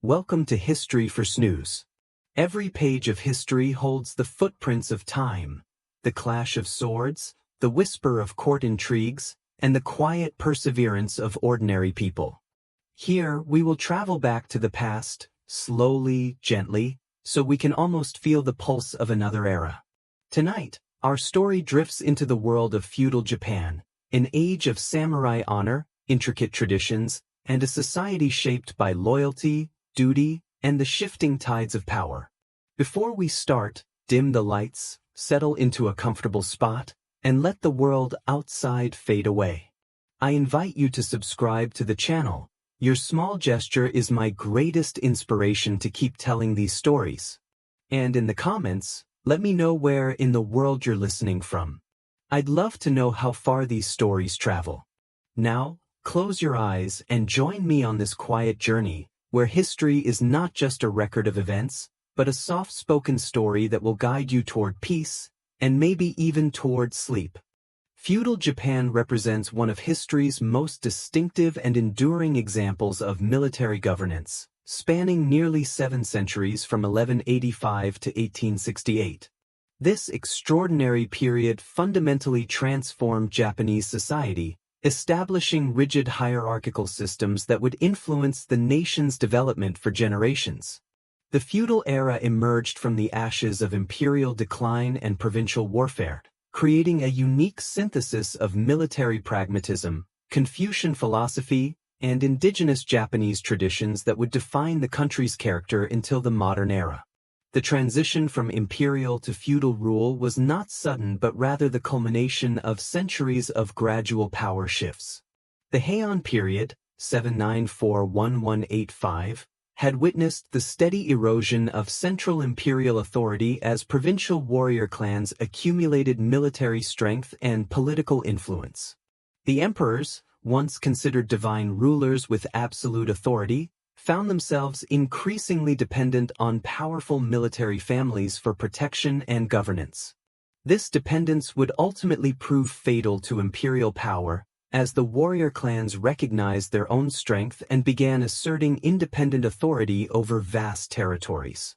Welcome to History for Snooze. Every page of history holds the footprints of time, the clash of swords, the whisper of court intrigues, and the quiet perseverance of ordinary people. Here, we will travel back to the past, slowly, gently, so we can almost feel the pulse of another era. Tonight, our story drifts into the world of feudal Japan, an age of samurai honor, intricate traditions, and a society shaped by loyalty, duty, and the shifting tides of power. Before we start, dim the lights, settle into a comfortable spot, and let the world outside fade away. I invite you to subscribe to the channel. Your small gesture is my greatest inspiration to keep telling these stories. And in the comments, let me know where in the world you're listening from. I'd love to know how far these stories travel. Now, close your eyes and join me on this quiet journey, where history is not just a record of events, but a soft-spoken story that will guide you toward peace, and maybe even toward sleep. Feudal Japan represents one of history's most distinctive and enduring examples of military governance, spanning nearly 7 centuries from 1185 to 1868. This extraordinary period fundamentally transformed Japanese society, establishing rigid hierarchical systems that would influence the nation's development for generations. The feudal era emerged from the ashes of imperial decline and provincial warfare, creating a unique synthesis of military pragmatism, Confucian philosophy, and indigenous Japanese traditions that would define the country's character until the modern era. The transition from imperial to feudal rule was not sudden but rather the culmination of centuries of gradual power shifts. The Heian period, 794–1185, had witnessed the steady erosion of central imperial authority as provincial warrior clans accumulated military strength and political influence. The emperors, once considered divine rulers with absolute authority, found themselves increasingly dependent on powerful military families for protection and governance. This dependence would ultimately prove fatal to imperial power, as the warrior clans recognized their own strength and began asserting independent authority over vast territories.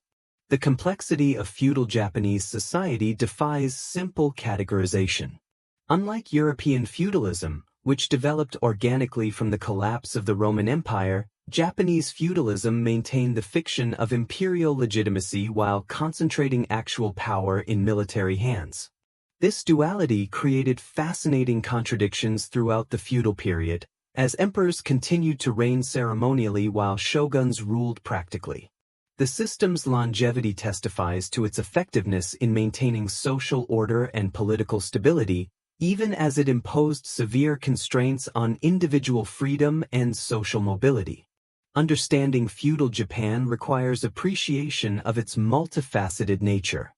The complexity of feudal Japanese society defies simple categorization. Unlike European feudalism, which developed organically from the collapse of the Roman Empire, Japanese feudalism maintained the fiction of imperial legitimacy while concentrating actual power in military hands. This duality created fascinating contradictions throughout the feudal period, as emperors continued to reign ceremonially while shoguns ruled practically. The system's longevity testifies to its effectiveness in maintaining social order and political stability, even as it imposed severe constraints on individual freedom and social mobility. Understanding feudal Japan requires appreciation of its multifaceted nature.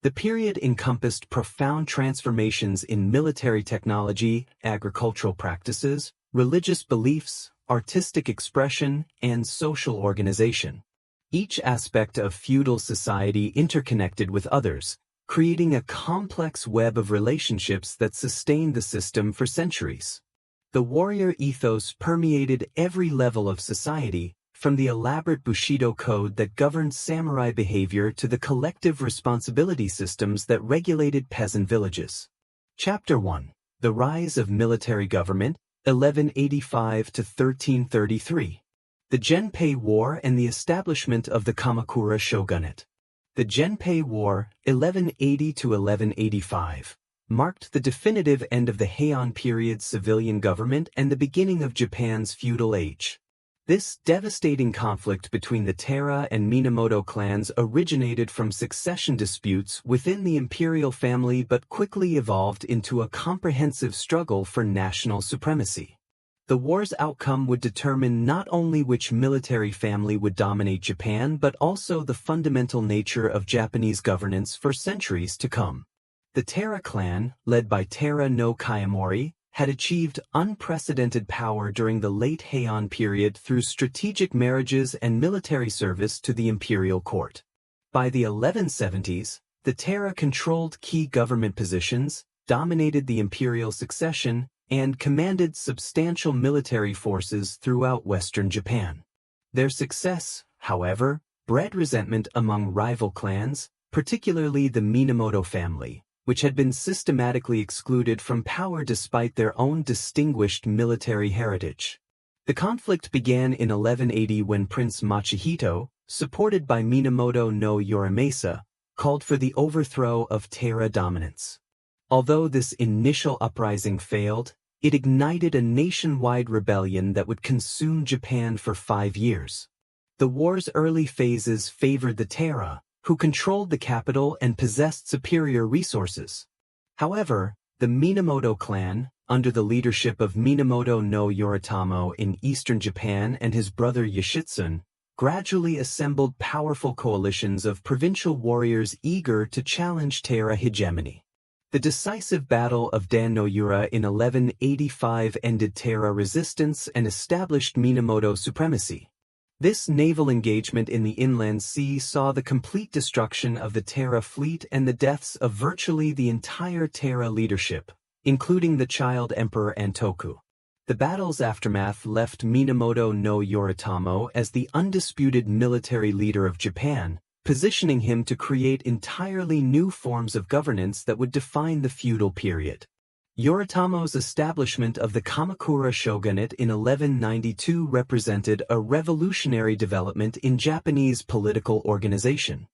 The period encompassed profound transformations in military technology, agricultural practices, religious beliefs, artistic expression, and social organization. Each aspect of feudal society interconnected with others, creating a complex web of relationships that sustained the system for centuries. The warrior ethos permeated every level of society, from the elaborate Bushido code that governed samurai behavior to the collective responsibility systems that regulated peasant villages. Chapter 1. The Rise of Military Government, 1185 to 1333. The Genpei War and the establishment of the Kamakura shogunate. The Genpei War, 1180 to 1185. Marked the definitive end of the Heian period's civilian government and the beginning of Japan's feudal age. This devastating conflict between the Taira and Minamoto clans originated from succession disputes within the imperial family but quickly evolved into a comprehensive struggle for national supremacy. The war's outcome would determine not only which military family would dominate Japan but also the fundamental nature of Japanese governance for centuries to come. The Taira clan, led by Taira no Kayamori, had achieved unprecedented power during the late Heian period through strategic marriages and military service to the imperial court. By the 1170s, the Taira controlled key government positions, dominated the imperial succession, and commanded substantial military forces throughout western Japan. Their success, however, bred resentment among rival clans, particularly the Minamoto family, which had been systematically excluded from power despite their own distinguished military heritage. The conflict began in 1180 when Prince Machihito, supported by Minamoto no Yorimasa, called for the overthrow of Taira dominance. Although this initial uprising failed, it ignited a nationwide rebellion that would consume Japan for 5 years. The war's early phases favored the Taira, who controlled the capital and possessed superior resources. However, the Minamoto clan, under the leadership of Minamoto no Yoritomo in eastern Japan and his brother Yoshitsune, gradually assembled powerful coalitions of provincial warriors eager to challenge Taira hegemony. The decisive Battle of Dan no Yura in 1185 ended Taira resistance and established Minamoto supremacy. This naval engagement in the inland sea saw the complete destruction of the Taira fleet and the deaths of virtually the entire Taira leadership, including the child Emperor Antoku. The battle's aftermath left Minamoto no Yoritomo as the undisputed military leader of Japan, positioning him to create entirely new forms of governance that would define the feudal period. Yoritomo's establishment of the Kamakura shogunate in 1192 represented a revolutionary development in Japanese political organization.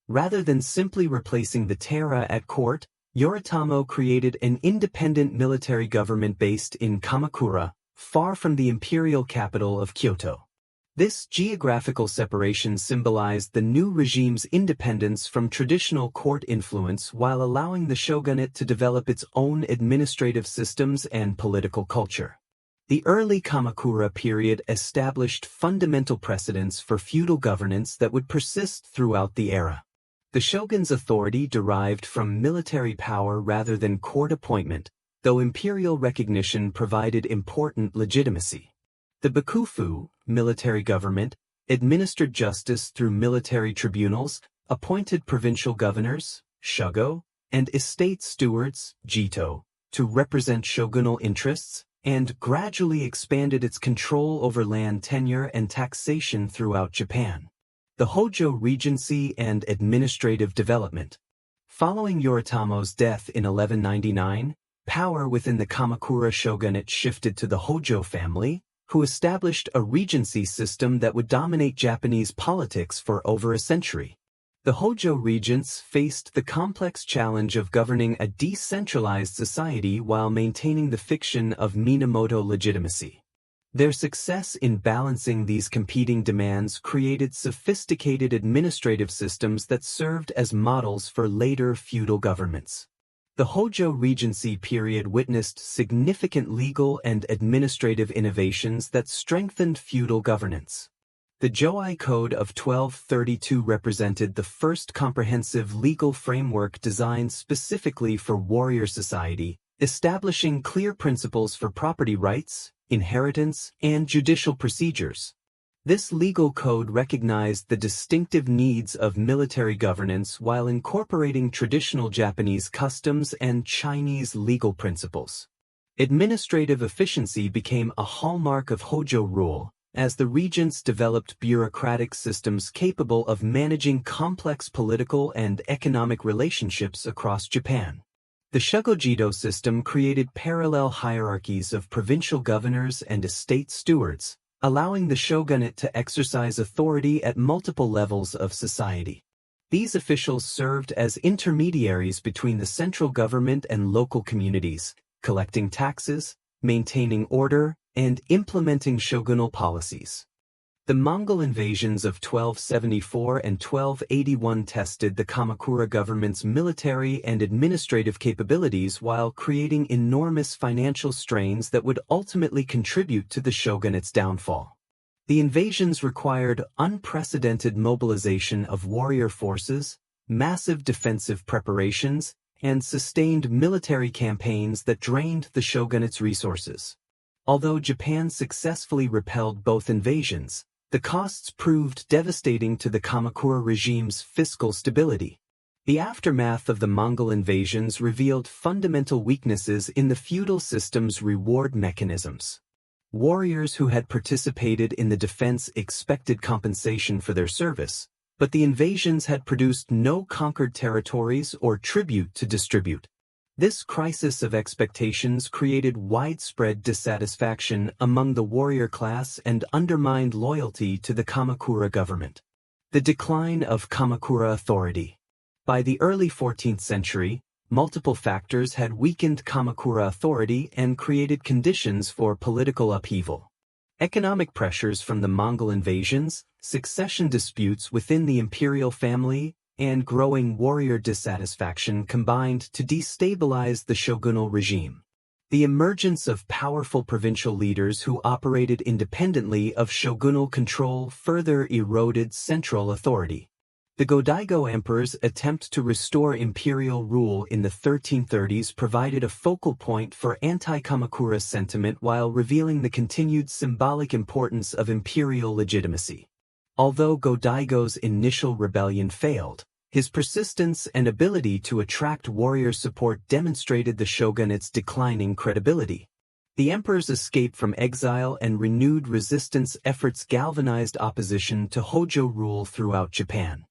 Rather than simply replacing the Taira at court, Yoritomo created an independent military government based in Kamakura, far from the imperial capital of Kyoto. This geographical separation symbolized the new regime's independence from traditional court influence while allowing the shogunate to develop its own administrative systems and political culture. The early Kamakura period established fundamental precedents for feudal governance that would persist throughout the era. The shogun's authority derived from military power rather than court appointment, though imperial recognition provided important legitimacy. The bakufu, military government, administered justice through military tribunals, appointed provincial governors, shogo, and estate stewards, jito, to represent shogunal interests, and gradually expanded its control over land tenure and taxation throughout Japan. The Hojo Regency and administrative development. Following Yoritomo's death in 1199, power within the Kamakura shogunate shifted to the Hojo family, who established a regency system that would dominate Japanese politics for over a century. The Hojo regents faced the complex challenge of governing a decentralized society while maintaining the fiction of Minamoto legitimacy. Their success in balancing these competing demands created sophisticated administrative systems that served as models for later feudal governments. The Hojo Regency period witnessed significant legal and administrative innovations that strengthened feudal governance. The Jōai Code of 1232 represented the first comprehensive legal framework designed specifically for warrior society, establishing clear principles for property rights, inheritance, and judicial procedures. This legal code recognized the distinctive needs of military governance while incorporating traditional Japanese customs and Chinese legal principles. Administrative efficiency became a hallmark of Hojo rule, as the regents developed bureaucratic systems capable of managing complex political and economic relationships across Japan. The Shugojito system created parallel hierarchies of provincial governors and estate stewards, allowing the shogunate to exercise authority at multiple levels of society. These officials served as intermediaries between the central government and local communities, collecting taxes, maintaining order, and implementing shogunal policies. The Mongol invasions of 1274 and 1281 tested the Kamakura government's military and administrative capabilities while creating enormous financial strains that would ultimately contribute to the shogunate's downfall. The invasions required unprecedented mobilization of warrior forces, massive defensive preparations, and sustained military campaigns that drained the shogunate's resources. Although Japan successfully repelled both invasions, the costs proved devastating to the Kamakura regime's fiscal stability. The aftermath of the Mongol invasions revealed fundamental weaknesses in the feudal system's reward mechanisms. Warriors who had participated in the defense expected compensation for their service, but the invasions had produced no conquered territories or tribute to distribute. This crisis of expectations created widespread dissatisfaction among the warrior class and undermined loyalty to the Kamakura government. The decline of Kamakura authority. By the early 14th century, multiple factors had weakened Kamakura authority and created conditions for political upheaval. Economic pressures from the Mongol invasions, succession disputes within the imperial family, and growing warrior dissatisfaction combined to destabilize the shogunal regime. The emergence of powerful provincial leaders who operated independently of shogunal control further eroded central authority. The Go-Daigo emperor's attempt to restore imperial rule in the 1330s provided a focal point for anti-Kamakura sentiment while revealing the continued symbolic importance of imperial legitimacy. Although Go-Daigo's initial rebellion failed, his persistence and ability to attract warrior support demonstrated the shogunate's declining credibility. The emperor's escape from exile and renewed resistance efforts galvanized opposition to Hojo rule throughout Japan.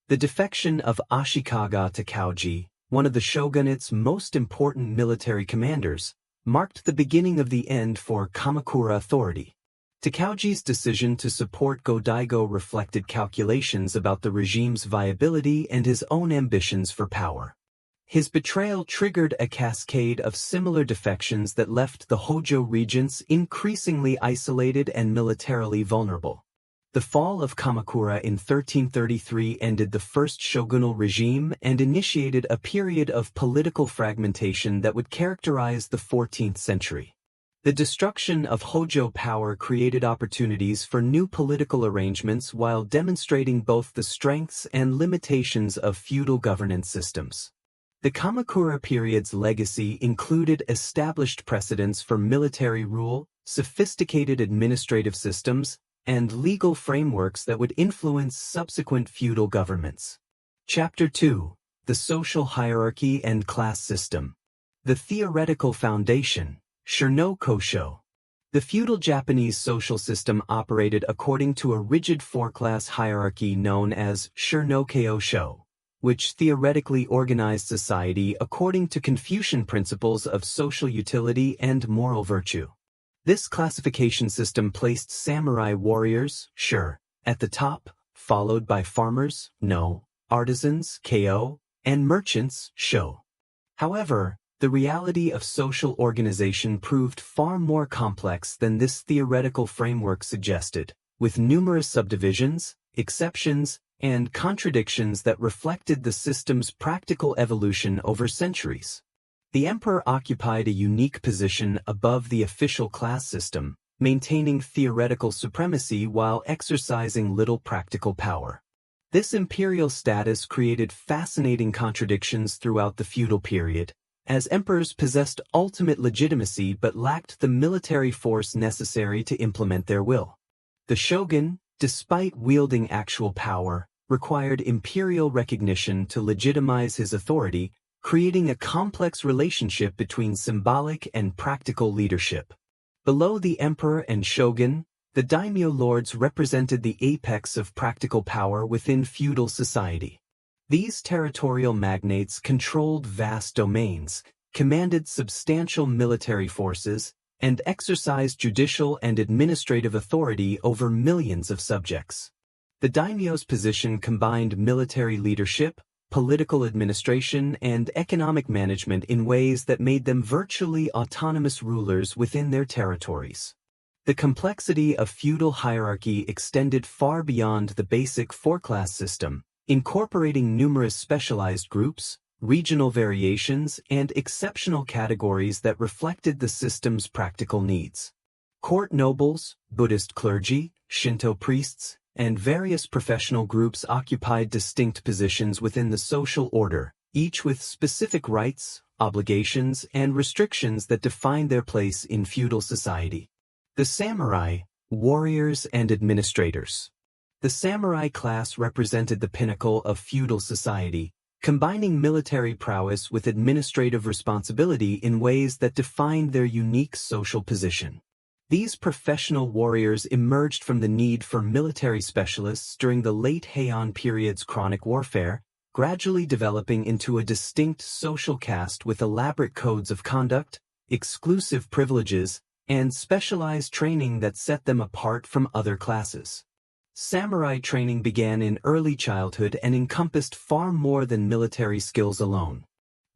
The defection of Ashikaga Takauji, one of the shogunate's most important military commanders, marked the beginning of the end for Kamakura authority. Takauji's decision to support Go-Daigo reflected calculations about the regime's viability and his own ambitions for power. His betrayal triggered a cascade of similar defections that left the Hojo regents increasingly isolated and militarily vulnerable. The fall of Kamakura in 1333 ended the first shogunal regime and initiated a period of political fragmentation that would characterize the 14th century. The destruction of Hojo power created opportunities for new political arrangements while demonstrating both the strengths and limitations of feudal governance systems. The Kamakura period's legacy included established precedents for military rule, sophisticated administrative systems, and legal frameworks that would influence subsequent feudal governments. Chapter 2: The Social Hierarchy and Class System. The Theoretical Foundation. Shurno Kosho. The feudal Japanese social system operated according to a rigid four-class hierarchy known as Shurno Keosho, which theoretically organized society according to Confucian principles of social utility and moral virtue. This classification system placed samurai warriors, shur, at the top, followed by farmers, no, artisans, ko, and merchants, sho. However, the reality of social organization proved far more complex than this theoretical framework suggested, with numerous subdivisions, exceptions, and contradictions that reflected the system's practical evolution over centuries. The emperor occupied a unique position above the official class system, maintaining theoretical supremacy while exercising little practical power. This imperial status created fascinating contradictions throughout the feudal period, as emperors possessed ultimate legitimacy but lacked the military force necessary to implement their will. The shogun, despite wielding actual power, required imperial recognition to legitimize his authority, creating a complex relationship between symbolic and practical leadership. Below the emperor and shogun, the daimyo lords represented the apex of practical power within feudal society. These territorial magnates controlled vast domains, commanded substantial military forces, and exercised judicial and administrative authority over millions of subjects. The daimyo's position combined military leadership, political administration, and economic management in ways that made them virtually autonomous rulers within their territories. The complexity of feudal hierarchy extended far beyond the basic four-class system, incorporating numerous specialized groups, regional variations, and exceptional categories that reflected the system's practical needs. Court nobles, Buddhist clergy, Shinto priests, and various professional groups occupied distinct positions within the social order, each with specific rights, obligations, and restrictions that defined their place in feudal society. The samurai, warriors, and administrators. The samurai class represented the pinnacle of feudal society, combining military prowess with administrative responsibility in ways that defined their unique social position. These professional warriors emerged from the need for military specialists during the late Heian period's chronic warfare, gradually developing into a distinct social caste with elaborate codes of conduct, exclusive privileges, and specialized training that set them apart from other classes. Samurai training began in early childhood and encompassed far more than military skills alone.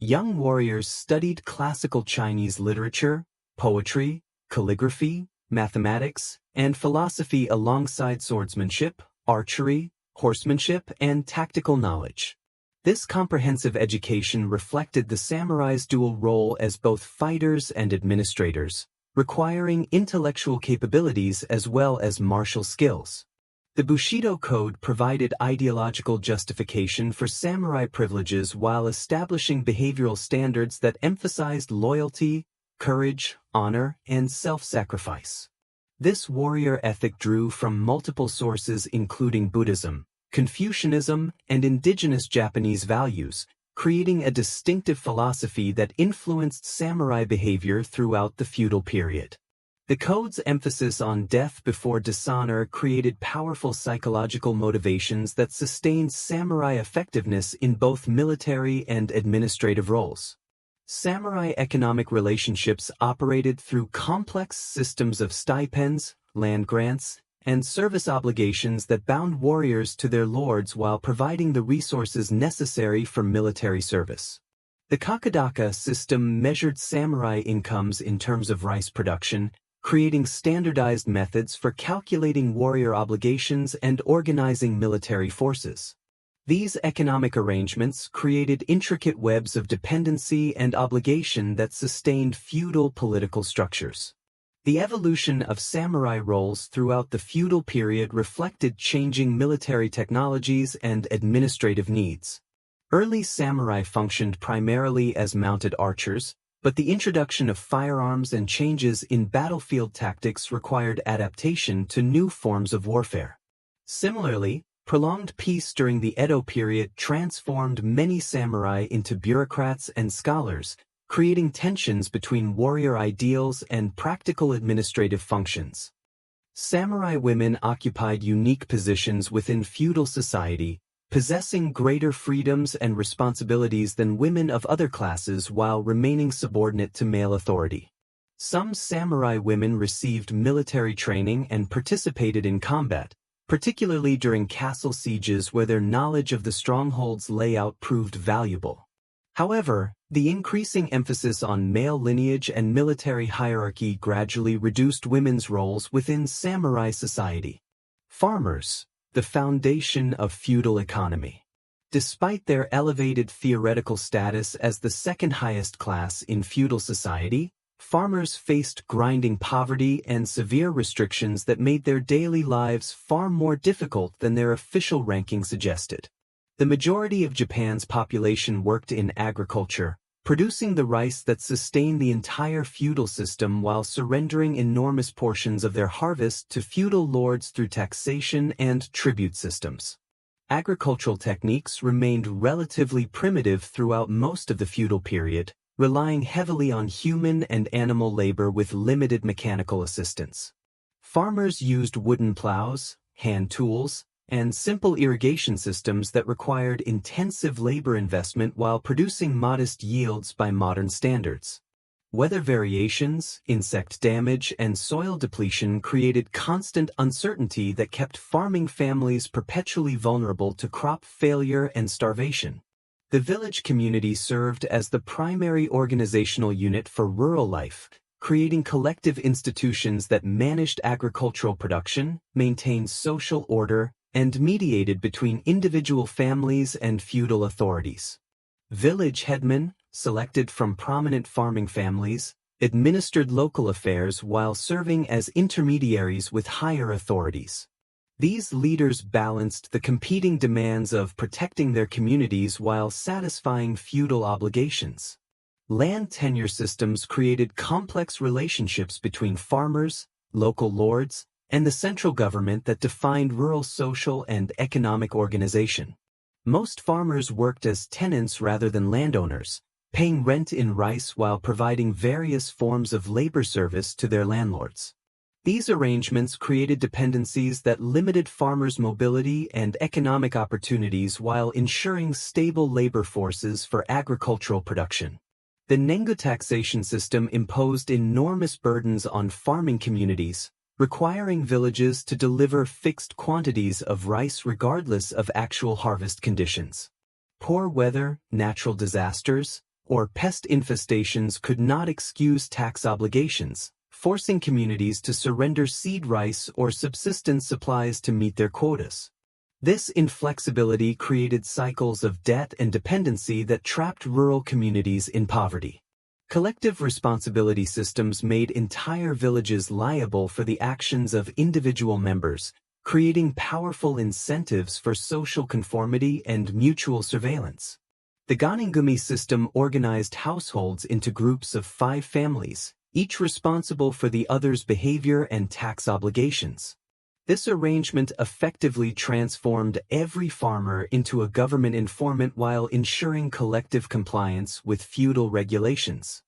Young warriors studied classical Chinese literature, poetry, calligraphy, mathematics, and philosophy alongside swordsmanship, archery, horsemanship, and tactical knowledge. This comprehensive education reflected the samurai's dual role as both fighters and administrators, requiring intellectual capabilities as well as martial skills. The Bushido Code provided ideological justification for samurai privileges while establishing behavioral standards that emphasized loyalty, courage, honor, and self-sacrifice. This warrior ethic drew from multiple sources including Buddhism, Confucianism, and indigenous Japanese values, creating a distinctive philosophy that influenced samurai behavior throughout the feudal period. The code's emphasis on death before dishonor created powerful psychological motivations that sustained samurai effectiveness in both military and administrative roles. Samurai economic relationships operated through complex systems of stipends, land grants, and service obligations that bound warriors to their lords while providing the resources necessary for military service. The Kakadaka system measured samurai incomes in terms of rice production, creating standardized methods for calculating warrior obligations and organizing military forces. These economic arrangements created intricate webs of dependency and obligation that sustained feudal political structures. The evolution of samurai roles throughout the feudal period reflected changing military technologies and administrative needs. Early samurai functioned primarily as mounted archers, but the introduction of firearms and changes in battlefield tactics required adaptation to new forms of warfare. Similarly, prolonged peace during the Edo period transformed many samurai into bureaucrats and scholars, creating tensions between warrior ideals and practical administrative functions. Samurai women occupied unique positions within feudal society, possessing greater freedoms and responsibilities than women of other classes while remaining subordinate to male authority. Some samurai women received military training and participated in combat, particularly during castle sieges where their knowledge of the stronghold's layout proved valuable. However, the increasing emphasis on male lineage and military hierarchy gradually reduced women's roles within samurai society. Farmers, the foundation of feudal economy. Despite their elevated theoretical status as the second highest class in feudal society, farmers faced grinding poverty and severe restrictions that made their daily lives far more difficult than their official ranking suggested. The majority of Japan's population worked in agriculture, producing the rice that sustained the entire feudal system while surrendering enormous portions of their harvest to feudal lords through taxation and tribute systems. Agricultural techniques remained relatively primitive throughout most of the feudal period, relying heavily on human and animal labor with limited mechanical assistance. Farmers used wooden plows, hand tools, and simple irrigation systems that required intensive labor investment while producing modest yields by modern standards. Weather variations, insect damage, and soil depletion created constant uncertainty that kept farming families perpetually vulnerable to crop failure and starvation. The village community served as the primary organizational unit for rural life, creating collective institutions that managed agricultural production, maintained social order, and mediated between individual families and feudal authorities. Village headmen, selected from prominent farming families, administered local affairs while serving as intermediaries with higher authorities. These leaders balanced the competing demands of protecting their communities while satisfying feudal obligations. Land tenure systems created complex relationships between farmers, local lords, and the central government that defined rural social and economic organization. Most farmers worked as tenants rather than landowners, paying rent in rice while providing various forms of labor service to their landlords. These arrangements created dependencies that limited farmers' mobility and economic opportunities while ensuring stable labor forces for agricultural production. The Nengu taxation system imposed enormous burdens on farming communities, requiring villages to deliver fixed quantities of rice regardless of actual harvest conditions. Poor weather, natural disasters, or pest infestations could not excuse tax obligations, forcing communities to surrender seed rice or subsistence supplies to meet their quotas. This inflexibility created cycles of debt and dependency that trapped rural communities in poverty. Collective responsibility systems made entire villages liable for the actions of individual members, creating powerful incentives for social conformity and mutual surveillance. The Ganingumi system organized households into groups of 5 families, each responsible for the other's behavior and tax obligations. This arrangement effectively transformed every farmer into a government informant while ensuring collective compliance with feudal regulations.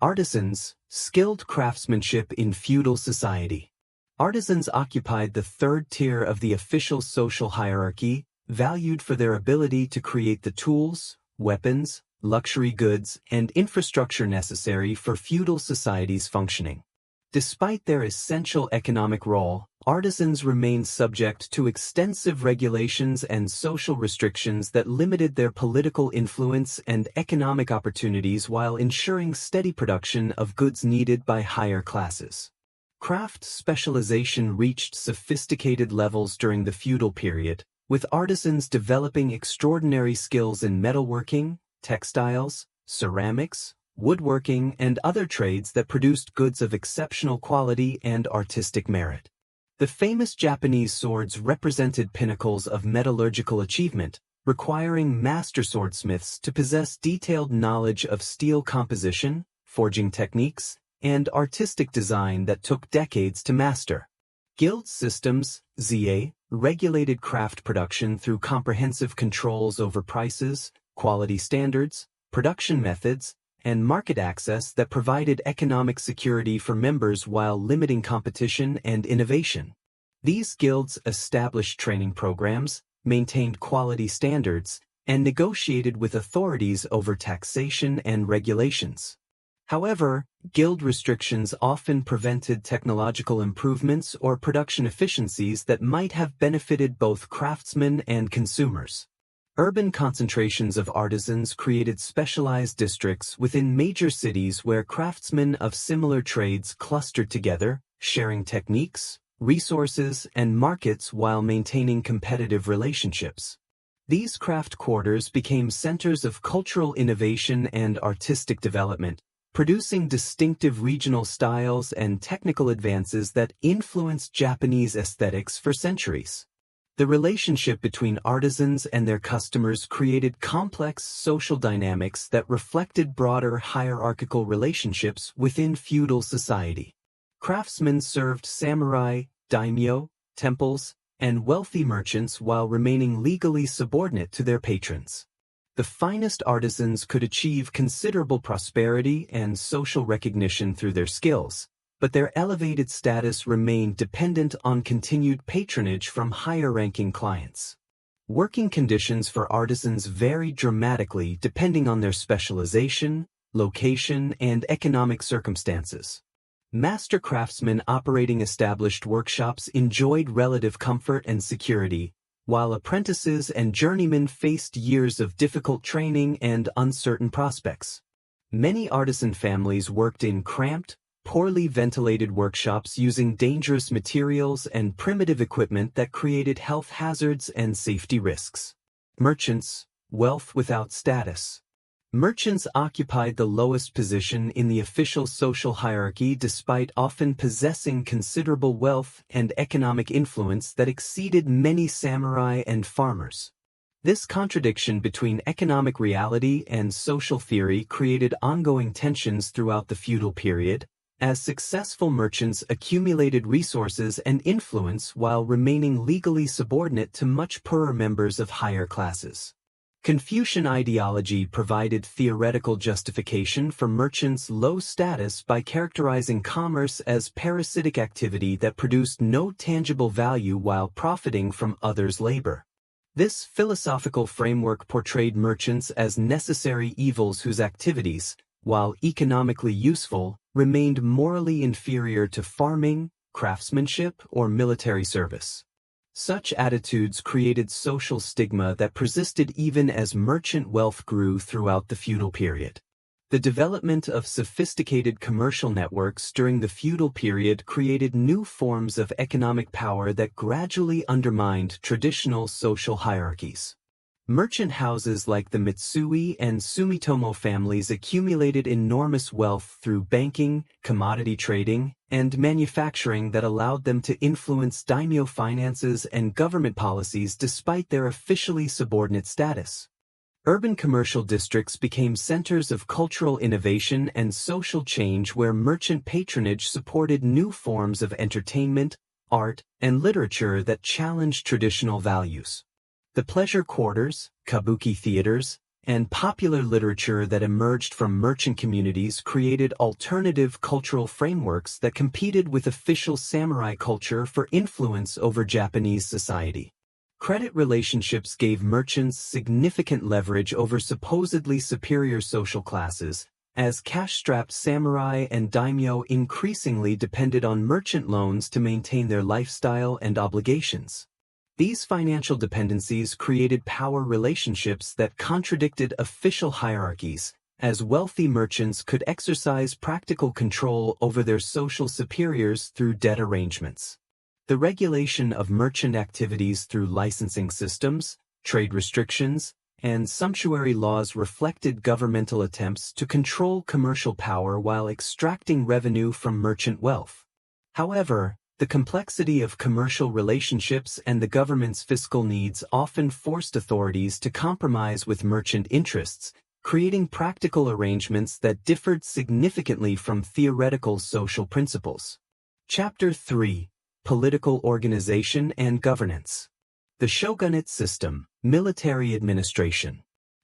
Artisans, skilled craftsmanship in feudal society. Artisans occupied the 3rd tier of the official social hierarchy, valued for their ability to create the tools, weapons, luxury goods, and infrastructure necessary for feudal society's functioning. Despite their essential economic role, artisans remained subject to extensive regulations and social restrictions that limited their political influence and economic opportunities while ensuring steady production of goods needed by higher classes. Craft specialization reached sophisticated levels during the feudal period, with artisans developing extraordinary skills in metalworking, textiles, ceramics, woodworking, and other trades that produced goods of exceptional quality and artistic merit. The famous Japanese swords represented pinnacles of metallurgical achievement, requiring master swordsmiths to possess detailed knowledge of steel composition, forging techniques, and artistic design that took decades to master. Guild systems, ZA, regulated craft production through comprehensive controls over prices, quality standards, production methods, and market access that provided economic security for members while limiting competition and innovation. These guilds established training programs, maintained quality standards, and negotiated with authorities over taxation and regulations. However, guild restrictions often prevented technological improvements or production efficiencies that might have benefited both craftsmen and consumers. Urban concentrations of artisans created specialized districts within major cities where craftsmen of similar trades clustered together, sharing techniques, resources, and markets while maintaining competitive relationships. These craft quarters became centers of cultural innovation and artistic development, producing distinctive regional styles and technical advances that influenced Japanese aesthetics for centuries. The relationship between artisans and their customers created complex social dynamics that reflected broader hierarchical relationships within feudal society. Craftsmen served samurai, daimyo, temples, and wealthy merchants while remaining legally subordinate to their patrons. The finest artisans could achieve considerable prosperity and social recognition through their skills, but their elevated status remained dependent on continued patronage from higher-ranking clients. Working conditions for artisans varied dramatically depending on their specialization, location, and economic circumstances. Master craftsmen operating established workshops enjoyed relative comfort and security, while apprentices and journeymen faced years of difficult training and uncertain prospects. Many artisan families worked in cramped, poorly ventilated workshops using dangerous materials and primitive equipment that created health hazards and safety risks. Merchants, wealth without status. Merchants occupied the lowest position in the official social hierarchy despite often possessing considerable wealth and economic influence that exceeded many samurai and farmers. This contradiction between economic reality and social theory created ongoing tensions throughout the feudal period, as successful merchants accumulated resources and influence while remaining legally subordinate to much poorer members of higher classes. Confucian ideology provided theoretical justification for merchants' low status by characterizing commerce as parasitic activity that produced no tangible value while profiting from others' labor. This philosophical framework portrayed merchants as necessary evils whose activities, while economically useful, remained morally inferior to farming, craftsmanship, or military service. Such attitudes created social stigma that persisted even as merchant wealth grew throughout the feudal period. The development of sophisticated commercial networks during the feudal period created new forms of economic power that gradually undermined traditional social hierarchies. Merchant houses like the Mitsui and Sumitomo families accumulated enormous wealth through banking, commodity trading, and manufacturing that allowed them to influence daimyo finances and government policies despite their officially subordinate status. Urban commercial districts became centers of cultural innovation and social change where merchant patronage supported new forms of entertainment, art, and literature that challenged traditional values. The pleasure quarters, kabuki theaters, and popular literature that emerged from merchant communities created alternative cultural frameworks that competed with official samurai culture for influence over Japanese society. Credit relationships gave merchants significant leverage over supposedly superior social classes, as cash-strapped samurai and daimyo increasingly depended on merchant loans to maintain their lifestyle and obligations. These financial dependencies created power relationships that contradicted official hierarchies, as wealthy merchants could exercise practical control over their social superiors through debt arrangements. The regulation of merchant activities through licensing systems, trade restrictions, and sumptuary laws reflected governmental attempts to control commercial power while extracting revenue from merchant wealth. However, the complexity of commercial relationships and the government's fiscal needs often forced authorities to compromise with merchant interests, creating practical arrangements that differed significantly from theoretical social principles. Chapter 3: Political Organization and Governance. The shogunate system, military administration.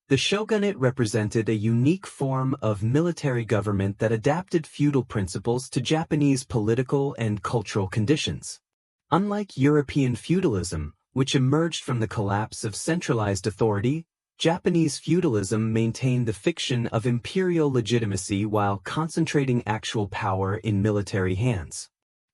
The shogunate represented a unique form of military government that adapted feudal principles to Japanese political and cultural conditions. Unlike European feudalism, which emerged from the collapse of centralized authority, Japanese feudalism maintained the fiction of imperial legitimacy while concentrating actual power in military hands.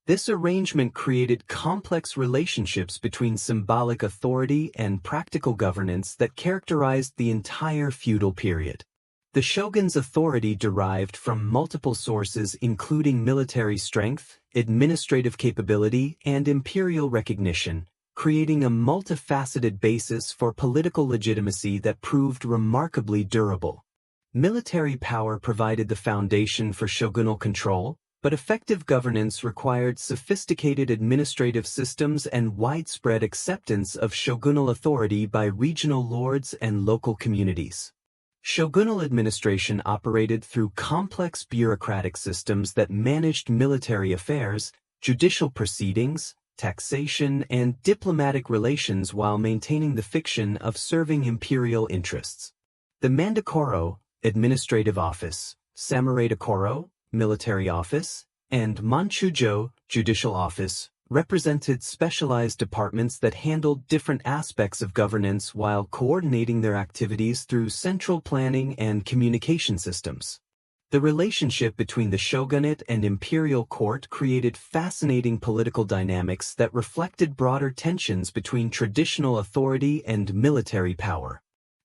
This arrangement created complex relationships between symbolic authority and practical governance that characterized the entire feudal period. The shogun's authority derived from multiple sources including military strength, administrative capability, and imperial recognition, creating a multifaceted basis for political legitimacy that proved remarkably durable. Military power provided the foundation for shogunal control, but effective governance required sophisticated administrative systems and widespread acceptance of shogunal authority by regional lords and local communities. Shogunal administration operated through complex bureaucratic systems that managed military affairs, judicial proceedings, taxation, and diplomatic relations while maintaining the fiction of serving imperial interests. The Mandakoro, administrative office, Samurai-dokoro, military office, and Manchujo, judicial office, represented specialized departments that handled different aspects of governance while coordinating their activities through central planning and communication systems. The relationship between the shogunate and imperial court created fascinating political dynamics that reflected broader tensions between traditional authority and military power.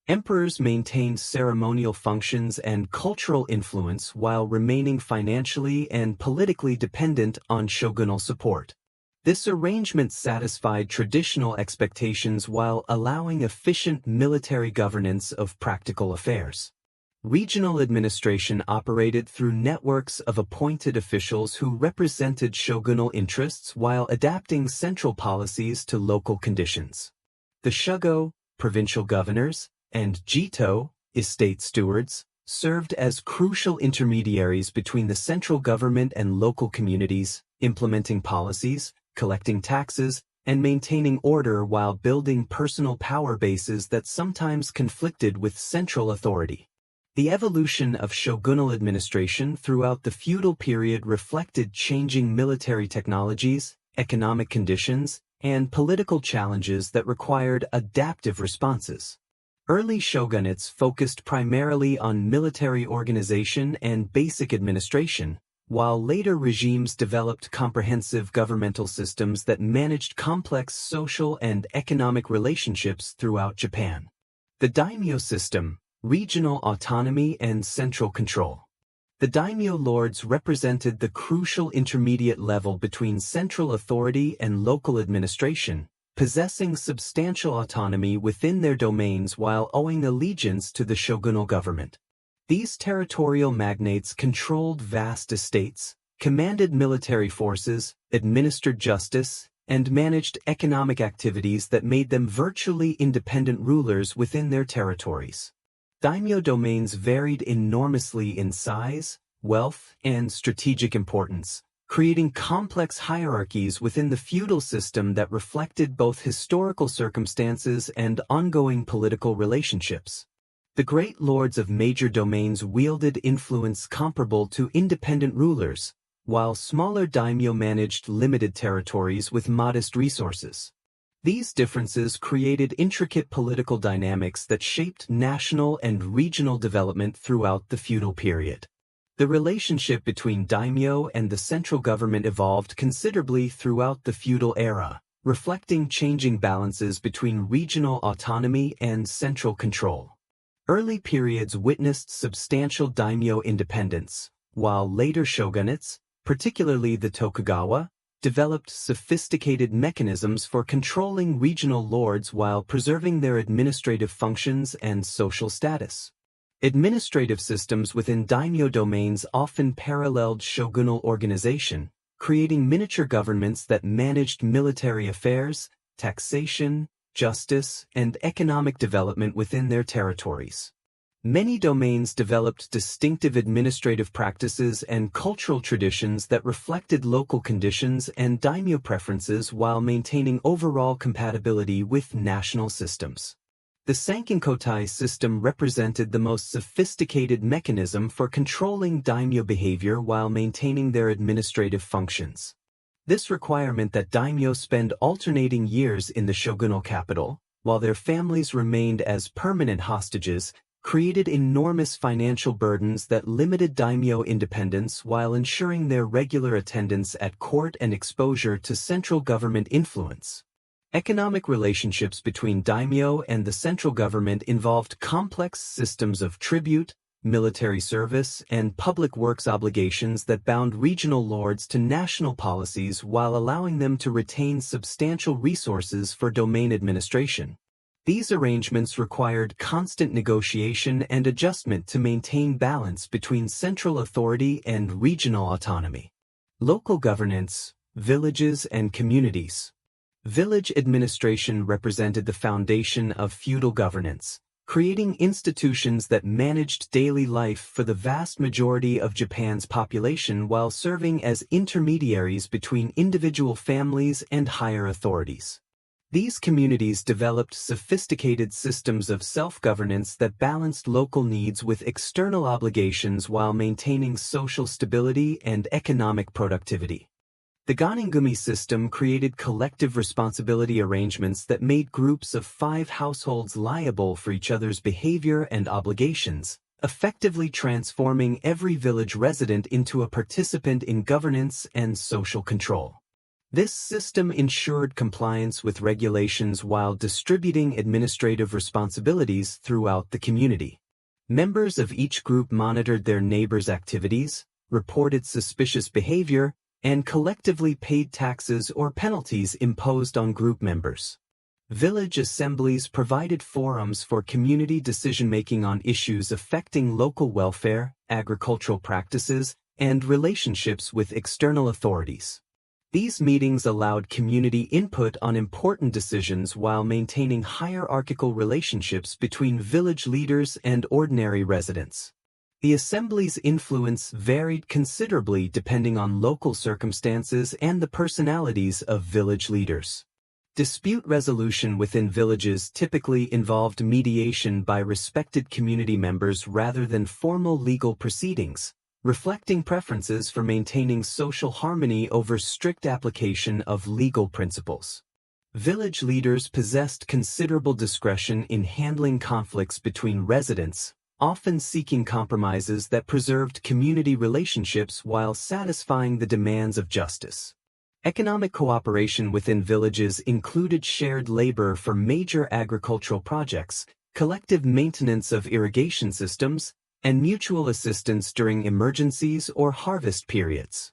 Emperors maintained ceremonial functions and cultural influence while remaining financially and politically dependent on shogunal support. This arrangement satisfied traditional expectations while allowing efficient military governance of practical affairs. Regional administration operated through networks of appointed officials who represented shogunal interests while adapting central policies to local conditions. The shugo, provincial governors, and jito, estate stewards, served as crucial intermediaries between the central government and local communities, implementing policies, collecting taxes, and maintaining order while building personal power bases that sometimes conflicted with central authority. The evolution of shogunal administration throughout the feudal period reflected changing military technologies, economic conditions, and political challenges that required adaptive responses. Early shogunates focused primarily on military organization and basic administration, while later regimes developed comprehensive governmental systems that managed complex social and economic relationships throughout Japan. The daimyo system, regional autonomy and central control. The daimyo lords represented the crucial intermediate level between central authority and local administration, possessing substantial autonomy within their domains while owing allegiance to the shogunal government. These territorial magnates controlled vast estates, commanded military forces, administered justice, and managed economic activities that made them virtually independent rulers within their territories. Daimyo domains varied enormously in size, wealth, and strategic importance, creating complex hierarchies within the feudal system that reflected both historical circumstances and ongoing political relationships. The great lords of major domains wielded influence comparable to independent rulers, while smaller daimyo managed limited territories with modest resources. These differences created intricate political dynamics that shaped national and regional development throughout the feudal period. The relationship between daimyo and the central government evolved considerably throughout the feudal era, reflecting changing balances between regional autonomy and central control. Early periods witnessed substantial daimyo independence, while later shogunates, particularly the Tokugawa, developed sophisticated mechanisms for controlling regional lords while preserving their administrative functions and social status. Administrative systems within daimyo domains often paralleled shogunal organization, creating miniature governments that managed military affairs, taxation, justice, and economic development within their territories. Many domains developed distinctive administrative practices and cultural traditions that reflected local conditions and daimyo preferences while maintaining overall compatibility with national systems. The Sankenkotai system represented the most sophisticated mechanism for controlling daimyo behavior while maintaining their administrative functions. This requirement that daimyo spend alternating years in the shogunal capital, while their families remained as permanent hostages, created enormous financial burdens that limited daimyo independence while ensuring their regular attendance at court and exposure to central government influence. Economic relationships between daimyo and the central government involved complex systems of tribute, military service, and public works obligations that bound regional lords to national policies while allowing them to retain substantial resources for domain administration. These arrangements required constant negotiation and adjustment to maintain balance between central authority and regional autonomy. Local governance, villages and communities. Village administration represented the foundation of feudal governance, creating institutions that managed daily life for the vast majority of Japan's population while serving as intermediaries between individual families and higher authorities. These communities developed sophisticated systems of self-governance that balanced local needs with external obligations while maintaining social stability and economic productivity. The Ganingumi system created collective responsibility arrangements that made groups of 5 households liable for each other's behavior and obligations, effectively transforming every village resident into a participant in governance and social control. This system ensured compliance with regulations while distributing administrative responsibilities throughout the community. Members of each group monitored their neighbors' activities, reported suspicious behavior, and collectively paid taxes or penalties imposed on group members. Village assemblies provided forums for community decision-making on issues affecting local welfare, agricultural practices, and relationships with external authorities. These meetings allowed community input on important decisions while maintaining hierarchical relationships between village leaders and ordinary residents. The assembly's influence varied considerably depending on local circumstances and the personalities of village leaders. Dispute resolution within villages typically involved mediation by respected community members rather than formal legal proceedings, reflecting preferences for maintaining social harmony over strict application of legal principles. Village leaders possessed considerable discretion in handling conflicts between residents, often seeking compromises that preserved community relationships while satisfying the demands of justice. Economic cooperation within villages included shared labor for major agricultural projects, collective maintenance of irrigation systems, and mutual assistance during emergencies or harvest periods.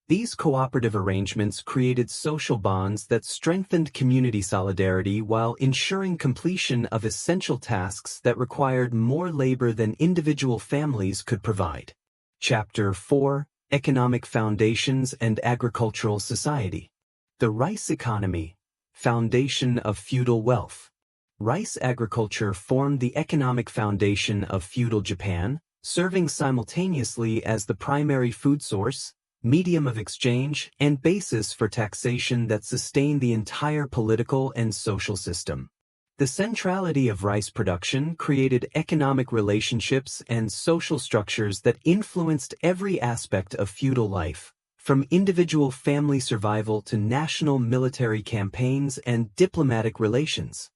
These cooperative arrangements created social bonds that strengthened community solidarity while ensuring completion of essential tasks that required more labor than individual families could provide. Chapter 4: Economic Foundations and Agricultural Society. The rice economy, foundation of feudal wealth. Rice agriculture formed the economic foundation of feudal Japan, serving simultaneously as the primary food source, medium of exchange, and basis for taxation that sustained the entire political and social system. The centrality of rice production created economic relationships and social structures that influenced every aspect of feudal life, from individual family survival to national military campaigns and diplomatic relations.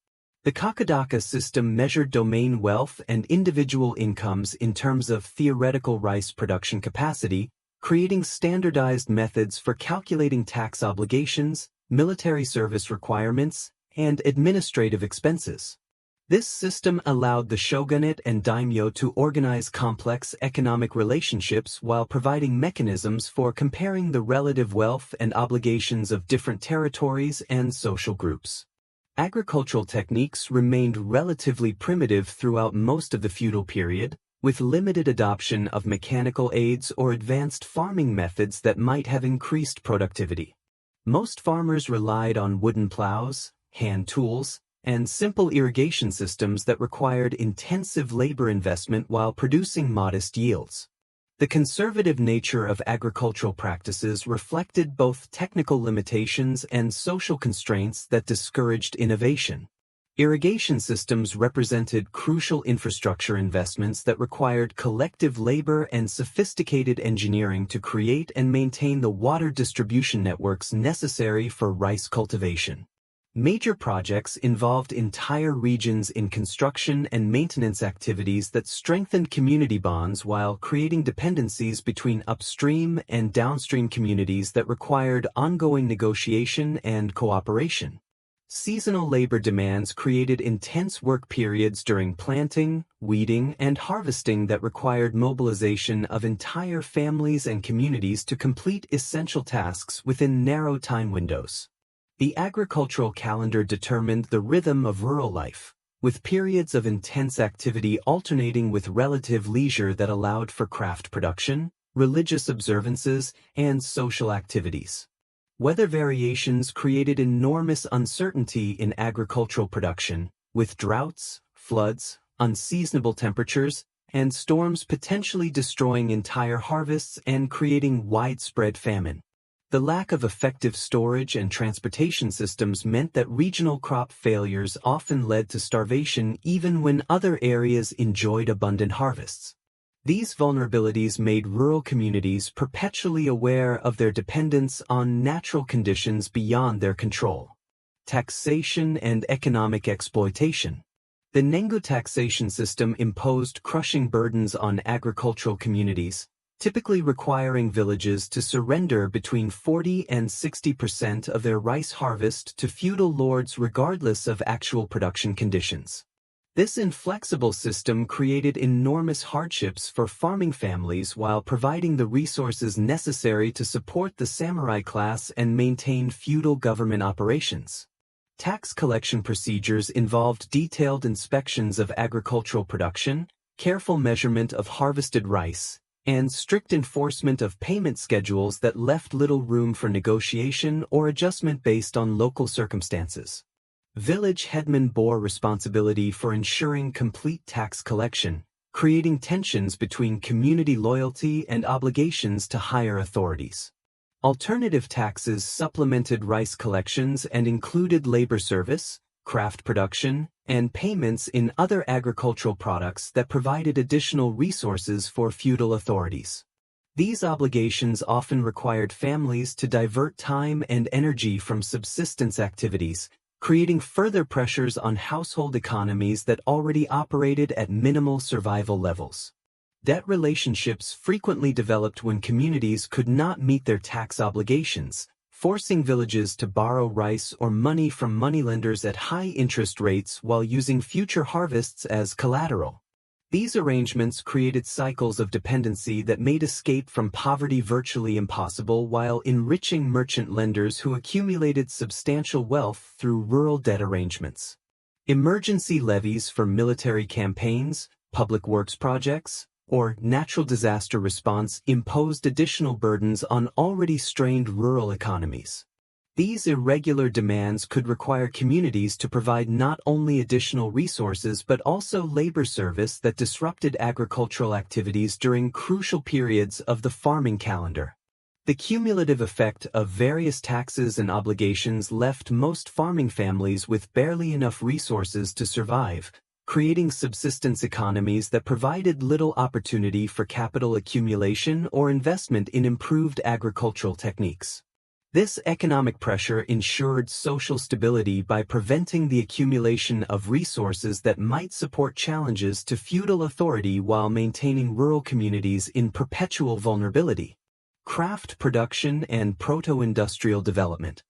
The Kakadaka system measured domain wealth and individual incomes in terms of theoretical rice production capacity, creating standardized methods for calculating tax obligations, military service requirements, and administrative expenses. This system allowed the shogunate and daimyo to organize complex economic relationships while providing mechanisms for comparing the relative wealth and obligations of different territories and social groups. Agricultural techniques remained relatively primitive throughout most of the feudal period, with limited adoption of mechanical aids or advanced farming methods that might have increased productivity. Most farmers relied on wooden plows, hand tools, and simple irrigation systems that required intensive labor investment while producing modest yields. The conservative nature of agricultural practices reflected both technical limitations and social constraints that discouraged innovation. Irrigation systems represented crucial infrastructure investments that required collective labor and sophisticated engineering to create and maintain the water distribution networks necessary for rice cultivation. Major projects involved entire regions in construction and maintenance activities that strengthened community bonds while creating dependencies between upstream and downstream communities that required ongoing negotiation and cooperation. Seasonal labor demands created intense work periods during planting, weeding, and harvesting that required mobilization of entire families and communities to complete essential tasks within narrow time windows. The agricultural calendar determined the rhythm of rural life, with periods of intense activity alternating with relative leisure that allowed for craft production, religious observances, and social activities. Weather variations created enormous uncertainty in agricultural production, with droughts, floods, unseasonable temperatures, and storms potentially destroying entire harvests and creating widespread famine. The lack of effective storage and transportation systems meant that regional crop failures often led to starvation even when other areas enjoyed abundant harvests. These vulnerabilities made rural communities perpetually aware of their dependence on natural conditions beyond their control. Taxation and economic exploitation. The Nengu taxation system imposed crushing burdens on agricultural communities, typically requiring villages to surrender between 40% and 60% of their rice harvest to feudal lords regardless of actual production conditions. This inflexible system created enormous hardships for farming families while providing the resources necessary to support the samurai class and maintain feudal government operations. Tax collection procedures involved detailed inspections of agricultural production, careful measurement of harvested rice, and strict enforcement of payment schedules that left little room for negotiation or adjustment based on local circumstances. Village headmen bore responsibility for ensuring complete tax collection, creating tensions between community loyalty and obligations to higher authorities. Alternative taxes supplemented rice collections and included labor service, craft production, and payments in other agricultural products that provided additional resources for feudal authorities. These obligations often required families to divert time and energy from subsistence activities, creating further pressures on household economies that already operated at minimal survival levels. Debt relationships frequently developed when communities could not meet their tax obligations, forcing villages to borrow rice or money from moneylenders at high interest rates while using future harvests as collateral. These arrangements created cycles of dependency that made escape from poverty virtually impossible while enriching merchant lenders who accumulated substantial wealth through rural debt arrangements. Emergency levies for military campaigns, public works projects, or natural disaster response imposed additional burdens on already strained rural economies. These irregular demands could require communities to provide not only additional resources but also labor service that disrupted agricultural activities during crucial periods of the farming calendar. The cumulative effect of various taxes and obligations left most farming families with barely enough resources to survive, creating subsistence economies that provided little opportunity for capital accumulation or investment in improved agricultural techniques. This economic pressure ensured social stability by preventing the accumulation of resources that might support challenges to feudal authority while maintaining rural communities in perpetual vulnerability. Craft production and proto-industrial development.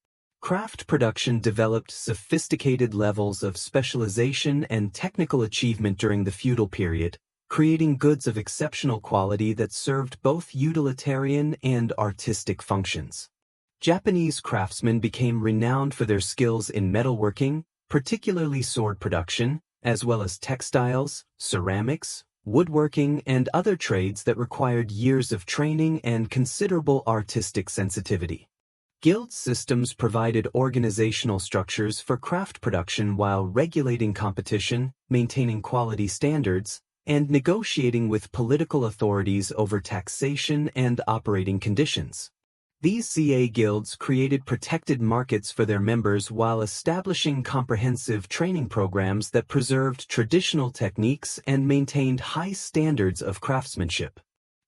Craft production developed sophisticated levels of specialization and technical achievement during the feudal period, creating goods of exceptional quality that served both utilitarian and artistic functions. Japanese craftsmen became renowned for their skills in metalworking, particularly sword production, as well as textiles, ceramics, woodworking, and other trades that required years of training and considerable artistic sensitivity. Guild systems provided organizational structures for craft production while regulating competition, maintaining quality standards, and negotiating with political authorities over taxation and operating conditions. These CA guilds created protected markets for their members while establishing comprehensive training programs that preserved traditional techniques and maintained high standards of craftsmanship.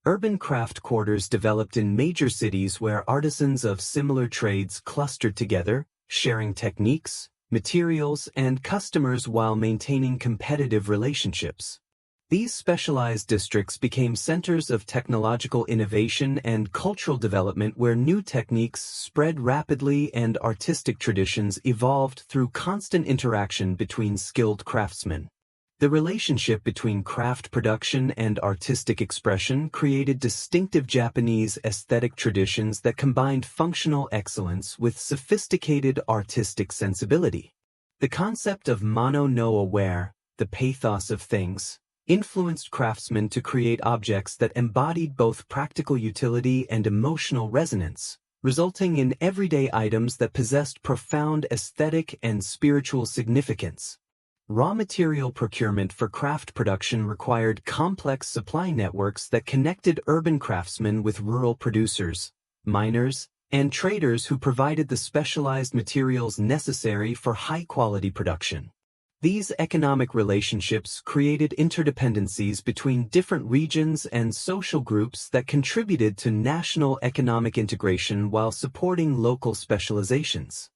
Urban craft quarters developed in major cities where artisans of similar trades clustered together, sharing techniques, materials, and customers while maintaining competitive relationships. These specialized districts became centers of technological innovation and cultural development where new techniques spread rapidly and artistic traditions evolved through constant interaction between skilled craftsmen. The relationship between craft production and artistic expression created distinctive Japanese aesthetic traditions that combined functional excellence with sophisticated artistic sensibility. The concept of mono no aware, the pathos of things, influenced craftsmen to create objects that embodied both practical utility and emotional resonance, resulting in everyday items that possessed profound aesthetic and spiritual significance. Raw material procurement for craft production required complex supply networks that connected urban craftsmen with rural producers, miners, and traders who provided the specialized materials necessary for high-quality production. These economic relationships created interdependencies between different regions and social groups that contributed to national economic integration while supporting local specializations.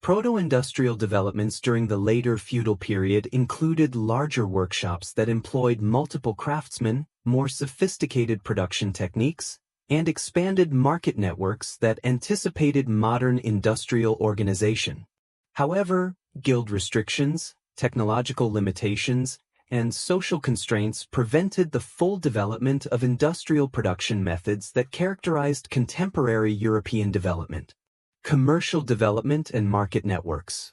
Proto-industrial developments during the later feudal period included larger workshops that employed multiple craftsmen, more sophisticated production techniques, and expanded market networks that anticipated modern industrial organization. However, guild restrictions, technological limitations, and social constraints prevented the full development of industrial production methods that characterized contemporary European development. Commercial development and market networks.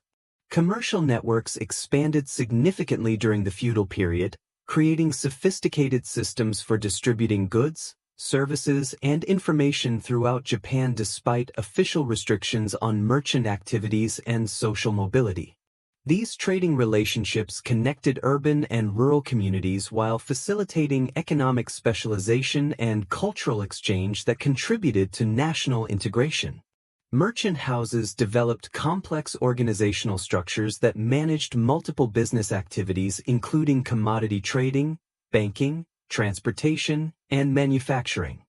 Commercial networks expanded significantly during the feudal period, creating sophisticated systems for distributing goods, services, and information throughout Japan despite official restrictions on merchant activities and social mobility. These trading relationships connected urban and rural communities while facilitating economic specialization and cultural exchange that contributed to national integration. Merchant houses developed complex organizational structures that managed multiple business activities including commodity trading, banking, transportation, and manufacturing.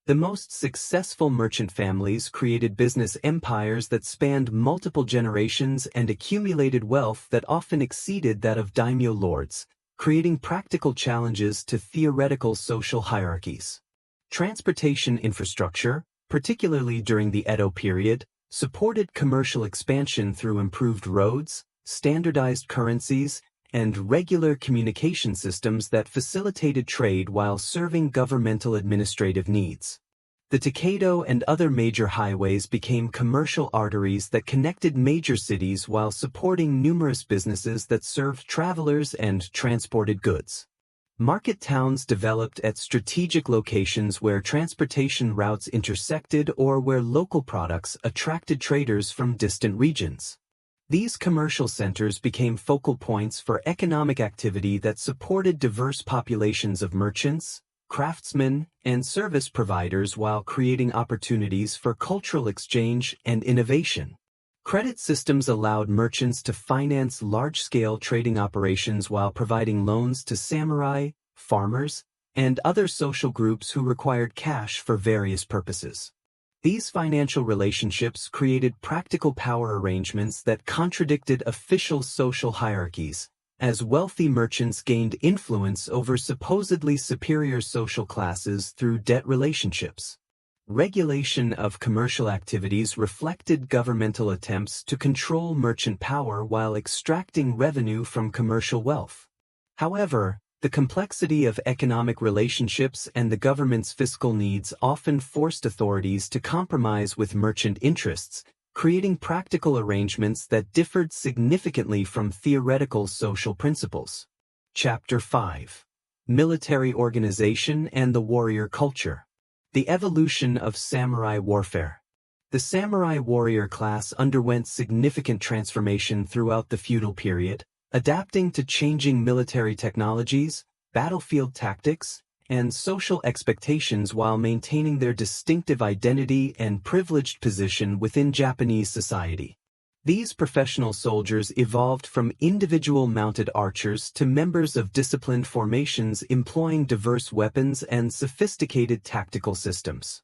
The most successful merchant families created business empires that spanned multiple generations and accumulated wealth that often exceeded that of daimyo lords, creating practical challenges to theoretical social hierarchies. Transportation infrastructure, particularly during the Edo period, supported commercial expansion through improved roads, standardized currencies, and regular communication systems that facilitated trade while serving governmental administrative needs. The Takedo and other major highways became commercial arteries that connected major cities while supporting numerous businesses that served travelers and transported goods. Market towns developed at strategic locations where transportation routes intersected or where local products attracted traders from distant regions. These commercial centers became focal points for economic activity that supported diverse populations of merchants, craftsmen, and service providers while creating opportunities for cultural exchange and innovation. Credit systems allowed merchants to finance large-scale trading operations while providing loans to samurai, farmers, and other social groups who required cash for various purposes. These financial relationships created practical power arrangements that contradicted official social hierarchies, as wealthy merchants gained influence over supposedly superior social classes through debt relationships. Regulation of commercial activities reflected governmental attempts to control merchant power while extracting revenue from commercial wealth. However, the complexity of economic relationships and the government's fiscal needs often forced authorities to compromise with merchant interests, creating practical arrangements that differed significantly from theoretical social principles. Chapter 5. Military Organization and the Warrior Culture. The evolution of samurai warfare. The samurai warrior class underwent significant transformation throughout the feudal period, adapting to changing military technologies, battlefield tactics, and social expectations while maintaining their distinctive identity and privileged position within Japanese society. These professional soldiers evolved from individual mounted archers to members of disciplined formations employing diverse weapons and sophisticated tactical systems.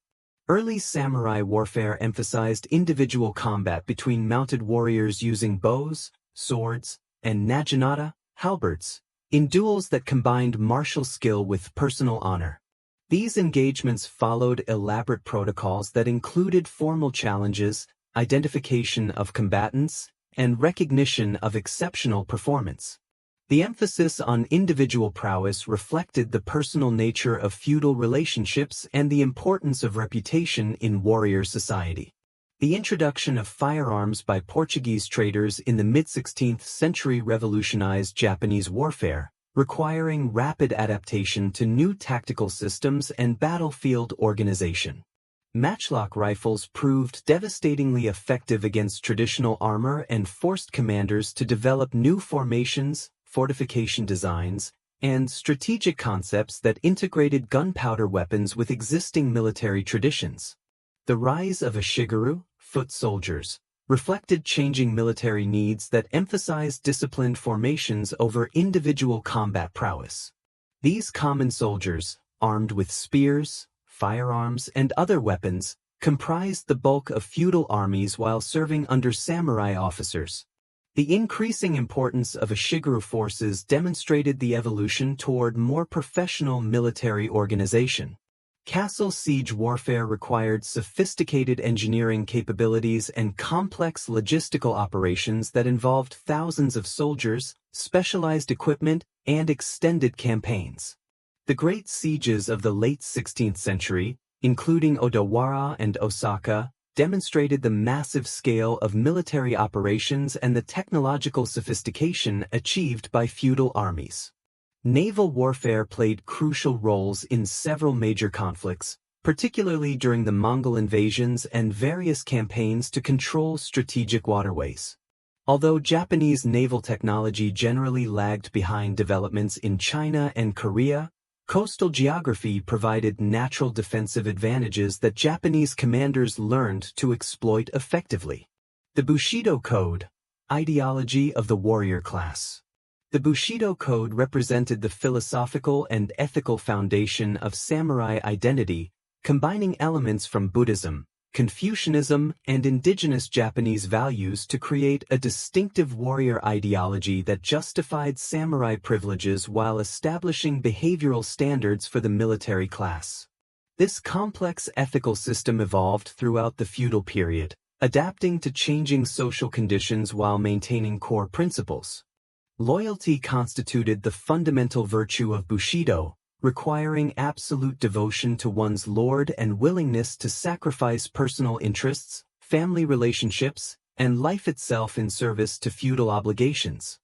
Early samurai warfare emphasized individual combat between mounted warriors using bows, swords, and naginata, halberds, in duels that combined martial skill with personal honor. These engagements followed elaborate protocols that included formal challenges, identification of combatants, and recognition of exceptional performance. The emphasis on individual prowess reflected the personal nature of feudal relationships and the importance of reputation in warrior society. The introduction of firearms by Portuguese traders in the mid-16th century revolutionized Japanese warfare, requiring rapid adaptation to new tactical systems and battlefield organization. Matchlock rifles proved devastatingly effective against traditional armor and forced commanders to develop new formations, fortification designs, and strategic concepts that integrated gunpowder weapons with existing military traditions. The rise of Ashigaru, foot soldiers, reflected changing military needs that emphasized disciplined formations over individual combat prowess. These common soldiers, armed with spears, firearms, and other weapons, comprised the bulk of feudal armies while serving under samurai officers. The increasing importance of Ashigaru forces demonstrated the evolution toward more professional military organization. Castle siege warfare required sophisticated engineering capabilities and complex logistical operations that involved thousands of soldiers, specialized equipment, and extended campaigns. The great sieges of the late 16th century, including Odawara and Osaka, demonstrated the massive scale of military operations and the technological sophistication achieved by feudal armies. Naval warfare played crucial roles in several major conflicts, particularly during the Mongol invasions and various campaigns to control strategic waterways. Although Japanese naval technology generally lagged behind developments in China and Korea, coastal geography provided natural defensive advantages that Japanese commanders learned to exploit effectively. The Bushido Code, ideology of the warrior class. The Bushido Code represented the philosophical and ethical foundation of samurai identity, combining elements from Buddhism, Confucianism, and indigenous Japanese values to create a distinctive warrior ideology that justified samurai privileges while establishing behavioral standards for the military class. This complex ethical system evolved throughout the feudal period, adapting to changing social conditions while maintaining core principles. Loyalty constituted the fundamental virtue of Bushido, requiring absolute devotion to one's lord and willingness to sacrifice personal interests, family relationships, and life itself in service to feudal obligations.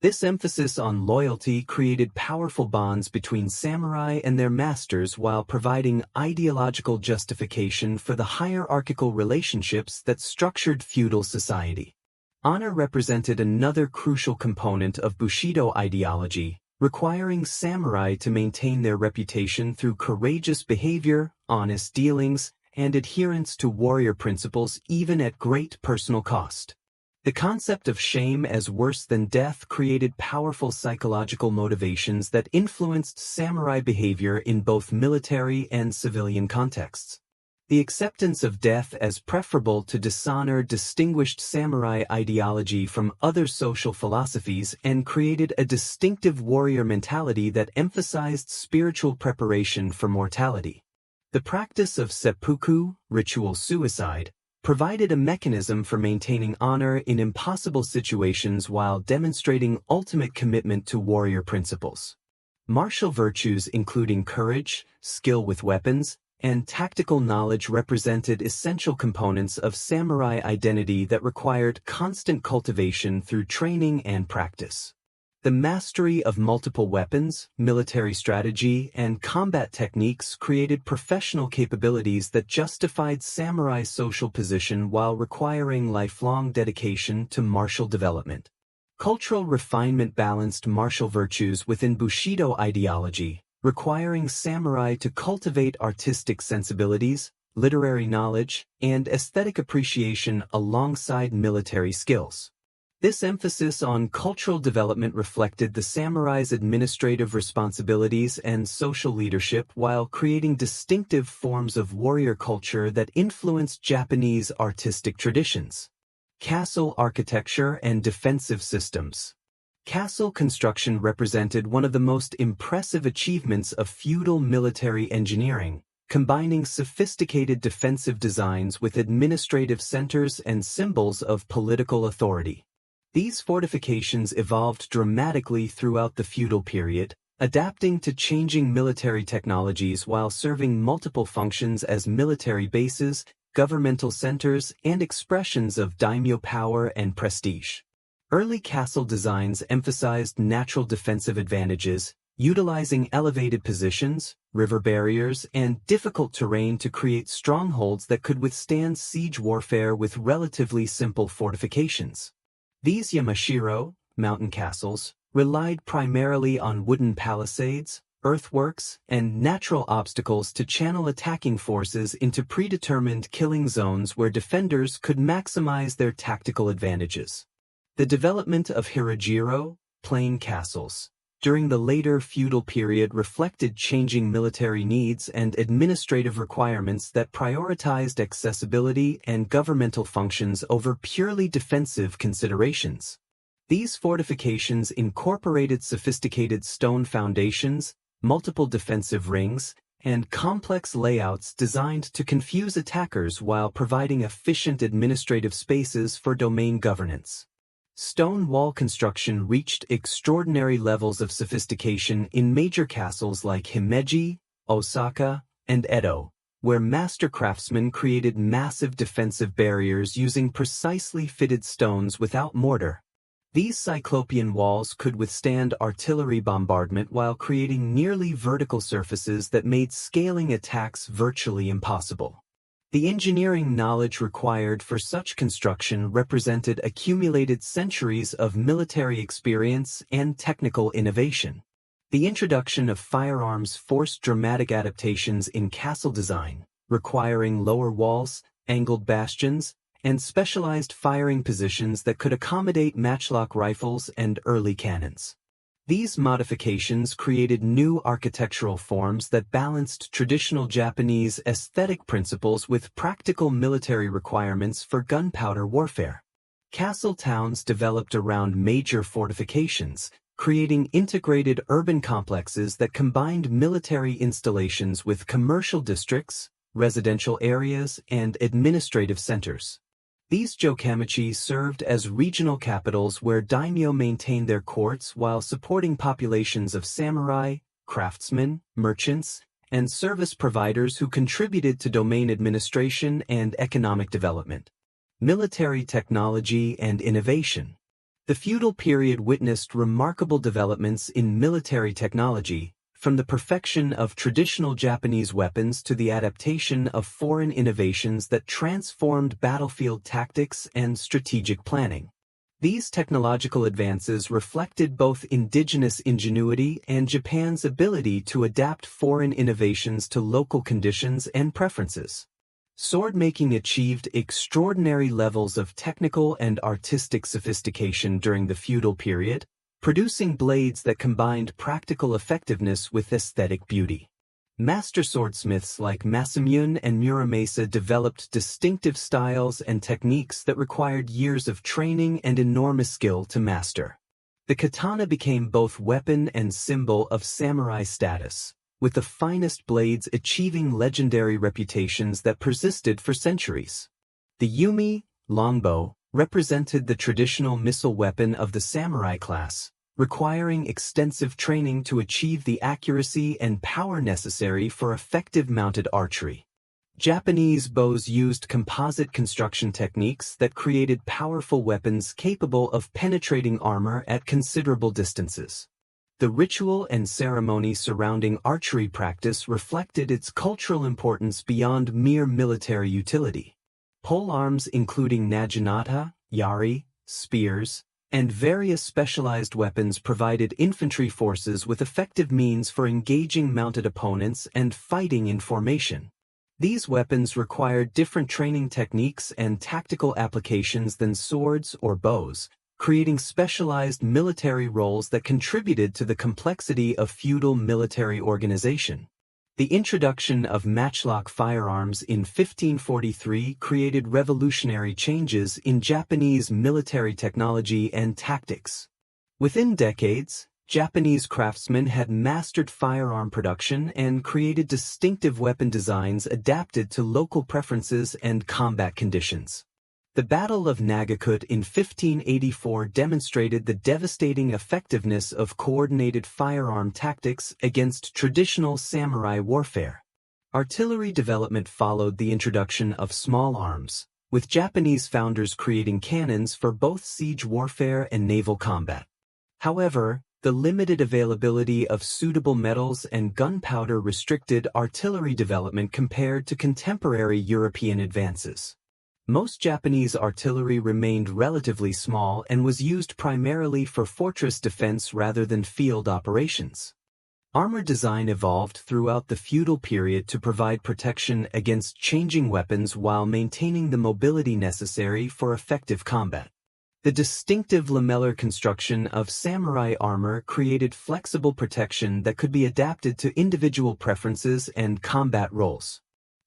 This emphasis on loyalty created powerful bonds between samurai and their masters while providing ideological justification for the hierarchical relationships that structured feudal society. Honor represented another crucial component of Bushido ideology, requiring samurai to maintain their reputation through courageous behavior, honest dealings, and adherence to warrior principles even at great personal cost. The concept of shame as worse than death created powerful psychological motivations that influenced samurai behavior in both military and civilian contexts. The acceptance of death as preferable to dishonor distinguished samurai ideology from other social philosophies and created a distinctive warrior mentality that emphasized spiritual preparation for mortality. The practice of seppuku, ritual suicide, provided a mechanism for maintaining honor in impossible situations while demonstrating ultimate commitment to warrior principles. Martial virtues including courage, skill with weapons, and tactical knowledge represented essential components of samurai identity that required constant cultivation through training and practice. The mastery of multiple weapons, military strategy, and combat techniques created professional capabilities that justified samurai's social position while requiring lifelong dedication to martial development. Cultural refinement balanced martial virtues within Bushido ideology, requiring samurai to cultivate artistic sensibilities, literary knowledge, and aesthetic appreciation alongside military skills. This emphasis on cultural development reflected the samurai's administrative responsibilities and social leadership while creating distinctive forms of warrior culture that influenced Japanese artistic traditions. Castle architecture and defensive systems. Castle construction represented one of the most impressive achievements of feudal military engineering, combining sophisticated defensive designs with administrative centers and symbols of political authority. These fortifications evolved dramatically throughout the feudal period, adapting to changing military technologies while serving multiple functions as military bases, governmental centers, and expressions of daimyo power and prestige. Early castle designs emphasized natural defensive advantages, utilizing elevated positions, river barriers, and difficult terrain to create strongholds that could withstand siege warfare with relatively simple fortifications. These yamashiro, mountain castles, relied primarily on wooden palisades, earthworks, and natural obstacles to channel attacking forces into predetermined killing zones where defenders could maximize their tactical advantages. The development of hirajiro, plain castles, during the later feudal period reflected changing military needs and administrative requirements that prioritized accessibility and governmental functions over purely defensive considerations. These fortifications incorporated sophisticated stone foundations, multiple defensive rings, and complex layouts designed to confuse attackers while providing efficient administrative spaces for domain governance. Stone wall construction reached extraordinary levels of sophistication in major castles like Himeji, Osaka, and Edo, where master craftsmen created massive defensive barriers using precisely fitted stones without mortar. These cyclopean walls could withstand artillery bombardment while creating nearly vertical surfaces that made scaling attacks virtually impossible. The engineering knowledge required for such construction represented accumulated centuries of military experience and technical innovation. The introduction of firearms forced dramatic adaptations in castle design, requiring lower walls, angled bastions, and specialized firing positions that could accommodate matchlock rifles and early cannons. These modifications created new architectural forms that balanced traditional Japanese aesthetic principles with practical military requirements for gunpowder warfare. Castle towns developed around major fortifications, creating integrated urban complexes that combined military installations with commercial districts, residential areas, and administrative centers. These jokamichi served as regional capitals where daimyo maintained their courts while supporting populations of samurai, craftsmen, merchants, and service providers who contributed to domain administration and economic development. Military technology and innovation. The feudal period witnessed remarkable developments in military technology, from the perfection of traditional Japanese weapons to the adaptation of foreign innovations that transformed battlefield tactics and strategic planning. These technological advances reflected both indigenous ingenuity and Japan's ability to adapt foreign innovations to local conditions and preferences. Sword-making achieved extraordinary levels of technical and artistic sophistication during the feudal period, producing blades that combined practical effectiveness with aesthetic beauty. Master swordsmiths like Masamune and Muramasa developed distinctive styles and techniques that required years of training and enormous skill to master. The katana became both weapon and symbol of samurai status, with the finest blades achieving legendary reputations that persisted for centuries. The yumi, longbow, represented the traditional missile weapon of the samurai class, requiring extensive training to achieve the accuracy and power necessary for effective mounted archery. Japanese bows used composite construction techniques that created powerful weapons capable of penetrating armor at considerable distances. The ritual and ceremony surrounding archery practice reflected its cultural importance beyond mere military utility. Polearms including naginata, yari, spears, and various specialized weapons provided infantry forces with effective means for engaging mounted opponents and fighting in formation. These weapons required different training techniques and tactical applications than swords or bows, creating specialized military roles that contributed to the complexity of feudal military organization. The introduction of matchlock firearms in 1543 created revolutionary changes in Japanese military technology and tactics. Within decades, Japanese craftsmen had mastered firearm production and created distinctive weapon designs adapted to local preferences and combat conditions. The Battle of Nagakut in 1584 demonstrated the devastating effectiveness of coordinated firearm tactics against traditional samurai warfare. Artillery development followed the introduction of small arms, with Japanese founders creating cannons for both siege warfare and naval combat. However, the limited availability of suitable metals and gunpowder restricted artillery development compared to contemporary European advances. Most Japanese artillery remained relatively small and was used primarily for fortress defense rather than field operations. Armor design evolved throughout the feudal period to provide protection against changing weapons while maintaining the mobility necessary for effective combat. The distinctive lamellar construction of samurai armor created flexible protection that could be adapted to individual preferences and combat roles.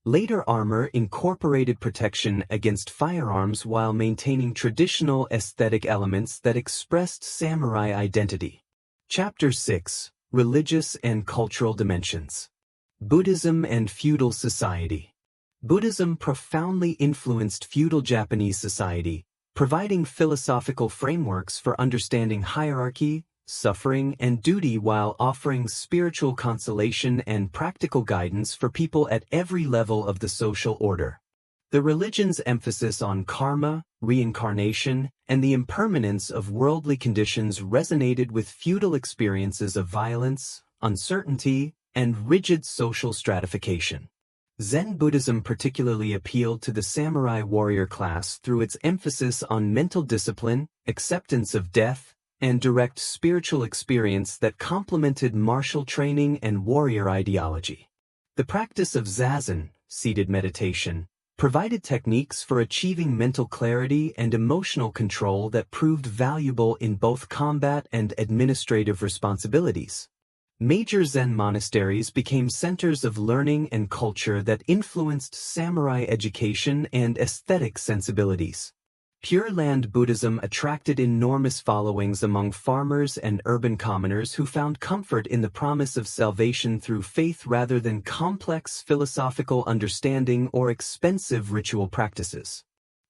Later armor incorporated protection against firearms while maintaining traditional aesthetic elements that expressed samurai identity. Chapter 6: Religious and Cultural Dimensions. Buddhism and Feudal Society. Buddhism profoundly influenced feudal Japanese society, providing philosophical frameworks for understanding hierarchy, suffering, and duty while offering spiritual consolation and practical guidance for people at every level of the social order. The religion's emphasis on karma, reincarnation, and the impermanence of worldly conditions resonated with feudal experiences of violence, uncertainty, and rigid social stratification. Zen Buddhism particularly appealed to the samurai warrior class through its emphasis on mental discipline, acceptance of death, and direct spiritual experience that complemented martial training and warrior ideology. The practice of zazen, seated meditation, provided techniques for achieving mental clarity and emotional control that proved valuable in both combat and administrative responsibilities. Major Zen monasteries became centers of learning and culture that influenced samurai education and aesthetic sensibilities. Pure Land Buddhism attracted enormous followings among farmers and urban commoners who found comfort in the promise of salvation through faith rather than complex philosophical understanding or expensive ritual practices.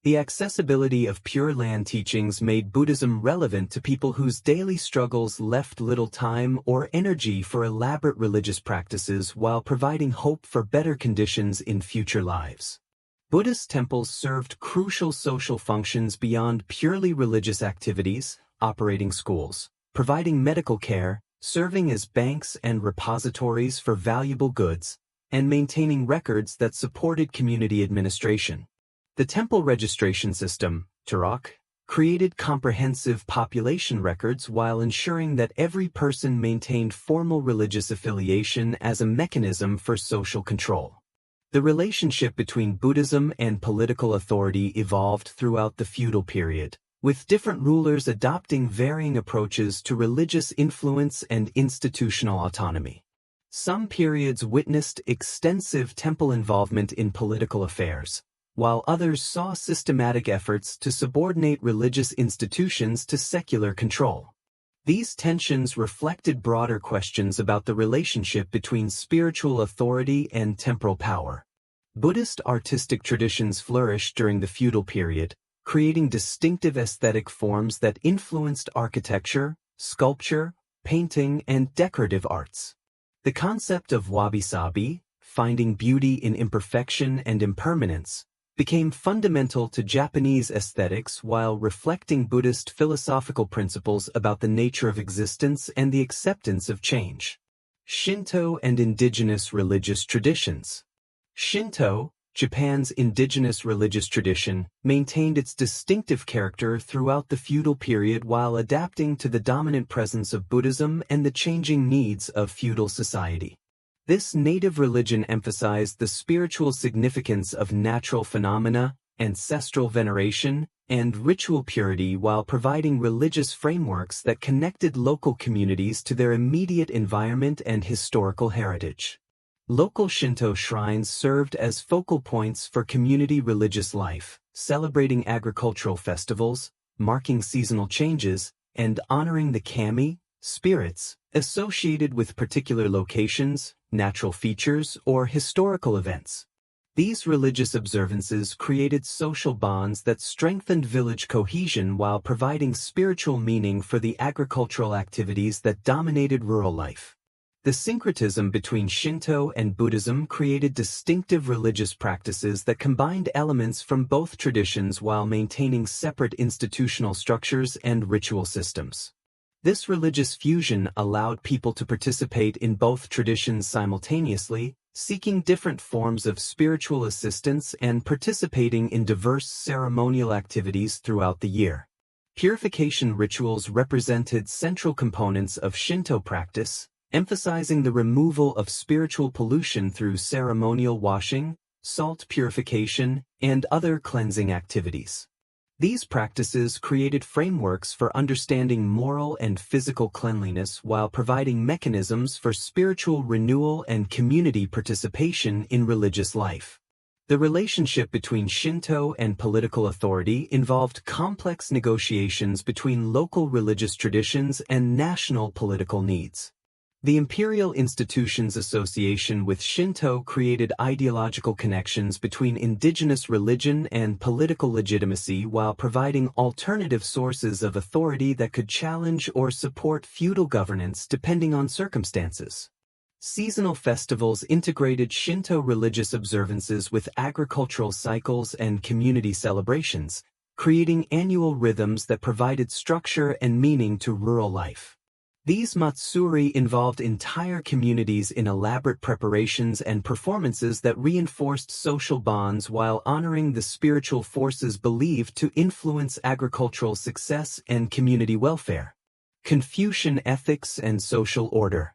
The accessibility of Pure Land teachings made Buddhism relevant to people whose daily struggles left little time or energy for elaborate religious practices while providing hope for better conditions in future lives. Buddhist temples served crucial social functions beyond purely religious activities, operating schools, providing medical care, serving as banks and repositories for valuable goods, and maintaining records that supported community administration. The temple registration system, Turok, created comprehensive population records while ensuring that every person maintained formal religious affiliation as a mechanism for social control. The relationship between Buddhism and political authority evolved throughout the feudal period, with different rulers adopting varying approaches to religious influence and institutional autonomy. Some periods witnessed extensive temple involvement in political affairs, while others saw systematic efforts to subordinate religious institutions to secular control. These tensions reflected broader questions about the relationship between spiritual authority and temporal power. Buddhist artistic traditions flourished during the feudal period, creating distinctive aesthetic forms that influenced architecture, sculpture, painting, and decorative arts. The concept of wabi-sabi, finding beauty in imperfection and impermanence, became fundamental to Japanese aesthetics while reflecting Buddhist philosophical principles about the nature of existence and the acceptance of change. Shinto and indigenous religious traditions. Shinto, Japan's indigenous religious tradition, maintained its distinctive character throughout the feudal period while adapting to the dominant presence of Buddhism and the changing needs of feudal society. This native religion emphasized the spiritual significance of natural phenomena, ancestral veneration, and ritual purity while providing religious frameworks that connected local communities to their immediate environment and historical heritage. Local Shinto shrines served as focal points for community religious life, celebrating agricultural festivals, marking seasonal changes, and honoring the kami, spirits, associated with particular locations, natural features, or historical events. These religious observances created social bonds that strengthened village cohesion while providing spiritual meaning for the agricultural activities that dominated rural life. The syncretism between Shinto and Buddhism created distinctive religious practices that combined elements from both traditions while maintaining separate institutional structures and ritual systems. This religious fusion allowed people to participate in both traditions simultaneously, seeking different forms of spiritual assistance and participating in diverse ceremonial activities throughout the year. Purification rituals represented central components of Shinto practice, emphasizing the removal of spiritual pollution through ceremonial washing, salt purification, and other cleansing activities. These practices created frameworks for understanding moral and physical cleanliness while providing mechanisms for spiritual renewal and community participation in religious life. The relationship between Shinto and political authority involved complex negotiations between local religious traditions and national political needs. The Imperial Institutions Association with Shinto created ideological connections between indigenous religion and political legitimacy while providing alternative sources of authority that could challenge or support feudal governance depending on circumstances. Seasonal festivals integrated Shinto religious observances with agricultural cycles and community celebrations, creating annual rhythms that provided structure and meaning to rural life. These matsuri involved entire communities in elaborate preparations and performances that reinforced social bonds while honoring the spiritual forces believed to influence agricultural success and community welfare. Confucian ethics and social order.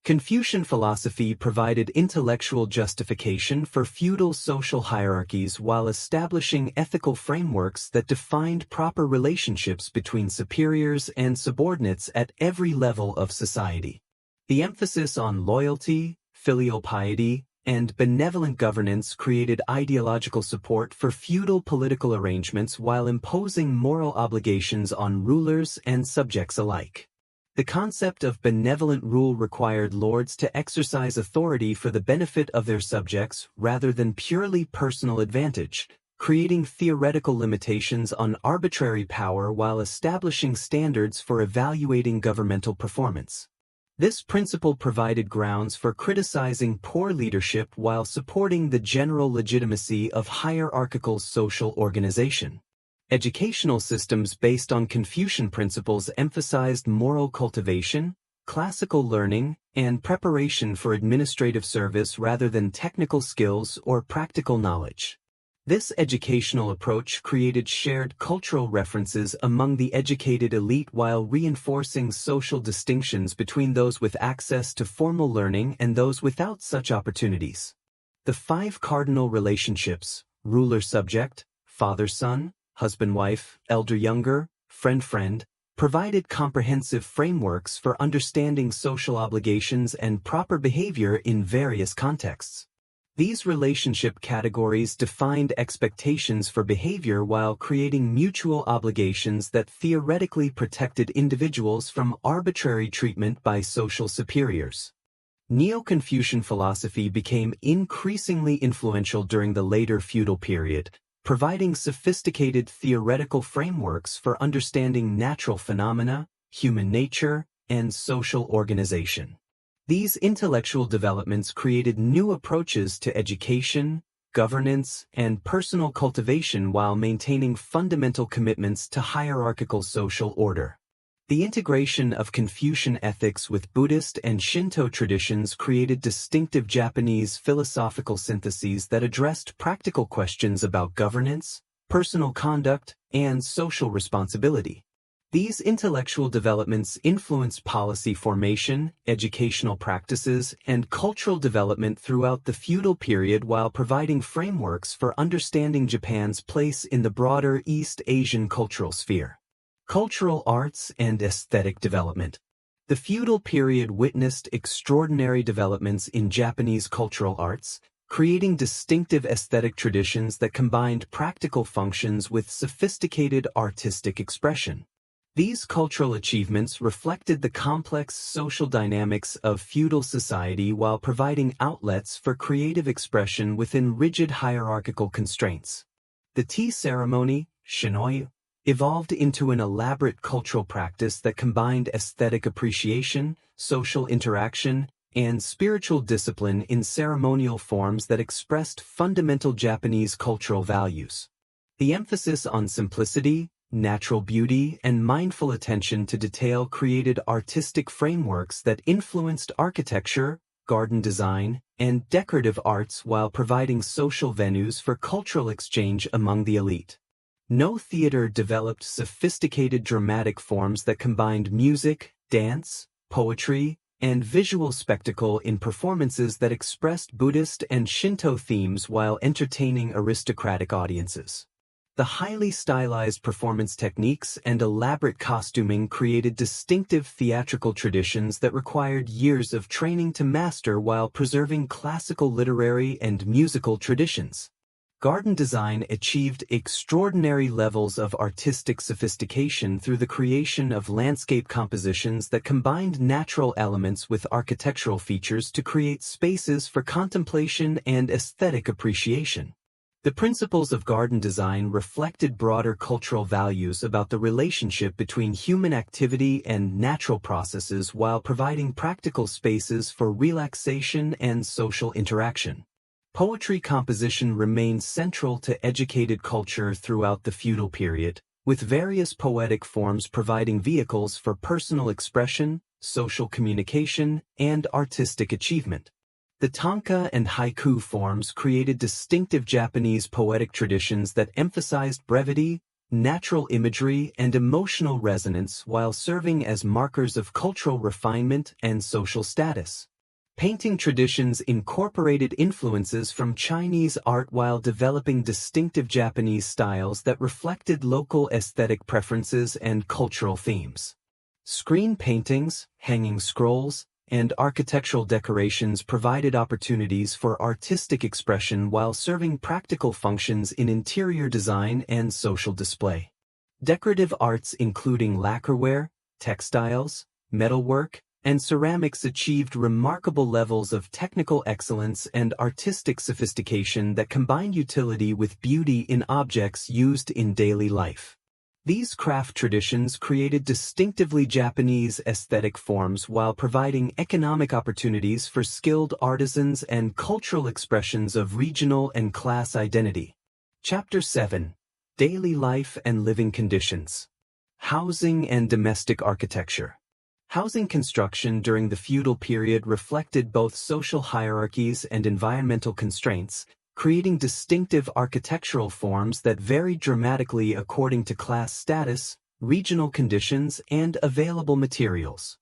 Confucian philosophy provided intellectual justification for feudal social hierarchies while establishing ethical frameworks that defined proper relationships between superiors and subordinates at every level of society. The emphasis on loyalty, filial piety, and benevolent governance created ideological support for feudal political arrangements while imposing moral obligations on rulers and subjects alike. The concept of benevolent rule required lords to exercise authority for the benefit of their subjects rather than purely personal advantage, creating theoretical limitations on arbitrary power while establishing standards for evaluating governmental performance. This principle provided grounds for criticizing poor leadership while supporting the general legitimacy of hierarchical social organization. Educational systems based on Confucian principles emphasized moral cultivation, classical learning, and preparation for administrative service rather than technical skills or practical knowledge. This educational approach created shared cultural references among the educated elite while reinforcing social distinctions between those with access to formal learning and those without such opportunities. The 5 cardinal relationships, ruler-subject, father-son, husband-wife, elder-younger, friend-friend, provided comprehensive frameworks for understanding social obligations and proper behavior in various contexts. These relationship categories defined expectations for behavior while creating mutual obligations that theoretically protected individuals from arbitrary treatment by social superiors. Neo-Confucian philosophy became increasingly influential during the later feudal period, providing sophisticated theoretical frameworks for understanding natural phenomena, human nature, and social organization. These intellectual developments created new approaches to education, governance, and personal cultivation while maintaining fundamental commitments to hierarchical social order. The integration of Confucian ethics with Buddhist and Shinto traditions created distinctive Japanese philosophical syntheses that addressed practical questions about governance, personal conduct, and social responsibility. These intellectual developments influenced policy formation, educational practices, and cultural development throughout the feudal period while providing frameworks for understanding Japan's place in the broader East Asian cultural sphere. Cultural arts and aesthetic development. The feudal period witnessed extraordinary developments in Japanese cultural arts, creating distinctive aesthetic traditions that combined practical functions with sophisticated artistic expression. These cultural achievements reflected the complex social dynamics of feudal society while providing outlets for creative expression within rigid hierarchical constraints. The tea ceremony, shinoi, evolved into an elaborate cultural practice that combined aesthetic appreciation, social interaction, and spiritual discipline in ceremonial forms that expressed fundamental Japanese cultural values. The emphasis on simplicity, natural beauty, and mindful attention to detail created artistic frameworks that influenced architecture, garden design, and decorative arts while providing social venues for cultural exchange among the elite. No theater developed sophisticated dramatic forms that combined music, dance, poetry, and visual spectacle in performances that expressed Buddhist and Shinto themes while entertaining aristocratic audiences. The highly stylized performance techniques and elaborate costuming created distinctive theatrical traditions that required years of training to master while preserving classical literary and musical traditions. Garden design achieved extraordinary levels of artistic sophistication through the creation of landscape compositions that combined natural elements with architectural features to create spaces for contemplation and aesthetic appreciation. The principles of garden design reflected broader cultural values about the relationship between human activity and natural processes while providing practical spaces for relaxation and social interaction. Poetry composition remained central to educated culture throughout the feudal period, with various poetic forms providing vehicles for personal expression, social communication, and artistic achievement. The tanka and haiku forms created distinctive Japanese poetic traditions that emphasized brevity, natural imagery, and emotional resonance while serving as markers of cultural refinement and social status. Painting traditions incorporated influences from Chinese art while developing distinctive Japanese styles that reflected local aesthetic preferences and cultural themes. Screen paintings, hanging scrolls, and architectural decorations provided opportunities for artistic expression while serving practical functions in interior design and social display. Decorative arts including lacquerware, textiles, metalwork, and ceramics achieved remarkable levels of technical excellence and artistic sophistication that combined utility with beauty in objects used in daily life. These craft traditions created distinctively Japanese aesthetic forms while providing economic opportunities for skilled artisans and cultural expressions of regional and class identity. Chapter 7. Daily Life and Living Conditions. Housing and Domestic Architecture. Housing construction during the feudal period reflected both social hierarchies and environmental constraints, creating distinctive architectural forms that varied dramatically according to class status, regional conditions, and available materials.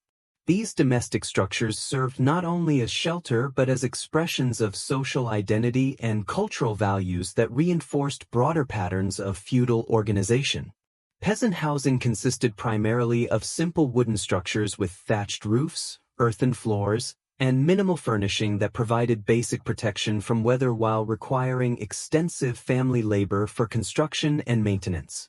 These domestic structures served not only as shelter but as expressions of social identity and cultural values that reinforced broader patterns of feudal organization. Peasant housing consisted primarily of simple wooden structures with thatched roofs, earthen floors, and minimal furnishing that provided basic protection from weather while requiring extensive family labor for construction and maintenance.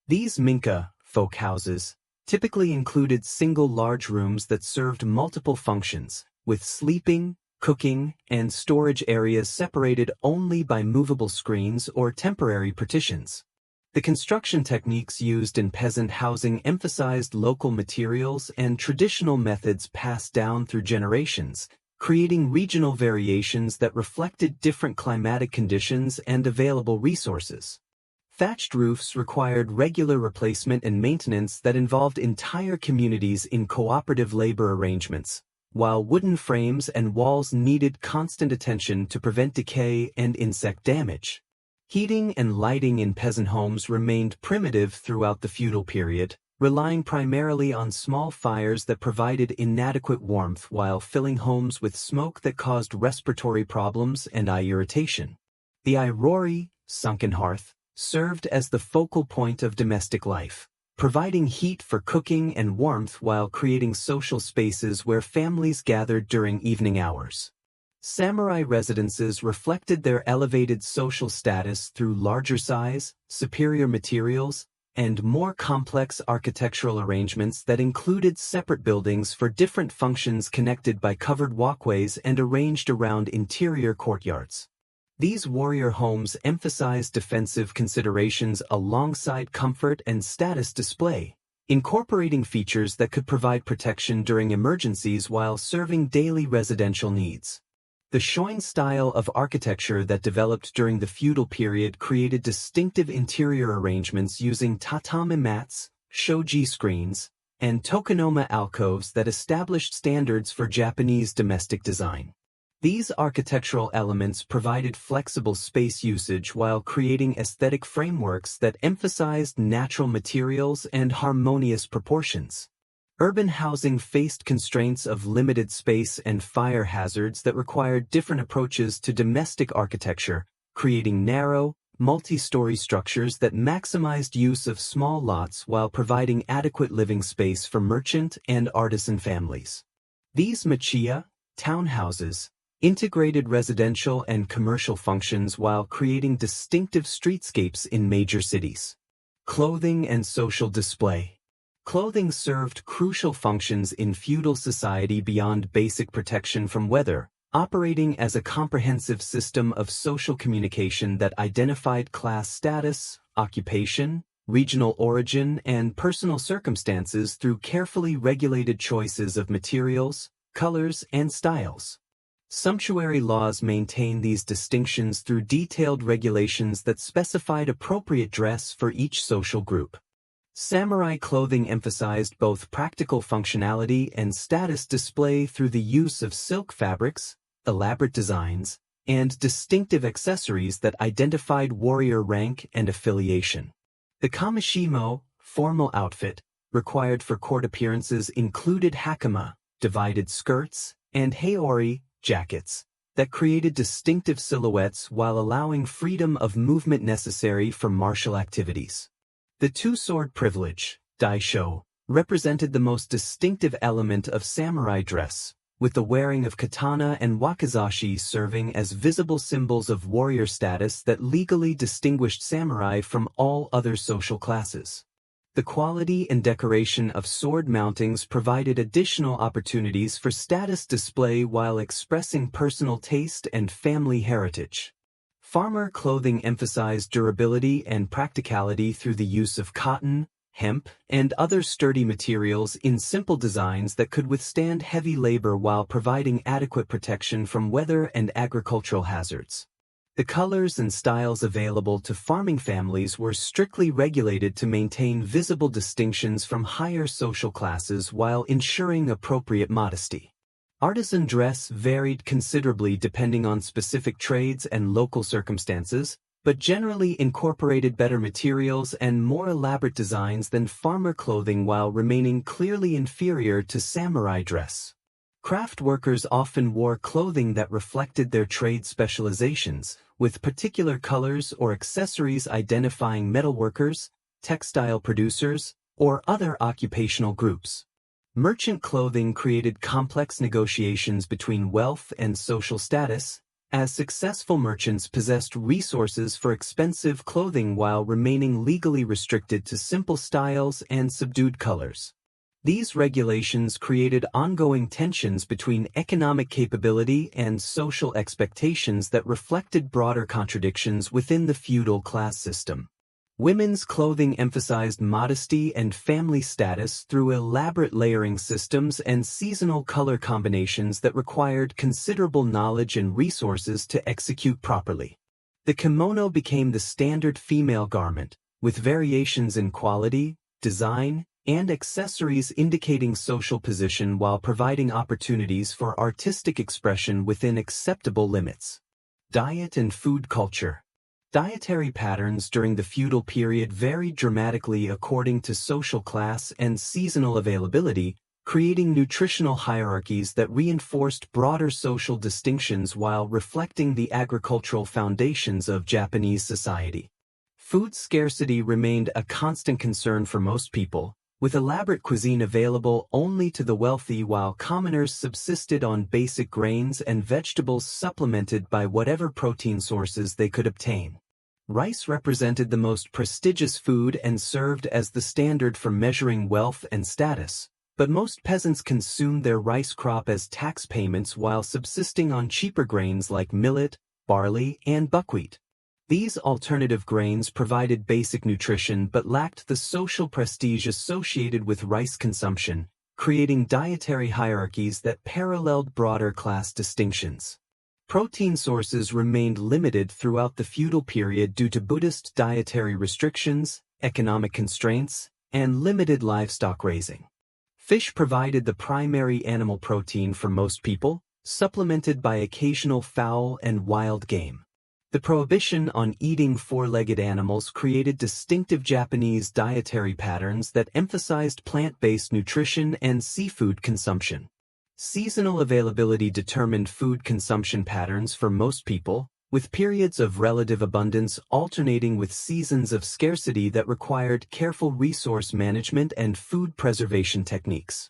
These minka, folk houses, typically included single large rooms that served multiple functions, with sleeping, cooking, and storage areas separated only by movable screens or temporary partitions. The construction techniques used in peasant housing emphasized local materials and traditional methods passed down through generations, creating regional variations that reflected different climatic conditions and available resources. Thatched roofs required regular replacement and maintenance that involved entire communities in cooperative labor arrangements, while wooden frames and walls needed constant attention to prevent decay and insect damage. Heating and lighting in peasant homes remained primitive throughout the feudal period, relying primarily on small fires that provided inadequate warmth while filling homes with smoke that caused respiratory problems and eye irritation. The airori, sunken hearth, served as the focal point of domestic life, providing heat for cooking and warmth while creating social spaces where families gathered during evening hours. Samurai residences reflected their elevated social status through larger size, superior materials, and more complex architectural arrangements that included separate buildings for different functions connected by covered walkways and arranged around interior courtyards. These warrior homes emphasized defensive considerations alongside comfort and status display, incorporating features that could provide protection during emergencies while serving daily residential needs. The shoin style of architecture that developed during the feudal period created distinctive interior arrangements using tatami mats, shoji screens, and tokonoma alcoves that established standards for Japanese domestic design. These architectural elements provided flexible space usage while creating aesthetic frameworks that emphasized natural materials and harmonious proportions. Urban housing faced constraints of limited space and fire hazards that required different approaches to domestic architecture, creating narrow, multi-story structures that maximized use of small lots while providing adequate living space for merchant and artisan families. These machiya, townhouses, integrated residential and commercial functions while creating distinctive streetscapes in major cities. Clothing and social display. Clothing served crucial functions in feudal society beyond basic protection from weather, operating as a comprehensive system of social communication that identified class status, occupation, regional origin, and personal circumstances through carefully regulated choices of materials, colors, and styles. Sumptuary laws maintain these distinctions through detailed regulations that specified appropriate dress for each social group. Samurai clothing emphasized both practical functionality and status display through the use of silk fabrics, elaborate designs, and distinctive accessories that identified warrior rank and affiliation. The kamishimo, formal outfit, required for court appearances included hakama, divided skirts, and haori, jackets, that created distinctive silhouettes while allowing freedom of movement necessary for martial activities. The two-sword privilege, daisho, represented the most distinctive element of samurai dress, with the wearing of katana and wakizashi serving as visible symbols of warrior status that legally distinguished samurai from all other social classes. The quality and decoration of sword mountings provided additional opportunities for status display while expressing personal taste and family heritage. Farmer clothing emphasized durability and practicality through the use of cotton, hemp, and other sturdy materials in simple designs that could withstand heavy labor while providing adequate protection from weather and agricultural hazards. The colors and styles available to farming families were strictly regulated to maintain visible distinctions from higher social classes while ensuring appropriate modesty. Artisan dress varied considerably depending on specific trades and local circumstances, but generally incorporated better materials and more elaborate designs than farmer clothing while remaining clearly inferior to samurai dress. Craft workers often wore clothing that reflected their trade specializations, with particular colors or accessories identifying metalworkers, textile producers, or other occupational groups. Merchant clothing created complex negotiations between wealth and social status, as successful merchants possessed resources for expensive clothing while remaining legally restricted to simple styles and subdued colors. These regulations created ongoing tensions between economic capability and social expectations that reflected broader contradictions within the feudal class system. Women's clothing emphasized modesty and family status through elaborate layering systems and seasonal color combinations that required considerable knowledge and resources to execute properly. The kimono became the standard female garment, with variations in quality, design, and accessories indicating social position while providing opportunities for artistic expression within acceptable limits. Diet and food culture. Dietary patterns during the feudal period varied dramatically according to social class and seasonal availability, creating nutritional hierarchies that reinforced broader social distinctions while reflecting the agricultural foundations of Japanese society. Food scarcity remained a constant concern for most people, with elaborate cuisine available only to the wealthy while commoners subsisted on basic grains and vegetables supplemented by whatever protein sources they could obtain. Rice represented the most prestigious food and served as the standard for measuring wealth and status, but most peasants consumed their rice crop as tax payments while subsisting on cheaper grains like millet, barley, and buckwheat. These alternative grains provided basic nutrition but lacked the social prestige associated with rice consumption, creating dietary hierarchies that paralleled broader class distinctions. Protein sources remained limited throughout the feudal period due to Buddhist dietary restrictions, economic constraints, and limited livestock raising. Fish provided the primary animal protein for most people, supplemented by occasional fowl and wild game. The prohibition on eating four-legged animals created distinctive Japanese dietary patterns that emphasized plant-based nutrition and seafood consumption. Seasonal availability determined food consumption patterns for most people, with periods of relative abundance alternating with seasons of scarcity that required careful resource management and food preservation techniques.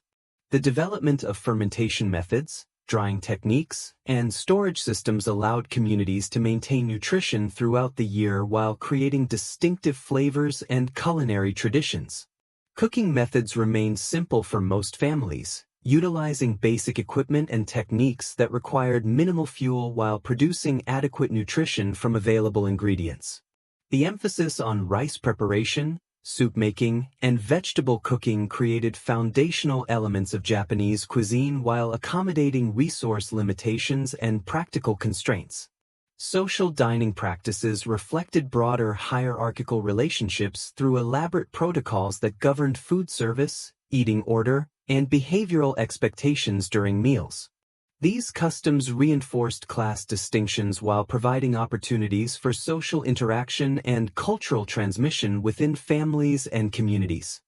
The development of fermentation methods, drying techniques, and storage systems allowed communities to maintain nutrition throughout the year while creating distinctive flavors and culinary traditions. Cooking methods remained simple for most families, utilizing basic equipment and techniques that required minimal fuel while producing adequate nutrition from available ingredients. The emphasis on rice preparation, soup making, and vegetable cooking created foundational elements of Japanese cuisine while accommodating resource limitations and practical constraints. Social dining practices reflected broader hierarchical relationships through elaborate protocols that governed food service, eating order, and behavioral expectations during meals. These customs reinforced class distinctions while providing opportunities for social interaction and cultural transmission within families and communities.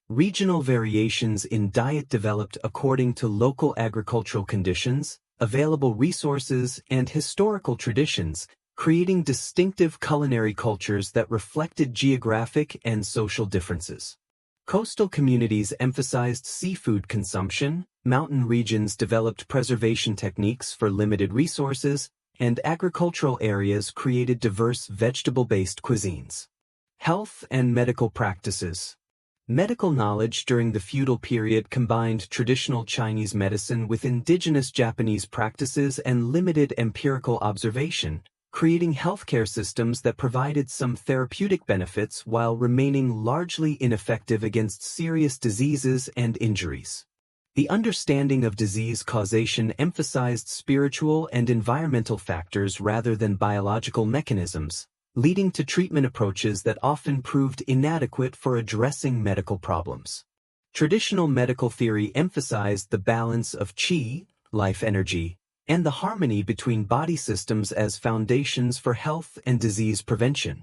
Regional variations in diet developed according to local agricultural conditions, available resources, and historical traditions, creating distinctive culinary cultures that reflected geographic and social differences. Coastal communities emphasized seafood consumption, mountain regions developed preservation techniques for limited resources, and agricultural areas created diverse vegetable-based cuisines. Health and medical practices. Medical knowledge during the feudal period combined traditional Chinese medicine with indigenous Japanese practices and limited empirical observation, creating healthcare systems that provided some therapeutic benefits while remaining largely ineffective against serious diseases and injuries. The understanding of disease causation emphasized spiritual and environmental factors rather than biological mechanisms, leading to treatment approaches that often proved inadequate for addressing medical problems. Traditional medical theory emphasized the balance of qi, life energy, and the harmony between body systems as foundations for health and disease prevention.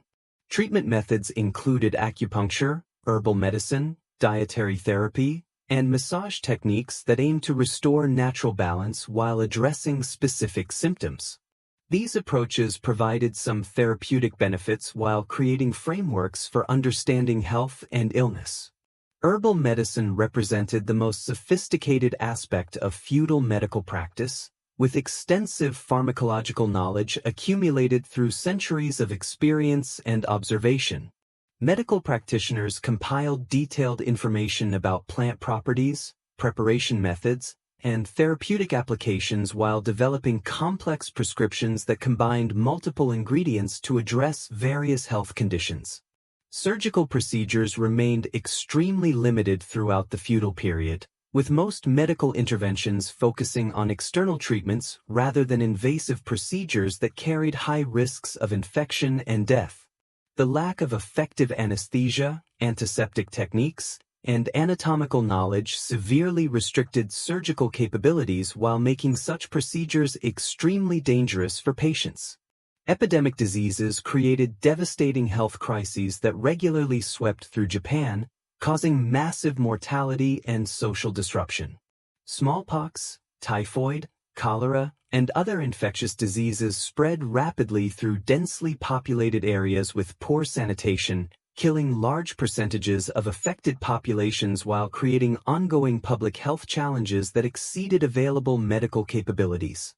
Treatment methods included acupuncture, herbal medicine, dietary therapy, and massage techniques that aim to restore natural balance while addressing specific symptoms. These approaches provided some therapeutic benefits while creating frameworks for understanding health and illness. Herbal medicine represented the most sophisticated aspect of feudal medical practice, with extensive pharmacological knowledge accumulated through centuries of experience and observation. Medical practitioners compiled detailed information about plant properties, preparation methods, and therapeutic applications while developing complex prescriptions that combined multiple ingredients to address various health conditions. Surgical procedures remained extremely limited throughout the feudal period, with most medical interventions focusing on external treatments rather than invasive procedures that carried high risks of infection and death. The lack of effective anesthesia, antiseptic techniques, and anatomical knowledge severely restricted surgical capabilities while making such procedures extremely dangerous for patients. Epidemic diseases created devastating health crises that regularly swept through Japan, causing massive mortality and social disruption. Smallpox, typhoid, cholera, and other infectious diseases spread rapidly through densely populated areas with poor sanitation, killing large percentages of affected populations while creating ongoing public health challenges that exceeded available medical capabilities.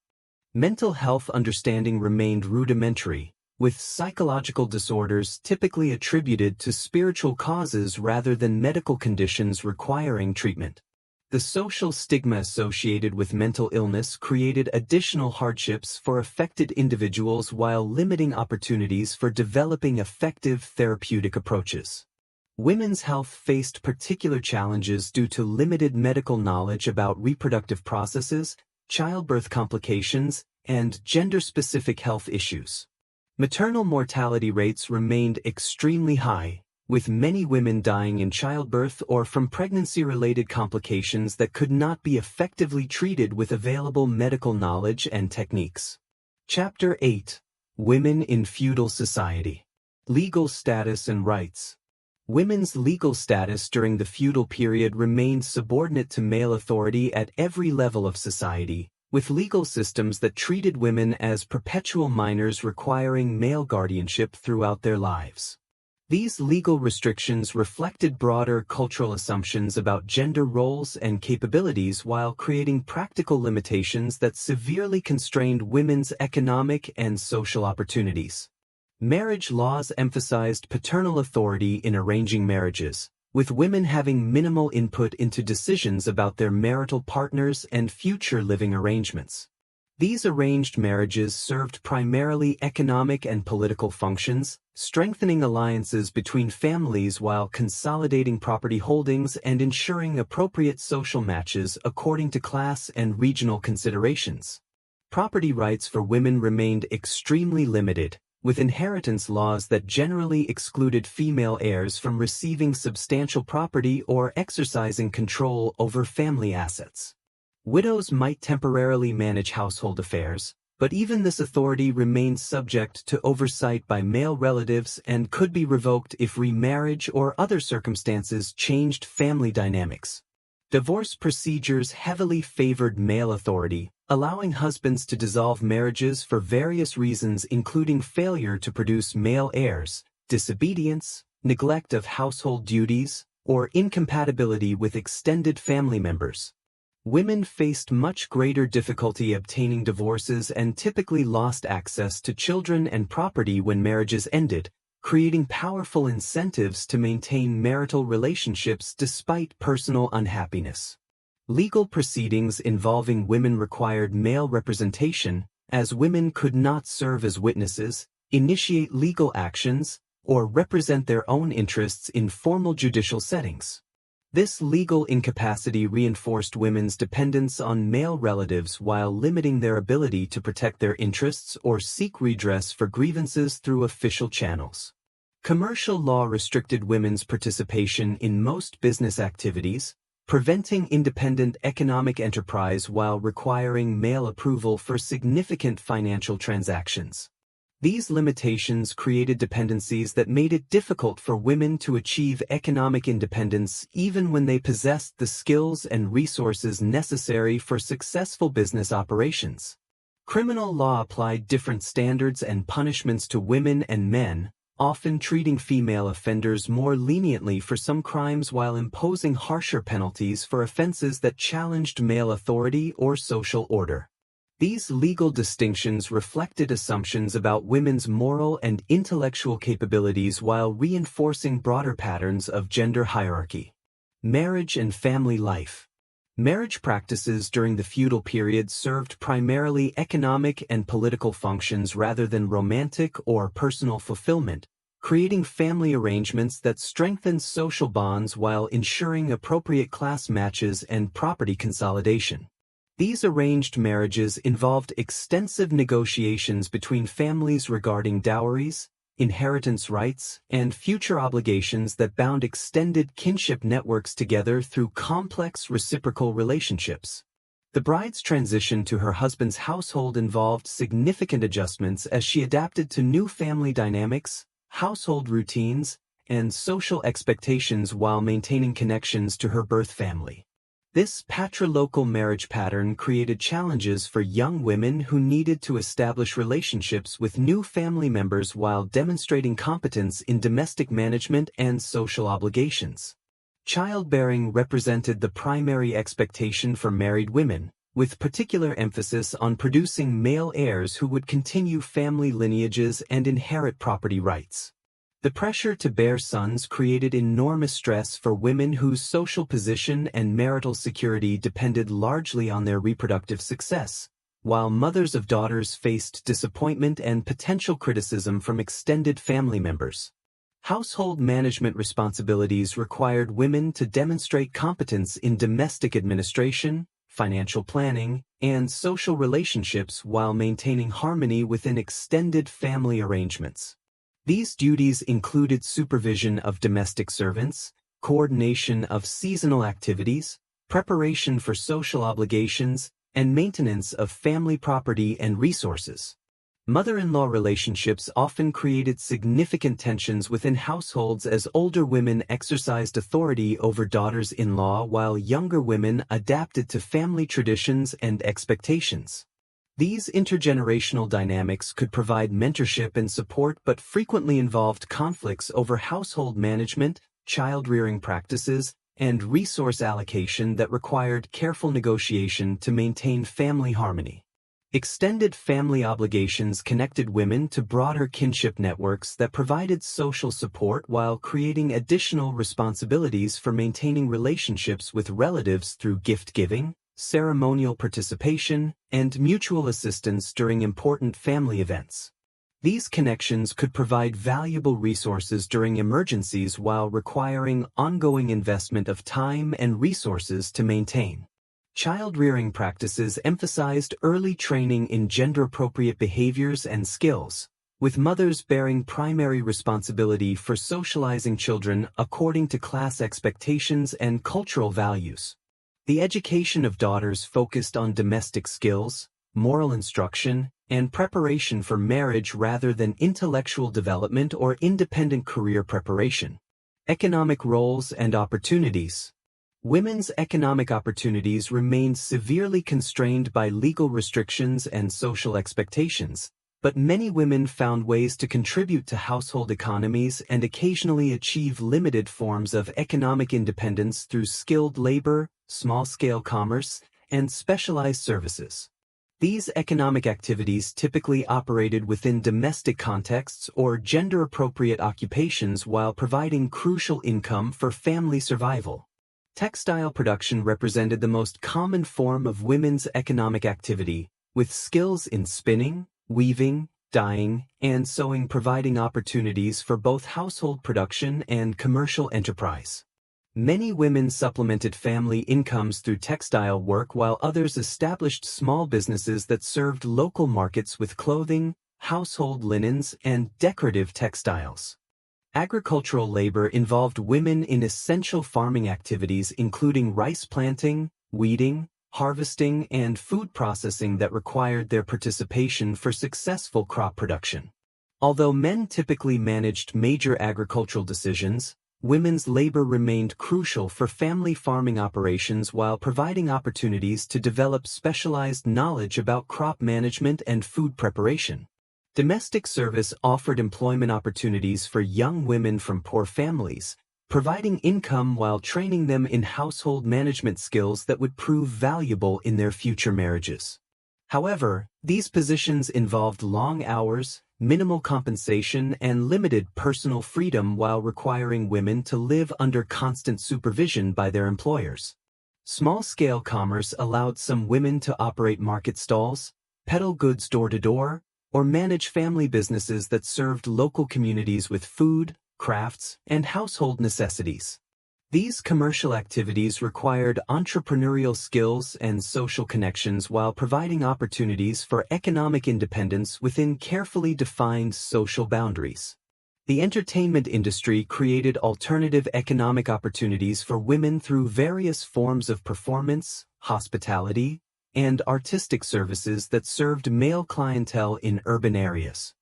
Mental health understanding remained rudimentary, with psychological disorders typically attributed to spiritual causes rather than medical conditions requiring treatment. The social stigma associated with mental illness created additional hardships for affected individuals while limiting opportunities for developing effective therapeutic approaches. Women's health faced particular challenges due to limited medical knowledge about reproductive processes, childbirth complications, and gender-specific health issues. Maternal mortality rates remained extremely high, with many women dying in childbirth or from pregnancy-related complications that could not be effectively treated with available medical knowledge and techniques. Chapter 8. Women in Feudal Society. Legal Status and Rights. Women's legal status during the feudal period remained subordinate to male authority at every level of society, with legal systems that treated women as perpetual minors requiring male guardianship throughout their lives. These legal restrictions reflected broader cultural assumptions about gender roles and capabilities while creating practical limitations that severely constrained women's economic and social opportunities. Marriage laws emphasized paternal authority in arranging marriages, with women having minimal input into decisions about their marital partners and future living arrangements. These arranged marriages served primarily economic and political functions, strengthening alliances between families while consolidating property holdings and ensuring appropriate social matches according to class and regional considerations. Property rights for women remained extremely limited, with inheritance laws that generally excluded female heirs from receiving substantial property or exercising control over family assets. Widows might temporarily manage household affairs, but even this authority remained subject to oversight by male relatives and could be revoked if remarriage or other circumstances changed family dynamics. Divorce procedures heavily favored male authority, allowing husbands to dissolve marriages for various reasons including failure to produce male heirs, disobedience, neglect of household duties, or incompatibility with extended family members. Women faced much greater difficulty obtaining divorces and typically lost access to children and property when marriages ended, creating powerful incentives to maintain marital relationships despite personal unhappiness. Legal proceedings involving women required male representation, as women could not serve as witnesses, initiate legal actions, or represent their own interests in formal judicial settings. This legal incapacity reinforced women's dependence on male relatives while limiting their ability to protect their interests or seek redress for grievances through official channels. Commercial law restricted women's participation in most business activities, preventing independent economic enterprise while requiring male approval for significant financial transactions. These limitations created dependencies that made it difficult for women to achieve economic independence even when they possessed the skills and resources necessary for successful business operations. Criminal law applied different standards and punishments to women and men, often treating female offenders more leniently for some crimes while imposing harsher penalties for offenses that challenged male authority or social order. These legal distinctions reflected assumptions about women's moral and intellectual capabilities while reinforcing broader patterns of gender hierarchy. Marriage and family life. Marriage practices during the feudal period served primarily economic and political functions rather than romantic or personal fulfillment, creating family arrangements that strengthened social bonds while ensuring appropriate class matches and property consolidation. These arranged marriages involved extensive negotiations between families regarding dowries, inheritance rights, and future obligations that bound extended kinship networks together through complex reciprocal relationships. The bride's transition to her husband's household involved significant adjustments as she adapted to new family dynamics, household routines, and social expectations while maintaining connections to her birth family. This patrilocal marriage pattern created challenges for young women who needed to establish relationships with new family members while demonstrating competence in domestic management and social obligations. Childbearing represented the primary expectation for married women, with particular emphasis on producing male heirs who would continue family lineages and inherit property rights. The pressure to bear sons created enormous stress for women whose social position and marital security depended largely on their reproductive success, while mothers of daughters faced disappointment and potential criticism from extended family members. Household management responsibilities required women to demonstrate competence in domestic administration, financial planning, and social relationships while maintaining harmony within extended family arrangements. These duties included supervision of domestic servants, coordination of seasonal activities, preparation for social obligations, and maintenance of family property and resources. Mother-in-law relationships often created significant tensions within households as older women exercised authority over daughters-in-law while younger women adapted to family traditions and expectations. These intergenerational dynamics could provide mentorship and support but frequently involved conflicts over household management, child-rearing practices, and resource allocation that required careful negotiation to maintain family harmony. Extended family obligations connected women to broader kinship networks that provided social support while creating additional responsibilities for maintaining relationships with relatives through gift-giving, ceremonial participation, and mutual assistance during important family events. These connections could provide valuable resources during emergencies while requiring ongoing investment of time and resources to maintain. Child-rearing practices emphasized early training in gender-appropriate behaviors and skills, with mothers bearing primary responsibility for socializing children according to class expectations and cultural values. The education of daughters focused on domestic skills, moral instruction, and preparation for marriage rather than intellectual development or independent career preparation. Economic roles and opportunities. Women's economic opportunities remained severely constrained by legal restrictions and social expectations, but many women found ways to contribute to household economies and occasionally achieve limited forms of economic independence through skilled labor, small-scale commerce, and specialized services. These economic activities typically operated within domestic contexts or gender-appropriate occupations while providing crucial income for family survival. Textile production represented the most common form of women's economic activity, with skills in spinning, weaving, dyeing, and sewing providing opportunities for both household production and commercial enterprise. Many women supplemented family incomes through textile work while others established small businesses that served local markets with clothing, household linens, and decorative textiles. Agricultural labor involved women in essential farming activities including rice planting, weeding, harvesting, and food processing that required their participation for successful crop production. Although men typically managed major agricultural decisions, women's labor remained crucial for family farming operations while providing opportunities to develop specialized knowledge about crop management and food preparation. Domestic service offered employment opportunities for young women from poor families, providing income while training them in household management skills that would prove valuable in their future marriages. However, these positions involved long hours, minimal compensation, and limited personal freedom while requiring women to live under constant supervision by their employers. Small-scale commerce allowed some women to operate market stalls, peddle goods door-to-door, or manage family businesses that served local communities with food, crafts, and household necessities. These commercial activities required entrepreneurial skills and social connections while providing opportunities for economic independence within carefully defined social boundaries. The entertainment industry created alternative economic opportunities for women through various forms of performance, hospitality, and artistic services that served male clientele in urban areas.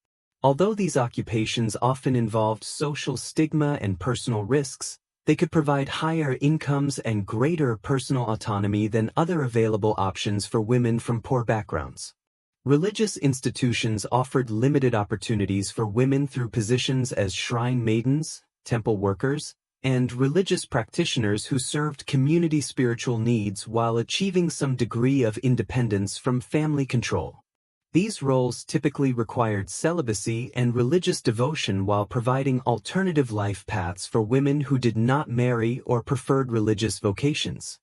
Although these occupations often involved social stigma and personal risks, they could provide higher incomes and greater personal autonomy than other available options for women from poor backgrounds. Religious institutions offered limited opportunities for women through positions as shrine maidens, temple workers, and religious practitioners who served community spiritual needs while achieving some degree of independence from family control. These roles typically required celibacy and religious devotion while providing alternative life paths for women who did not marry or preferred religious vocations.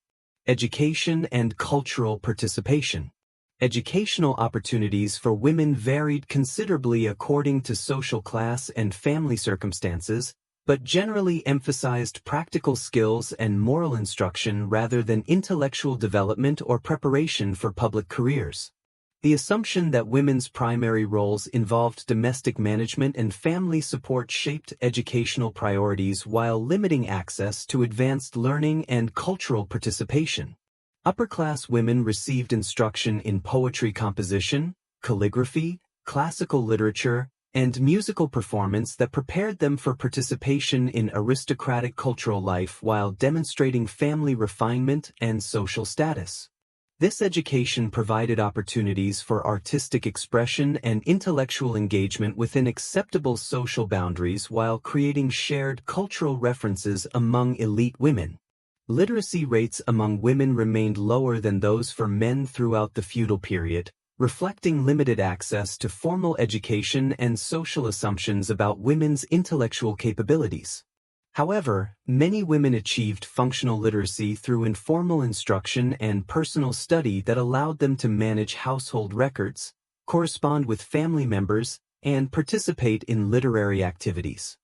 Education and cultural participation. Educational opportunities for women varied considerably according to social class and family circumstances, but generally emphasized practical skills and moral instruction rather than intellectual development or preparation for public careers. The assumption that women's primary roles involved domestic management and family support shaped educational priorities while limiting access to advanced learning and cultural participation. Upper-class women received instruction in poetry composition, calligraphy, classical literature, and musical performance that prepared them for participation in aristocratic cultural life while demonstrating family refinement and social status. This education provided opportunities for artistic expression and intellectual engagement within acceptable social boundaries while creating shared cultural references among elite women. Literacy rates among women remained lower than those for men throughout the feudal period, reflecting limited access to formal education and social assumptions about women's intellectual capabilities. However, many women achieved functional literacy through informal instruction and personal study that allowed them to manage household records, correspond with family members, and participate in literary activities.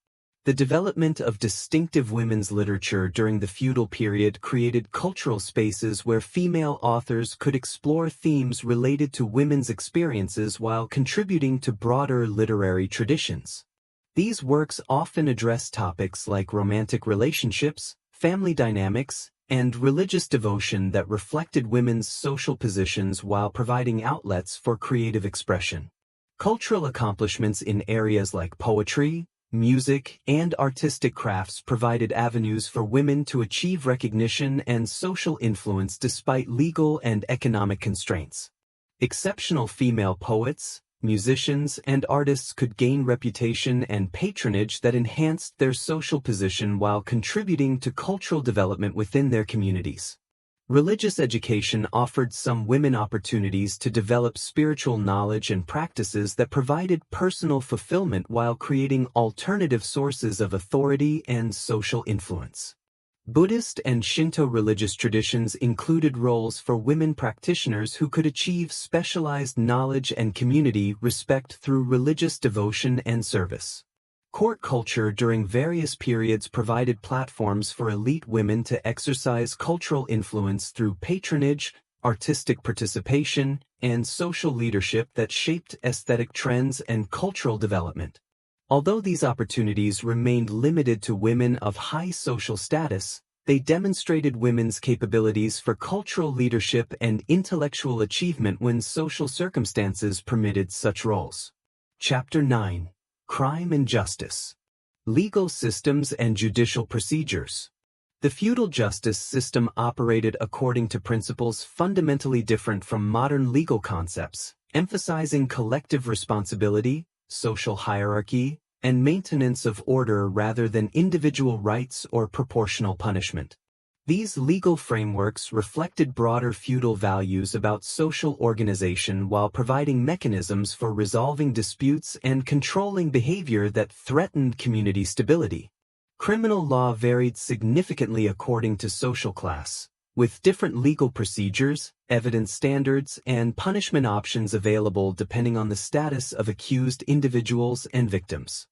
The development of distinctive women's literature during the feudal period created cultural spaces where female authors could explore themes related to women's experiences while contributing to broader literary traditions. These works often address topics like romantic relationships, family dynamics, and religious devotion that reflected women's social positions while providing outlets for creative expression. Cultural accomplishments in areas like poetry, music, and artistic crafts provided avenues for women to achieve recognition and social influence despite legal and economic constraints. Exceptional female poets, musicians, and artists could gain reputation and patronage that enhanced their social position while contributing to cultural development within their communities. Religious education offered some women opportunities to develop spiritual knowledge and practices that provided personal fulfillment while creating alternative sources of authority and social influence. Buddhist and Shinto religious traditions included roles for women practitioners who could achieve specialized knowledge and community respect through religious devotion and service. Court culture during various periods provided platforms for elite women to exercise cultural influence through patronage, artistic participation, and social leadership that shaped aesthetic trends and cultural development. Although these opportunities remained limited to women of high social status, they demonstrated women's capabilities for cultural leadership and intellectual achievement when social circumstances permitted such roles. Chapter 9. Crime and Justice. Legal systems and judicial procedures. The feudal justice system operated according to principles fundamentally different from modern legal concepts, emphasizing collective responsibility, social hierarchy, and maintenance of order rather than individual rights or proportional punishment. These legal frameworks reflected broader feudal values about social organization while providing mechanisms for resolving disputes and controlling behavior that threatened community stability. Criminal law varied significantly according to social class, with different legal procedures, evidence standards, and punishment options available depending on the status of accused individuals and victims.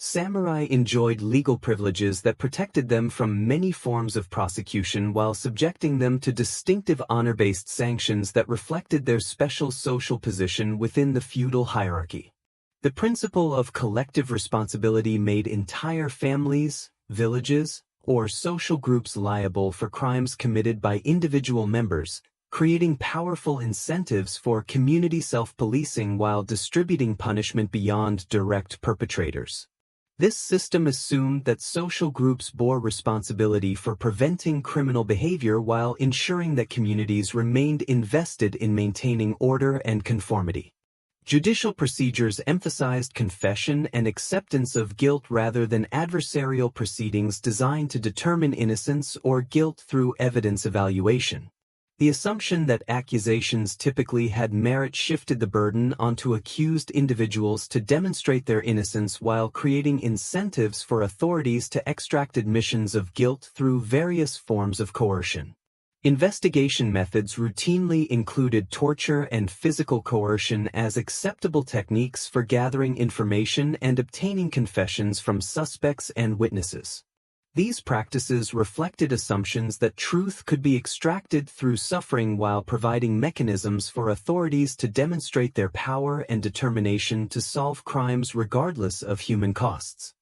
Samurai enjoyed legal privileges that protected them from many forms of prosecution while subjecting them to distinctive honor-based sanctions that reflected their special social position within the feudal hierarchy. The principle of collective responsibility made entire families, villages, or social groups liable for crimes committed by individual members, creating powerful incentives for community self-policing while distributing punishment beyond direct perpetrators. This system assumed that social groups bore responsibility for preventing criminal behavior while ensuring that communities remained invested in maintaining order and conformity. Judicial procedures emphasized confession and acceptance of guilt rather than adversarial proceedings designed to determine innocence or guilt through evidence evaluation. The assumption that accusations typically had merit shifted the burden onto accused individuals to demonstrate their innocence while creating incentives for authorities to extract admissions of guilt through various forms of coercion. Investigation methods routinely included torture and physical coercion as acceptable techniques for gathering information and obtaining confessions from suspects and witnesses. These practices reflected assumptions that truth could be extracted through suffering while providing mechanisms for authorities to demonstrate their power and determination to solve crimes regardless of human costs.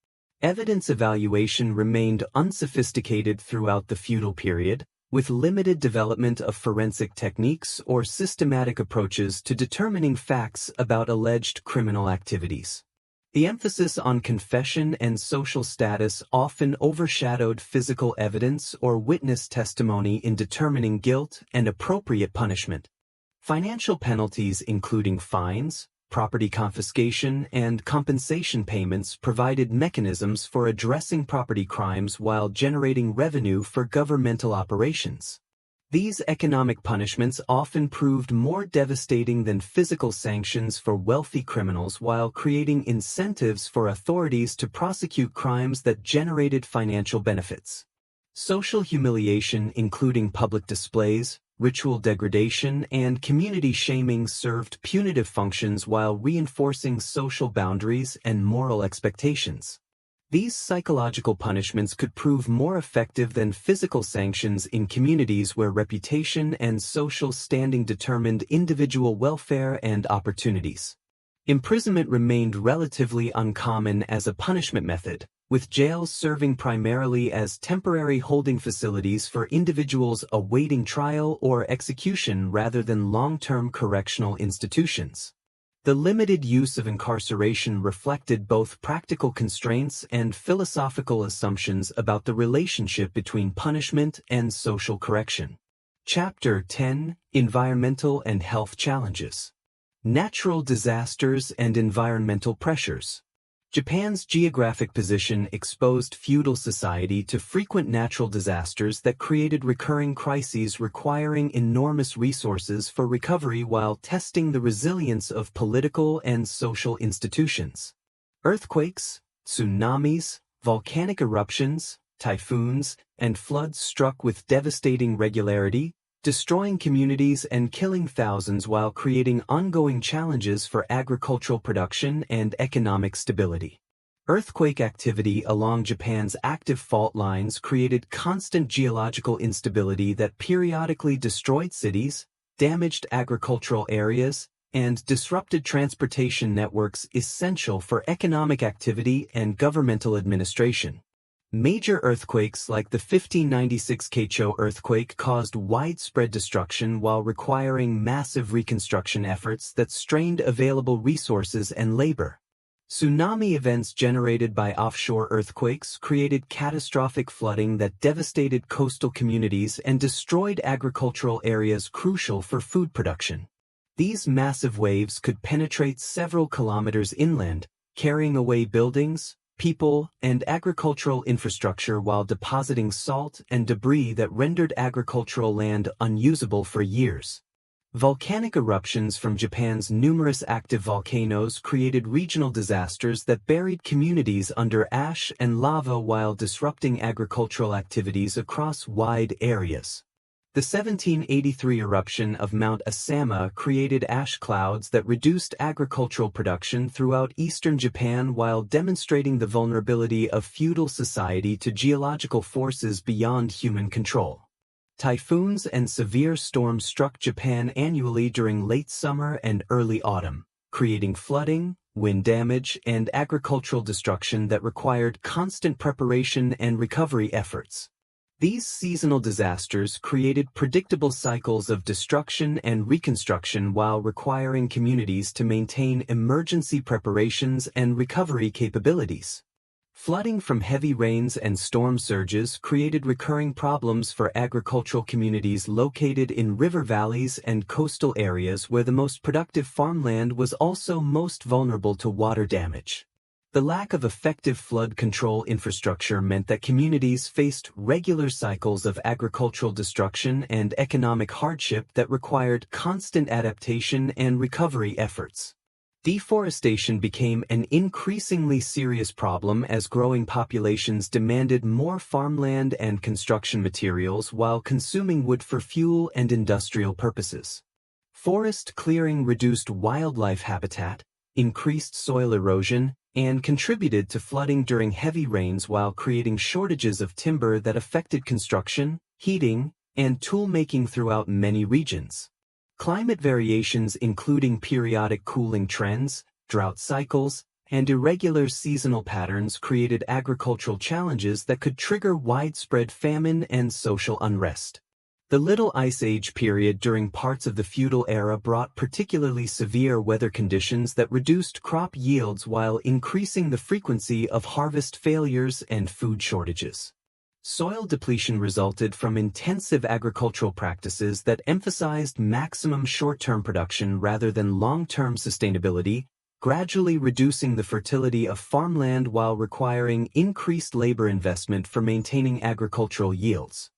Evidence evaluation remained unsophisticated throughout the feudal period, with limited development of forensic techniques or systematic approaches to determining facts about alleged criminal activities. The emphasis on confession and social status often overshadowed physical evidence or witness testimony in determining guilt and appropriate punishment. Financial penalties including fines, property confiscation, and compensation payments provided mechanisms for addressing property crimes while generating revenue for governmental operations. These economic punishments often proved more devastating than physical sanctions for wealthy criminals while creating incentives for authorities to prosecute crimes that generated financial benefits. Social humiliation, including public displays, ritual degradation, and community shaming served punitive functions while reinforcing social boundaries and moral expectations. These psychological punishments could prove more effective than physical sanctions in communities where reputation and social standing determined individual welfare and opportunities. Imprisonment remained relatively uncommon as a punishment method, with jails serving primarily as temporary holding facilities for individuals awaiting trial or execution rather than long-term correctional institutions. The limited use of incarceration reflected both practical constraints and philosophical assumptions about the relationship between punishment and social correction. Chapter 10: Environmental and Health Challenges. Natural disasters and environmental pressures. Japan's geographic position exposed feudal society to frequent natural disasters that created recurring crises requiring enormous resources for recovery while testing the resilience of political and social institutions. Earthquakes, tsunamis, volcanic eruptions, typhoons, and floods struck with devastating regularity, destroying communities and killing thousands while creating ongoing challenges for agricultural production and economic stability. Earthquake activity along Japan's active fault lines created constant geological instability that periodically destroyed cities, damaged agricultural areas, and disrupted transportation networks essential for economic activity and governmental administration. Major earthquakes like the 1596 Keicho earthquake caused widespread destruction while requiring massive reconstruction efforts that strained available resources and labor. Tsunami events generated by offshore earthquakes created catastrophic flooding that devastated coastal communities and destroyed agricultural areas crucial for food production. These massive waves could penetrate several kilometers inland, carrying away buildings, people, and agricultural infrastructure while depositing salt and debris that rendered agricultural land unusable for years. Volcanic eruptions from Japan's numerous active volcanoes created regional disasters that buried communities under ash and lava while disrupting agricultural activities across wide areas. The 1783 eruption of Mount Asama created ash clouds that reduced agricultural production throughout eastern Japan while demonstrating the vulnerability of feudal society to geological forces beyond human control. Typhoons and severe storms struck Japan annually during late summer and early autumn, creating flooding, wind damage, and agricultural destruction that required constant preparation and recovery efforts. These seasonal disasters created predictable cycles of destruction and reconstruction while requiring communities to maintain emergency preparations and recovery capabilities. Flooding from heavy rains and storm surges created recurring problems for agricultural communities located in river valleys and coastal areas where the most productive farmland was also most vulnerable to water damage. The lack of effective flood control infrastructure meant that communities faced regular cycles of agricultural destruction and economic hardship that required constant adaptation and recovery efforts. Deforestation became an increasingly serious problem as growing populations demanded more farmland and construction materials while consuming wood for fuel and industrial purposes. Forest clearing reduced wildlife habitat, increased soil erosion, and contributed to flooding during heavy rains while creating shortages of timber that affected construction, heating, and tool-making throughout many regions. Climate variations including periodic cooling trends, drought cycles, and irregular seasonal patterns created agricultural challenges that could trigger widespread famine and social unrest. The Little Ice Age period during parts of the feudal era brought particularly severe weather conditions that reduced crop yields while increasing the frequency of harvest failures and food shortages. Soil depletion resulted from intensive agricultural practices that emphasized maximum short-term production rather than long-term sustainability, gradually reducing the fertility of farmland while requiring increased labor investment for maintaining agricultural yields.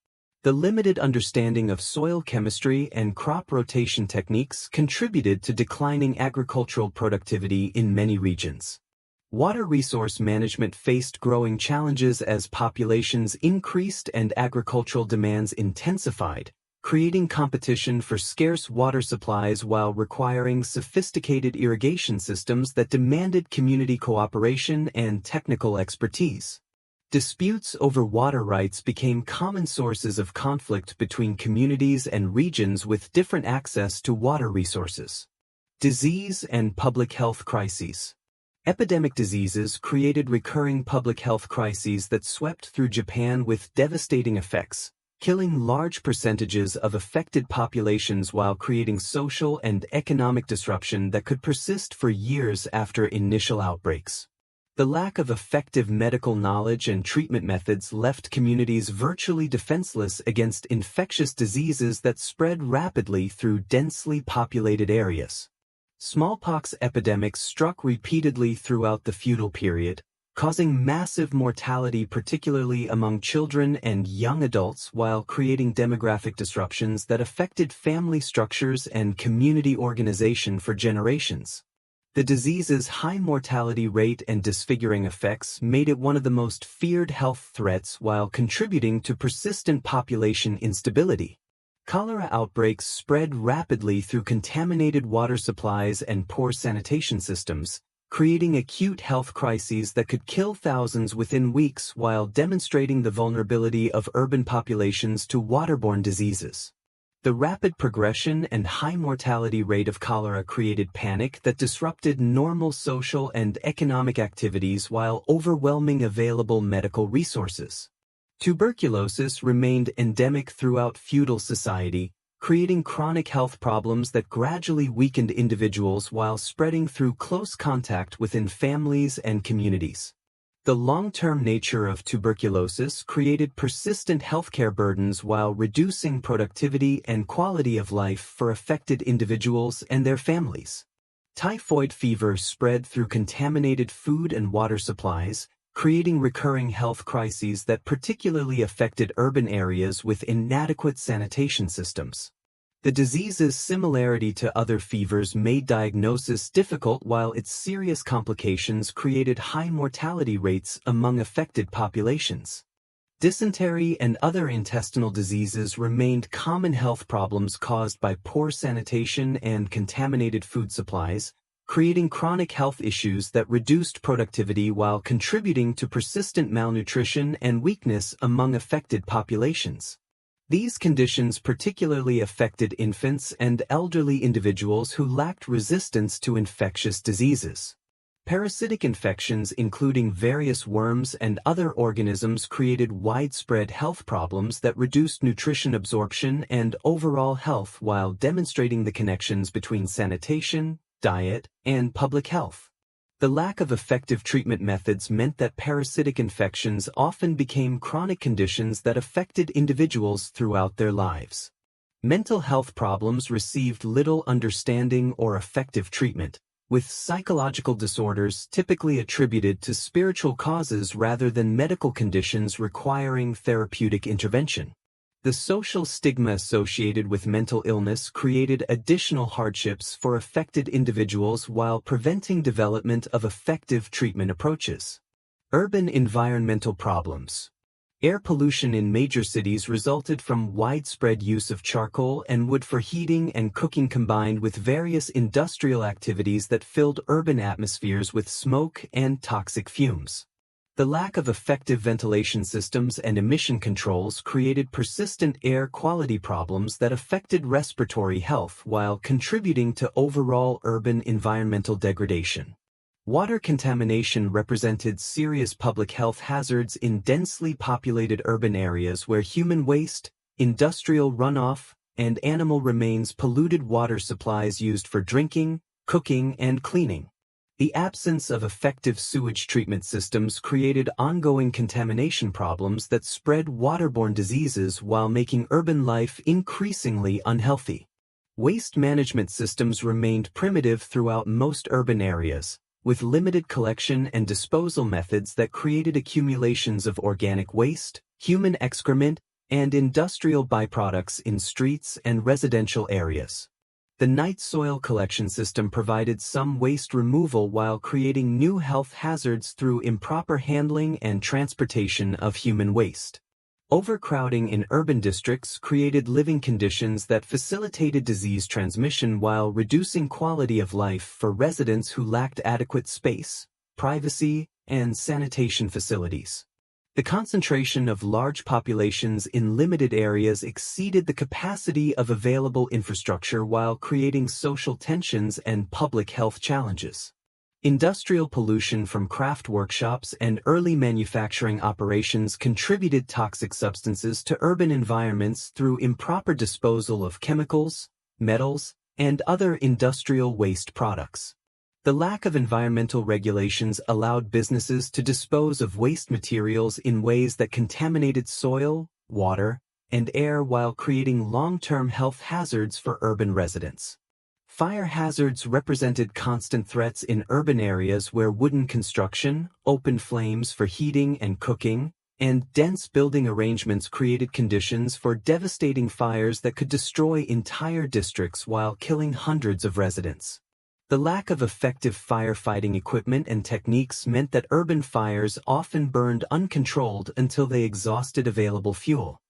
The limited understanding of soil chemistry and crop rotation techniques contributed to declining agricultural productivity in many regions. Water resource management faced growing challenges as populations increased and agricultural demands intensified, creating competition for scarce water supplies while requiring sophisticated irrigation systems that demanded community cooperation and technical expertise. Disputes over water rights became common sources of conflict between communities and regions with different access to water resources. Disease and public health crises. Epidemic diseases created recurring public health crises that swept through Japan with devastating effects, killing large percentages of affected populations while creating social and economic disruption that could persist for years after initial outbreaks. The lack of effective medical knowledge and treatment methods left communities virtually defenseless against infectious diseases that spread rapidly through densely populated areas. Smallpox epidemics struck repeatedly throughout the feudal period, causing massive mortality particularly among children and young adults while creating demographic disruptions that affected family structures and community organization for generations. The disease's high mortality rate and disfiguring effects made it one of the most feared health threats while contributing to persistent population instability. Cholera outbreaks spread rapidly through contaminated water supplies and poor sanitation systems, creating acute health crises that could kill thousands within weeks while demonstrating the vulnerability of urban populations to waterborne diseases. The rapid progression and high mortality rate of cholera created panic that disrupted normal social and economic activities while overwhelming available medical resources. Tuberculosis remained endemic throughout feudal society, creating chronic health problems that gradually weakened individuals while spreading through close contact within families and communities. The long-term nature of tuberculosis created persistent healthcare burdens while reducing productivity and quality of life for affected individuals and their families. Typhoid fever spread through contaminated food and water supplies, creating recurring health crises that particularly affected urban areas with inadequate sanitation systems. The disease's similarity to other fevers made diagnosis difficult while its serious complications created high mortality rates among affected populations. Dysentery and other intestinal diseases remained common health problems caused by poor sanitation and contaminated food supplies, creating chronic health issues that reduced productivity while contributing to persistent malnutrition and weakness among affected populations. These conditions particularly affected infants and elderly individuals who lacked resistance to infectious diseases. Parasitic infections, including various worms and other organisms, created widespread health problems that reduced nutrition absorption and overall health while demonstrating the connections between sanitation, diet, and public health. The lack of effective treatment methods meant that parasitic infections often became chronic conditions that affected individuals throughout their lives. Mental health problems received little understanding or effective treatment, with psychological disorders typically attributed to spiritual causes rather than medical conditions requiring therapeutic intervention. The social stigma associated with mental illness created additional hardships for affected individuals while preventing development of effective treatment approaches. Urban environmental problems. Air pollution in major cities resulted from widespread use of charcoal and wood for heating and cooking combined with various industrial activities that filled urban atmospheres with smoke and toxic fumes. The lack of effective ventilation systems and emission controls created persistent air quality problems that affected respiratory health while contributing to overall urban environmental degradation. Water contamination represented serious public health hazards in densely populated urban areas where human waste, industrial runoff, and animal remains polluted water supplies used for drinking, cooking, and cleaning. The absence of effective sewage treatment systems created ongoing contamination problems that spread waterborne diseases while making urban life increasingly unhealthy. Waste management systems remained primitive throughout most urban areas, with limited collection and disposal methods that created accumulations of organic waste, human excrement, and industrial byproducts in streets and residential areas. The night soil collection system provided some waste removal while creating new health hazards through improper handling and transportation of human waste. Overcrowding in urban districts created living conditions that facilitated disease transmission while reducing quality of life for residents who lacked adequate space, privacy, and sanitation facilities. The concentration of large populations in limited areas exceeded the capacity of available infrastructure while creating social tensions and public health challenges. Industrial pollution from craft workshops and early manufacturing operations contributed toxic substances to urban environments through improper disposal of chemicals, metals, and other industrial waste products. The lack of environmental regulations allowed businesses to dispose of waste materials in ways that contaminated soil, water, and air while creating long-term health hazards for urban residents. Fire hazards represented constant threats in urban areas where wooden construction, open flames for heating and cooking, and dense building arrangements created conditions for devastating fires that could destroy entire districts while killing hundreds of residents. The lack of effective firefighting equipment and techniques meant that urban fires often burned uncontrolled until they exhausted available fuel.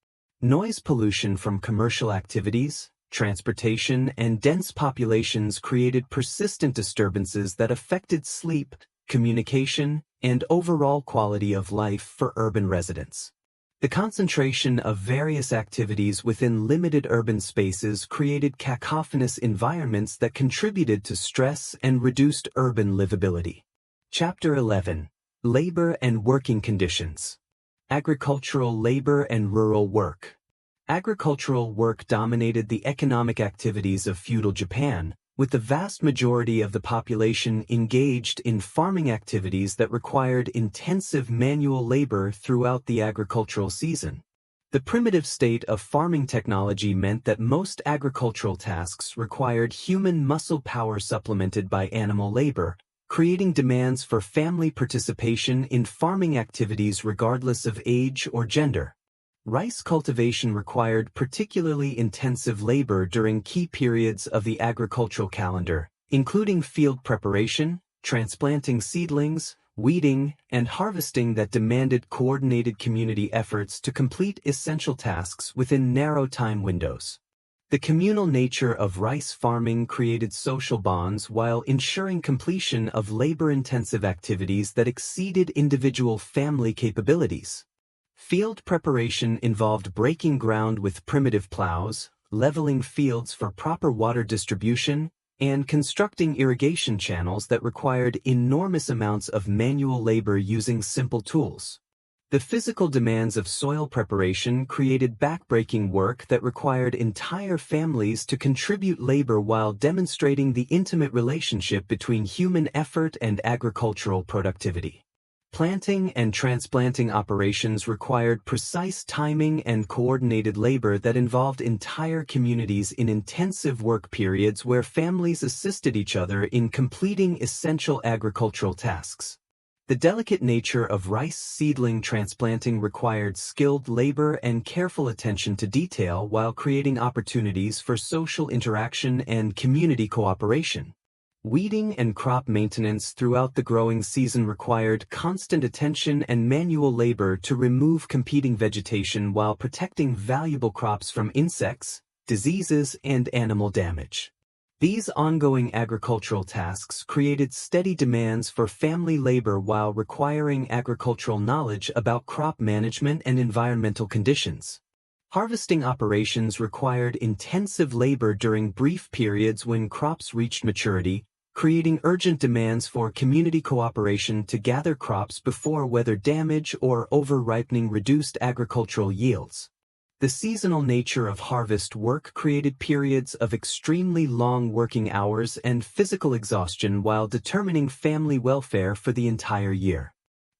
Noise pollution from commercial activities, transportation, and dense populations created persistent disturbances that affected sleep, communication, and overall quality of life for urban residents. The concentration of various activities within limited urban spaces created cacophonous environments that contributed to stress and reduced urban livability. Chapter 11. Labor and Working Conditions. Agricultural labor and rural work. Agricultural work dominated the economic activities of feudal Japan, with the vast majority of the population engaged in farming activities that required intensive manual labor throughout the agricultural season. The primitive state of farming technology meant that most agricultural tasks required human muscle power supplemented by animal labor, creating demands for family participation in farming activities regardless of age or gender. Rice cultivation required particularly intensive labor during key periods of the agricultural calendar, including field preparation, transplanting seedlings, weeding, and harvesting that demanded coordinated community efforts to complete essential tasks within narrow time windows. The communal nature of rice farming created social bonds while ensuring completion of labor-intensive activities that exceeded individual family capabilities. Field preparation involved breaking ground with primitive plows, leveling fields for proper water distribution, and constructing irrigation channels that required enormous amounts of manual labor using simple tools. The physical demands of soil preparation created backbreaking work that required entire families to contribute labor while demonstrating the intimate relationship between human effort and agricultural productivity. Planting and transplanting operations required precise timing and coordinated labor that involved entire communities in intensive work periods where families assisted each other in completing essential agricultural tasks. The delicate nature of rice seedling transplanting required skilled labor and careful attention to detail while creating opportunities for social interaction and community cooperation. Weeding and crop maintenance throughout the growing season required constant attention and manual labor to remove competing vegetation while protecting valuable crops from insects, diseases, and animal damage. These ongoing agricultural tasks created steady demands for family labor while requiring agricultural knowledge about crop management and environmental conditions. Harvesting operations required intensive labor during brief periods when crops reached maturity, creating urgent demands for community cooperation to gather crops before weather damage or over-ripening reduced agricultural yields. The seasonal nature of harvest work created periods of extremely long working hours and physical exhaustion while determining family welfare for the entire year.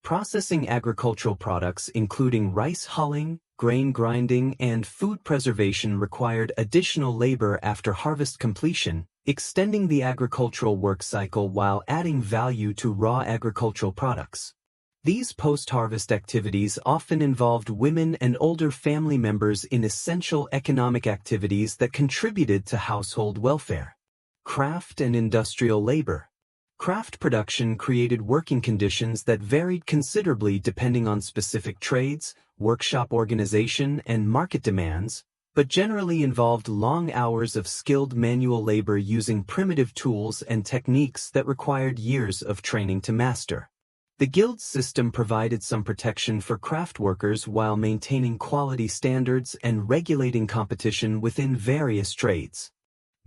Processing agricultural products including rice hulling, grain grinding, and food preservation required additional labor after harvest completion, extending the agricultural work cycle while adding value to raw agricultural products. These post-harvest activities often involved women and older family members in essential economic activities that contributed to household welfare. Craft and industrial labor. Craft production created working conditions that varied considerably depending on specific trades, workshop organization, and market demands, but generally involved long hours of skilled manual labor using primitive tools and techniques that required years of training to master. The guild system provided some protection for craft workers while maintaining quality standards and regulating competition within various trades.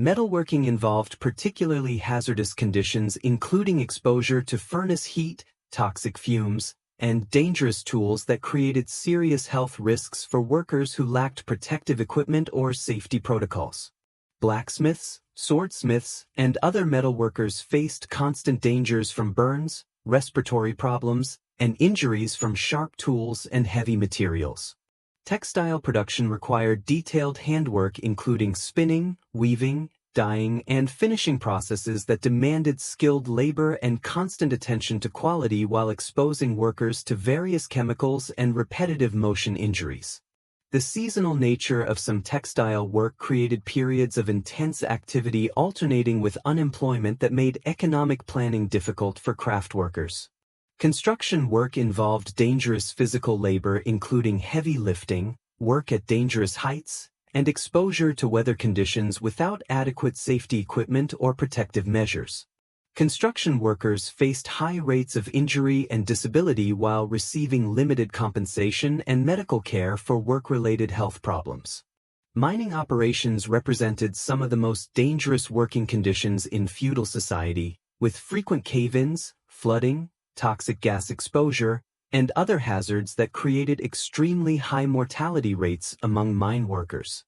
Metalworking involved particularly hazardous conditions including exposure to furnace heat, toxic fumes, and dangerous tools that created serious health risks for workers who lacked protective equipment or safety protocols. Blacksmiths, swordsmiths, and other metalworkers faced constant dangers from burns, respiratory problems, and injuries from sharp tools and heavy materials. Textile production required detailed handwork including spinning, weaving, dyeing, and finishing processes that demanded skilled labor and constant attention to quality while exposing workers to various chemicals and repetitive motion injuries. The seasonal nature of some textile work created periods of intense activity alternating with unemployment that made economic planning difficult for craft workers. Construction work involved dangerous physical labor including heavy lifting, work at dangerous heights, and exposure to weather conditions without adequate safety equipment or protective measures. Construction workers faced high rates of injury and disability while receiving limited compensation and medical care for work-related health problems. Mining operations represented some of the most dangerous working conditions in feudal society, with frequent cave-ins, flooding, toxic gas exposure, and other hazards that created extremely high mortality rates among mine workers.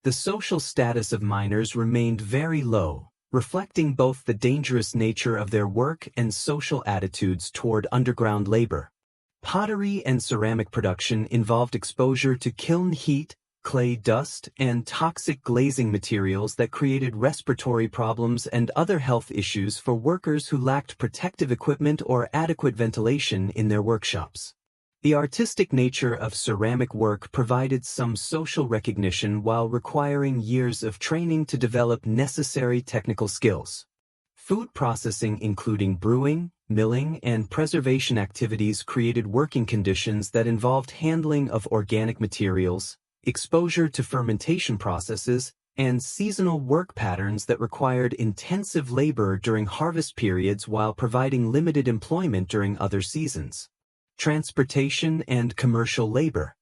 The social status of miners remained very low, reflecting both the dangerous nature of their work and social attitudes toward underground labor. Pottery and ceramic production involved exposure to kiln heat, clay dust, and toxic glazing materials that created respiratory problems and other health issues for workers who lacked protective equipment or adequate ventilation in their workshops. The artistic nature of ceramic work provided some social recognition while requiring years of training to develop necessary technical skills. Food processing including brewing, milling, and preservation activities created working conditions that involved handling of organic materials, exposure to fermentation processes, and seasonal work patterns that required intensive labor during harvest periods while providing limited employment during other seasons. Transportation and commercial labor.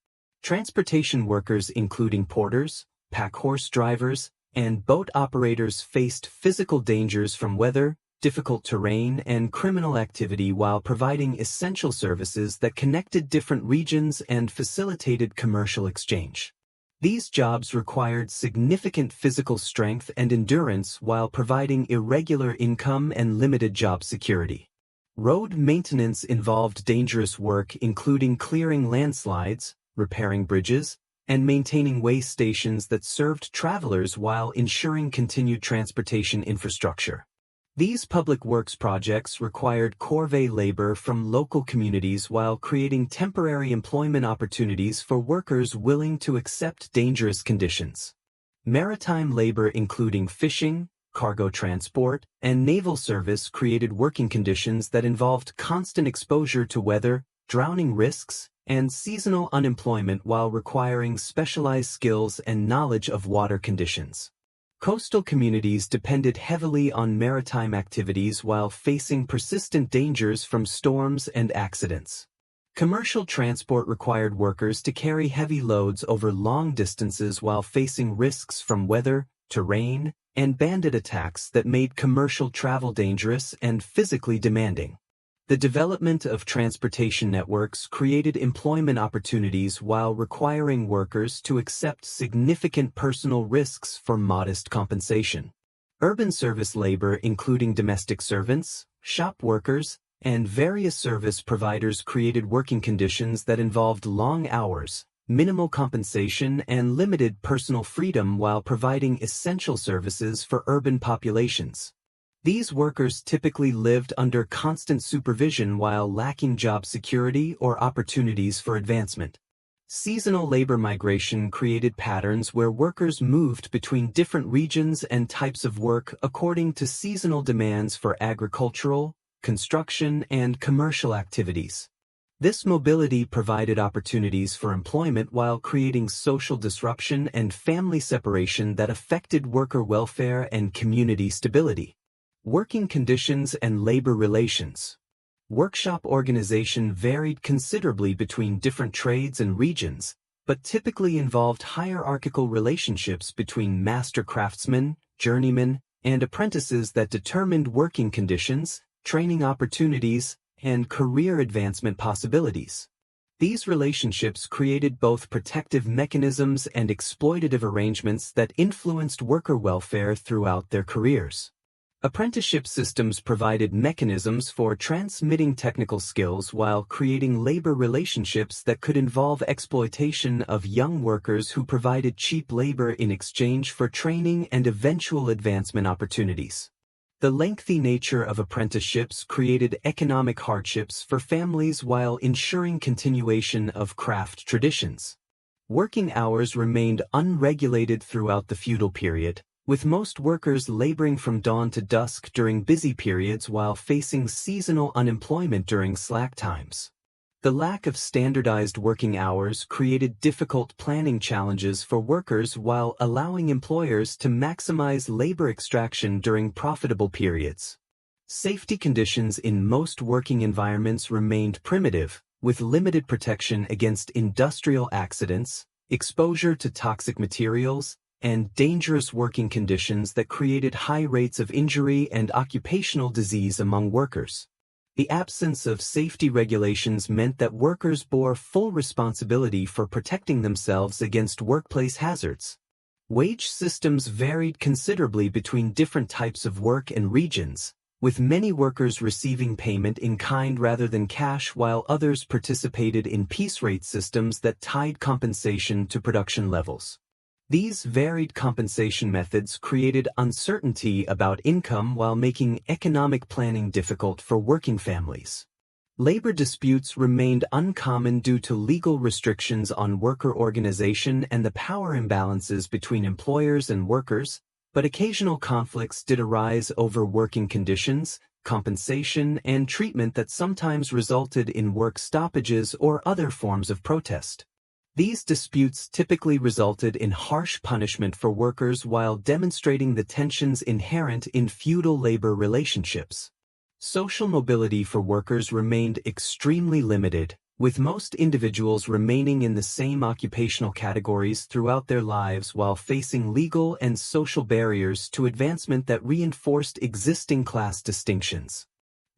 Transportation workers including porters, pack horse drivers, and boat operators faced physical dangers from weather, difficult terrain, and criminal activity while providing essential services that connected different regions and facilitated commercial exchange. These jobs required significant physical strength and endurance while providing irregular income and limited job security. Road maintenance involved dangerous work including clearing landslides, repairing bridges, and maintaining way stations that served travelers while ensuring continued transportation infrastructure. These public works projects required corvée labor from local communities while creating temporary employment opportunities for workers willing to accept dangerous conditions. Maritime labor including fishing, cargo transport, and naval service created working conditions that involved constant exposure to weather, drowning risks, and seasonal unemployment while requiring specialized skills and knowledge of water conditions. Coastal communities depended heavily on maritime activities while facing persistent dangers from storms and accidents. Commercial transport required workers to carry heavy loads over long distances while facing risks from weather, terrain, and bandit attacks that made commercial travel dangerous and physically demanding. The development of transportation networks created employment opportunities while requiring workers to accept significant personal risks for modest compensation. Urban service labor including domestic servants, shop workers, and various service providers created working conditions that involved long hours, minimal compensation, and limited personal freedom while providing essential services for urban populations. These workers typically lived under constant supervision while lacking job security or opportunities for advancement. Seasonal labor migration created patterns where workers moved between different regions and types of work according to seasonal demands for agricultural, construction, and commercial activities. This mobility provided opportunities for employment while creating social disruption and family separation that affected worker welfare and community stability. Working conditions and labor relations. Workshop organization varied considerably between different trades and regions, but typically involved hierarchical relationships between master craftsmen, journeymen, and apprentices that determined working conditions, training opportunities, and career advancement possibilities. These relationships created both protective mechanisms and exploitative arrangements that influenced worker welfare throughout their careers. Apprenticeship systems provided mechanisms for transmitting technical skills while creating labor relationships that could involve exploitation of young workers who provided cheap labor in exchange for training and eventual advancement opportunities. The lengthy nature of apprenticeships created economic hardships for families while ensuring continuation of craft traditions. Working hours remained unregulated throughout the feudal period, with most workers laboring from dawn to dusk during busy periods while facing seasonal unemployment during slack times. The lack of standardized working hours created difficult planning challenges for workers while allowing employers to maximize labor extraction during profitable periods. Safety conditions in most working environments remained primitive, with limited protection against industrial accidents, exposure to toxic materials, and dangerous working conditions that created high rates of injury and occupational disease among workers. The absence of safety regulations meant that workers bore full responsibility for protecting themselves against workplace hazards. Wage systems varied considerably between different types of work and regions, with many workers receiving payment in kind rather than cash while others participated in piece rate systems that tied compensation to production levels. These varied compensation methods created uncertainty about income while making economic planning difficult for working families. Labor disputes remained uncommon due to legal restrictions on worker organization and the power imbalances between employers and workers, but occasional conflicts did arise over working conditions, compensation, and treatment that sometimes resulted in work stoppages or other forms of protest. These disputes typically resulted in harsh punishment for workers while demonstrating the tensions inherent in feudal labor relationships. Social mobility for workers remained extremely limited, with most individuals remaining in the same occupational categories throughout their lives while facing legal and social barriers to advancement that reinforced existing class distinctions.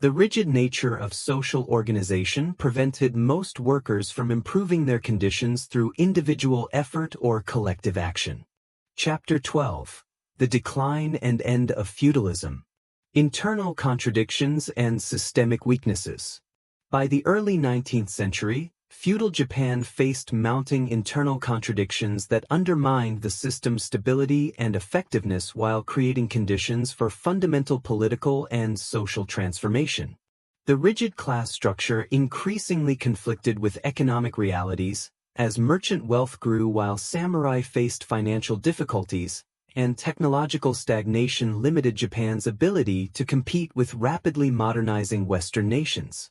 The rigid nature of social organization prevented most workers from improving their conditions through individual effort or collective action. Chapter 12. The Decline and End of Feudalism. Internal Contradictions and Systemic Weaknesses. By the early 19th century, feudal Japan faced mounting internal contradictions that undermined the system's stability and effectiveness while creating conditions for fundamental political and social transformation. The rigid class structure increasingly conflicted with economic realities, as merchant wealth grew while samurai faced financial difficulties, and technological stagnation limited Japan's ability to compete with rapidly modernizing Western nations.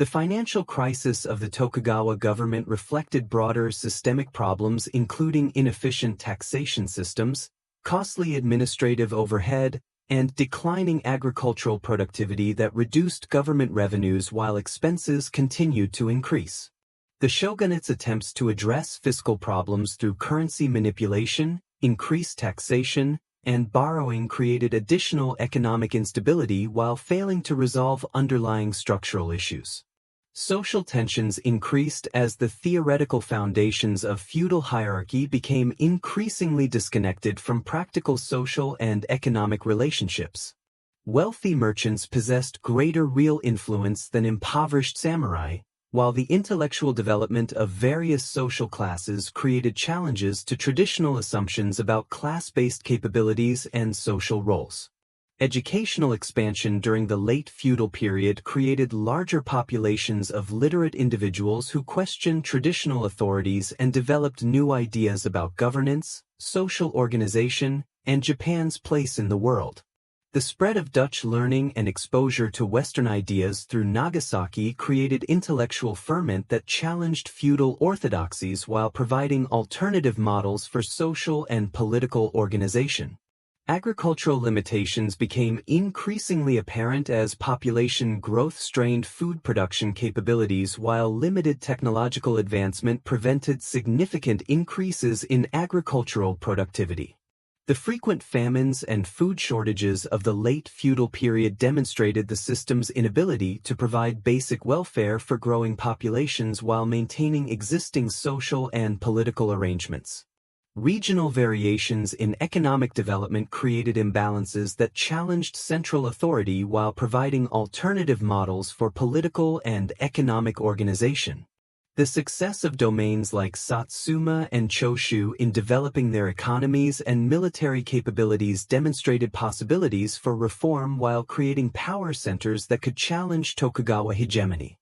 The financial crisis of the Tokugawa government reflected broader systemic problems including inefficient taxation systems, costly administrative overhead, and declining agricultural productivity that reduced government revenues while expenses continued to increase. The shogunate's attempts to address fiscal problems through currency manipulation, increased taxation, and borrowing created additional economic instability while failing to resolve underlying structural issues. Social tensions increased as the theoretical foundations of feudal hierarchy became increasingly disconnected from practical social and economic relationships. Wealthy merchants possessed greater real influence than impoverished samurai, while the intellectual development of various social classes created challenges to traditional assumptions about class-based capabilities and social roles. Educational expansion during the late feudal period created larger populations of literate individuals who questioned traditional authorities and developed new ideas about governance, social organization, and Japan's place in the world. The spread of Dutch learning and exposure to Western ideas through Nagasaki created intellectual ferment that challenged feudal orthodoxies while providing alternative models for social and political organization. Agricultural limitations became increasingly apparent as population growth strained food production capabilities, while limited technological advancement prevented significant increases in agricultural productivity. The frequent famines and food shortages of the late feudal period demonstrated the system's inability to provide basic welfare for growing populations while maintaining existing social and political arrangements. Regional variations in economic development created imbalances that challenged central authority while providing alternative models for political and economic organization. The success of domains like Satsuma and Choshu in developing their economies and military capabilities demonstrated possibilities for reform while creating power centers that could challenge Tokugawa hegemony.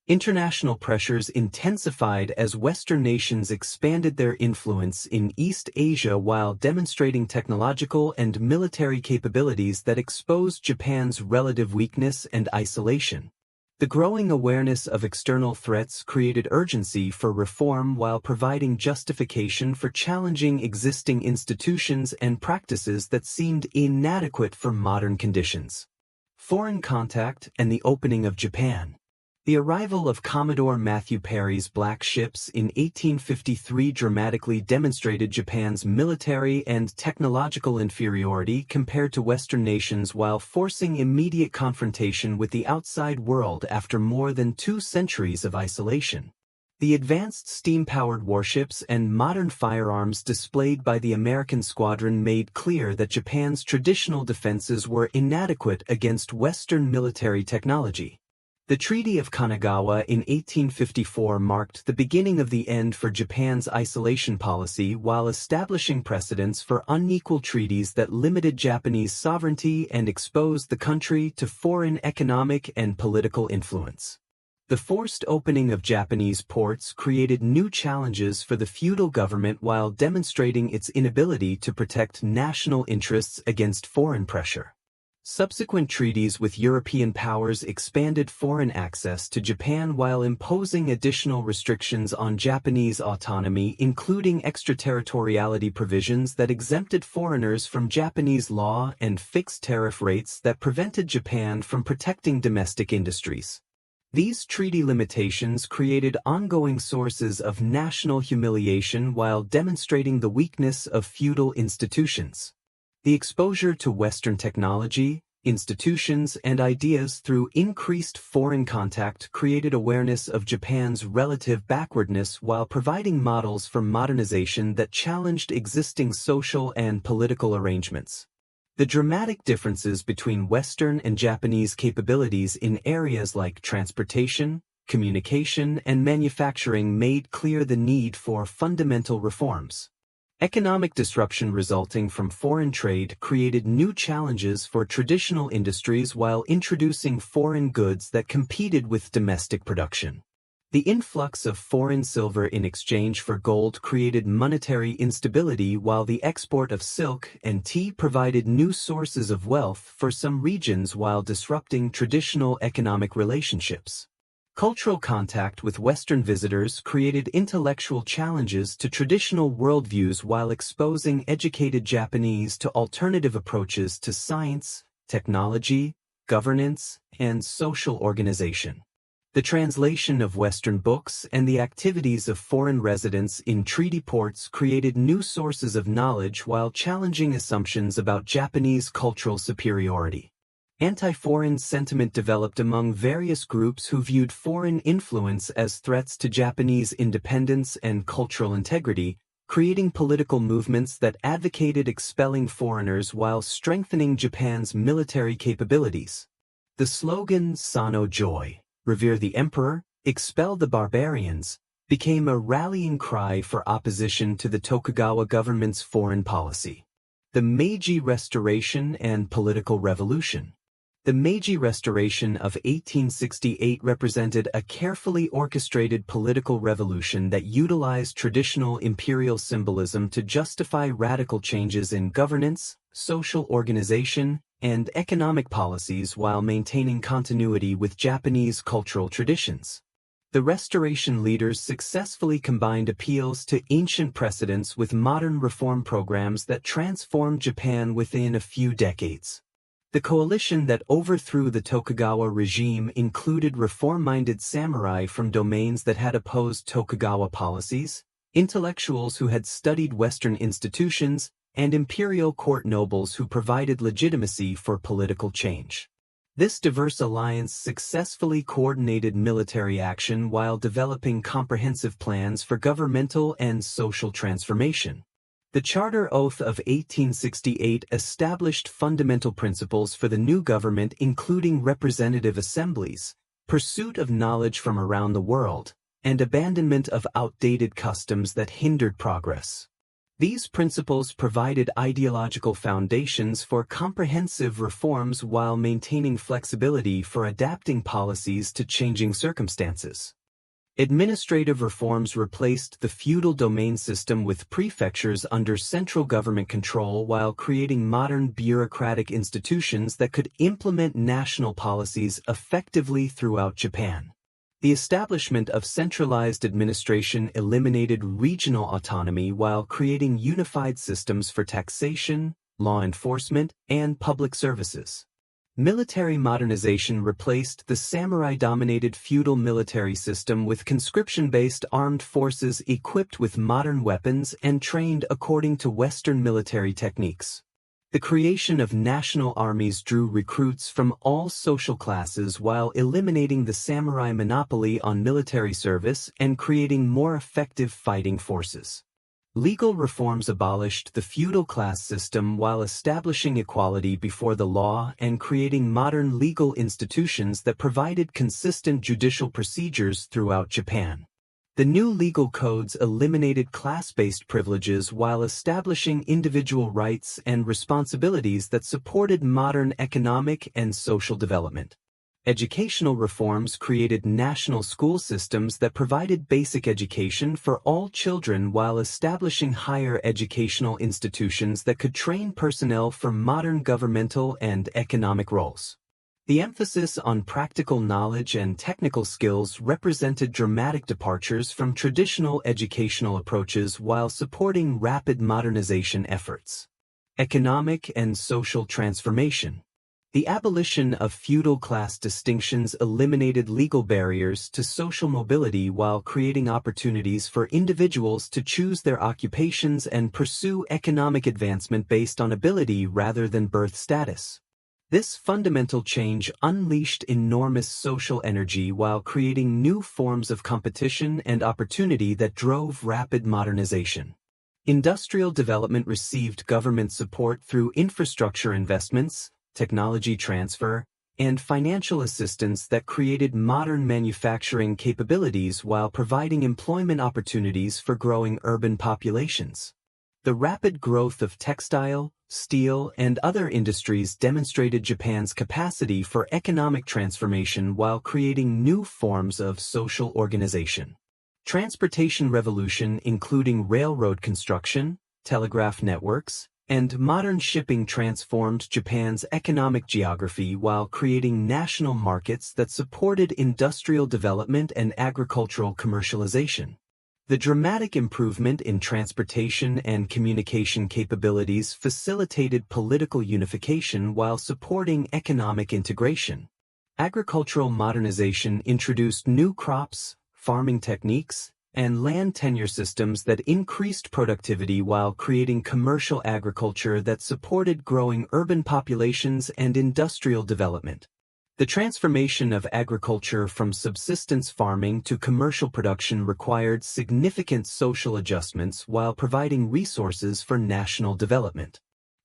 International pressures intensified as Western nations expanded their influence in East Asia while demonstrating technological and military capabilities that exposed Japan's relative weakness and isolation. The growing awareness of external threats created urgency for reform while providing justification for challenging existing institutions and practices that seemed inadequate for modern conditions. Foreign contact and the opening of Japan. The arrival of Commodore Matthew Perry's black ships in 1853 dramatically demonstrated Japan's military and technological inferiority compared to Western nations while forcing immediate confrontation with the outside world after more than 2 centuries of isolation. The advanced steam-powered warships and modern firearms displayed by the American squadron made clear that Japan's traditional defenses were inadequate against Western military technology. The Treaty of Kanagawa in 1854 marked the beginning of the end for Japan's isolation policy while establishing precedents for unequal treaties that limited Japanese sovereignty and exposed the country to foreign economic and political influence. The forced opening of Japanese ports created new challenges for the feudal government while demonstrating its inability to protect national interests against foreign pressure. Subsequent treaties with European powers expanded foreign access to Japan while imposing additional restrictions on Japanese autonomy, including extraterritoriality provisions that exempted foreigners from Japanese law and fixed tariff rates that prevented Japan from protecting domestic industries. These treaty limitations created ongoing sources of national humiliation while demonstrating the weakness of feudal institutions. The exposure to Western technology, institutions, and ideas through increased foreign contact created awareness of Japan's relative backwardness while providing models for modernization that challenged existing social and political arrangements. The dramatic differences between Western and Japanese capabilities in areas like transportation, communication, and manufacturing made clear the need for fundamental reforms. Economic disruption resulting from foreign trade created new challenges for traditional industries while introducing foreign goods that competed with domestic production. The influx of foreign silver in exchange for gold created monetary instability while the export of silk and tea provided new sources of wealth for some regions while disrupting traditional economic relationships. Cultural contact with Western visitors created intellectual challenges to traditional worldviews while exposing educated Japanese to alternative approaches to science, technology, governance, and social organization. The translation of Western books and the activities of foreign residents in treaty ports created new sources of knowledge while challenging assumptions about Japanese cultural superiority. Anti-foreign sentiment developed among various groups who viewed foreign influence as threats to Japanese independence and cultural integrity, creating political movements that advocated expelling foreigners while strengthening Japan's military capabilities. The slogan "Sano Joy," revere the emperor, expel the barbarians, became a rallying cry for opposition to the Tokugawa government's foreign policy. The Meiji Restoration and Political Revolution. The Meiji Restoration of 1868 represented a carefully orchestrated political revolution that utilized traditional imperial symbolism to justify radical changes in governance, social organization, and economic policies while maintaining continuity with Japanese cultural traditions. The Restoration leaders successfully combined appeals to ancient precedents with modern reform programs that transformed Japan within a few decades. The coalition that overthrew the Tokugawa regime included reform-minded samurai from domains that had opposed Tokugawa policies, intellectuals who had studied Western institutions, and imperial court nobles who provided legitimacy for political change. This diverse alliance successfully coordinated military action while developing comprehensive plans for governmental and social transformation. The Charter Oath of 1868 established fundamental principles for the new government, including representative assemblies, pursuit of knowledge from around the world, and abandonment of outdated customs that hindered progress. These principles provided ideological foundations for comprehensive reforms while maintaining flexibility for adapting policies to changing circumstances. Administrative reforms replaced the feudal domain system with prefectures under central government control while creating modern bureaucratic institutions that could implement national policies effectively throughout Japan. The establishment of centralized administration eliminated regional autonomy while creating unified systems for taxation, law enforcement, and public services. Military modernization replaced the samurai-dominated feudal military system with conscription-based armed forces equipped with modern weapons and trained according to Western military techniques. The creation of national armies drew recruits from all social classes while eliminating the samurai monopoly on military service and creating more effective fighting forces. Legal reforms abolished the feudal class system while establishing equality before the law and creating modern legal institutions that provided consistent judicial procedures throughout Japan. The new legal codes eliminated class-based privileges while establishing individual rights and responsibilities that supported modern economic and social development. Educational reforms created national school systems that provided basic education for all children while establishing higher educational institutions that could train personnel for modern governmental and economic roles. The emphasis on practical knowledge and technical skills represented dramatic departures from traditional educational approaches while supporting rapid modernization efforts. Economic and social transformation. The abolition of feudal class distinctions eliminated legal barriers to social mobility while creating opportunities for individuals to choose their occupations and pursue economic advancement based on ability rather than birth status. This fundamental change unleashed enormous social energy while creating new forms of competition and opportunity that drove rapid modernization. Industrial development received government support through infrastructure investments, technology transfer, and financial assistance that created modern manufacturing capabilities while providing employment opportunities for growing urban populations. The rapid growth of textile, steel, and other industries demonstrated Japan's capacity for economic transformation while creating new forms of social organization. Transportation revolution, including railroad construction, telegraph networks, and modern shipping, transformed Japan's economic geography while creating national markets that supported industrial development and agricultural commercialization. The dramatic improvement in transportation and communication capabilities facilitated political unification while supporting economic integration. Agricultural modernization introduced new crops, farming techniques, and land tenure systems that increased productivity while creating commercial agriculture that supported growing urban populations and industrial development. The transformation of agriculture from subsistence farming to commercial production required significant social adjustments while providing resources for national development.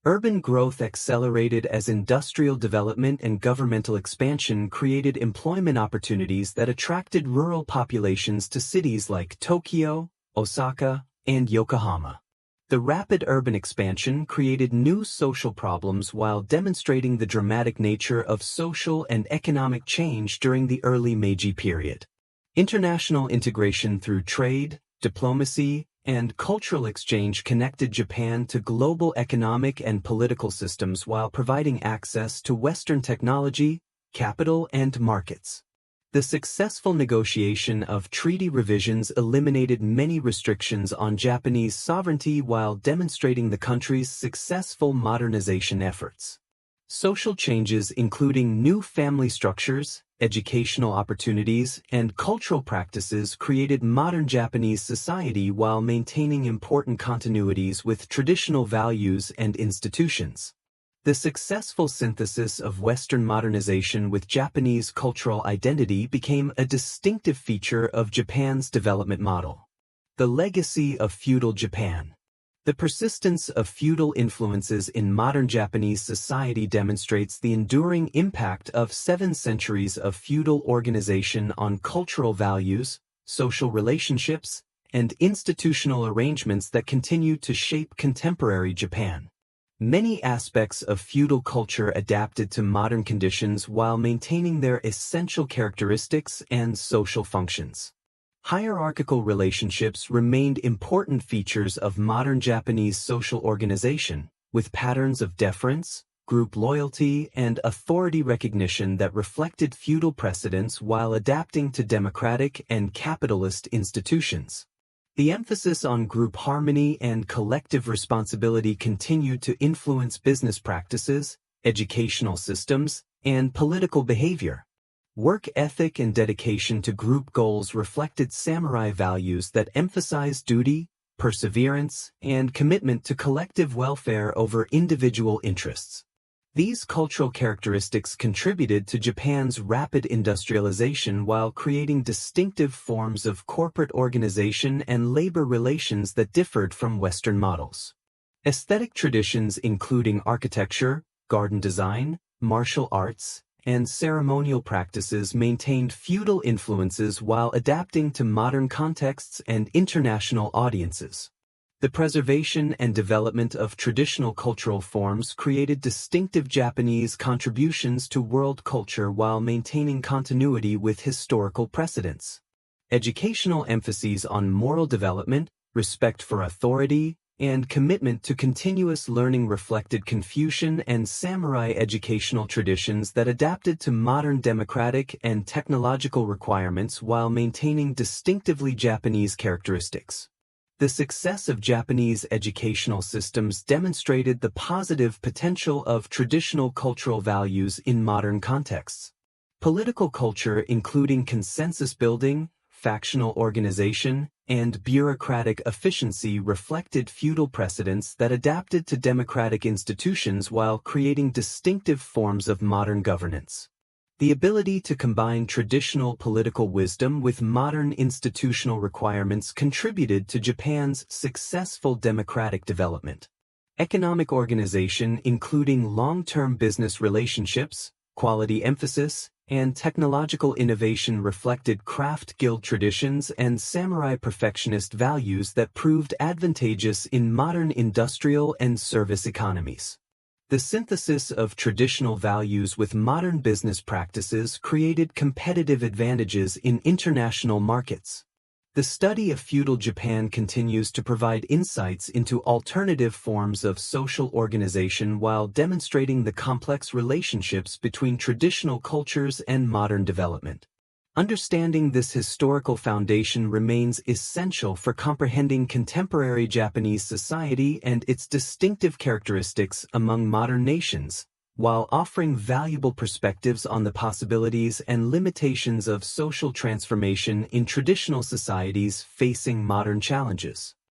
Urban growth accelerated as industrial development and governmental expansion created employment opportunities that attracted rural populations to cities like Tokyo, Osaka, and Yokohama. The rapid urban expansion created new social problems while demonstrating the dramatic nature of social and economic change during the early Meiji period. International integration through trade, diplomacy, and cultural exchange connected Japan to global economic and political systems while providing access to Western technology, capital, and markets. The successful negotiation of treaty revisions eliminated many restrictions on Japanese sovereignty while demonstrating the country's successful modernization efforts. Social changes including new family structures, educational opportunities, and cultural practices created modern Japanese society while maintaining important continuities with traditional values and institutions. The successful synthesis of Western modernization with Japanese cultural identity became a distinctive feature of Japan's development model. The legacy of feudal Japan. The persistence of feudal influences in modern Japanese society demonstrates the enduring impact of 7 centuries of feudal organization on cultural values, social relationships, and institutional arrangements that continue to shape contemporary Japan. Many aspects of feudal culture adapted to modern conditions while maintaining their essential characteristics and social functions. Hierarchical relationships remained important features of modern Japanese social organization, with patterns of deference, group loyalty, and authority recognition that reflected feudal precedents while adapting to democratic and capitalist institutions. The emphasis on group harmony and collective responsibility continued to influence business practices, educational systems, and political behavior. Work ethic and dedication to group goals reflected samurai values that emphasized duty, perseverance, and commitment to collective welfare over individual interests. These cultural characteristics contributed to Japan's rapid industrialization while creating distinctive forms of corporate organization and labor relations that differed from Western models. Aesthetic traditions including architecture, garden design, martial arts, and ceremonial practices maintained feudal influences while adapting to modern contexts and international audiences. The preservation and development of traditional cultural forms created distinctive Japanese contributions to world culture while maintaining continuity with historical precedents. Educational emphases on moral development, respect for authority, and commitment to continuous learning reflected Confucian and samurai educational traditions that adapted to modern democratic and technological requirements while maintaining distinctively Japanese characteristics. The success of Japanese educational systems demonstrated the positive potential of traditional cultural values in modern contexts. Political culture, including consensus building, factional organization, and bureaucratic efficiency, reflected feudal precedents that adapted to democratic institutions while creating distinctive forms of modern governance. The ability to combine traditional political wisdom with modern institutional requirements contributed to Japan's successful democratic development. Economic organization, including long-term business relationships, quality emphasis, and technological innovation, reflected craft guild traditions and samurai perfectionist values that proved advantageous in modern industrial and service economies. The synthesis of traditional values with modern business practices created competitive advantages in international markets. The study of feudal Japan continues to provide insights into alternative forms of social organization while demonstrating the complex relationships between traditional cultures and modern development. Understanding this historical foundation remains essential for comprehending contemporary Japanese society and its distinctive characteristics among modern nations, while offering valuable perspectives on the possibilities and limitations of social transformation in traditional societies facing modern challenges.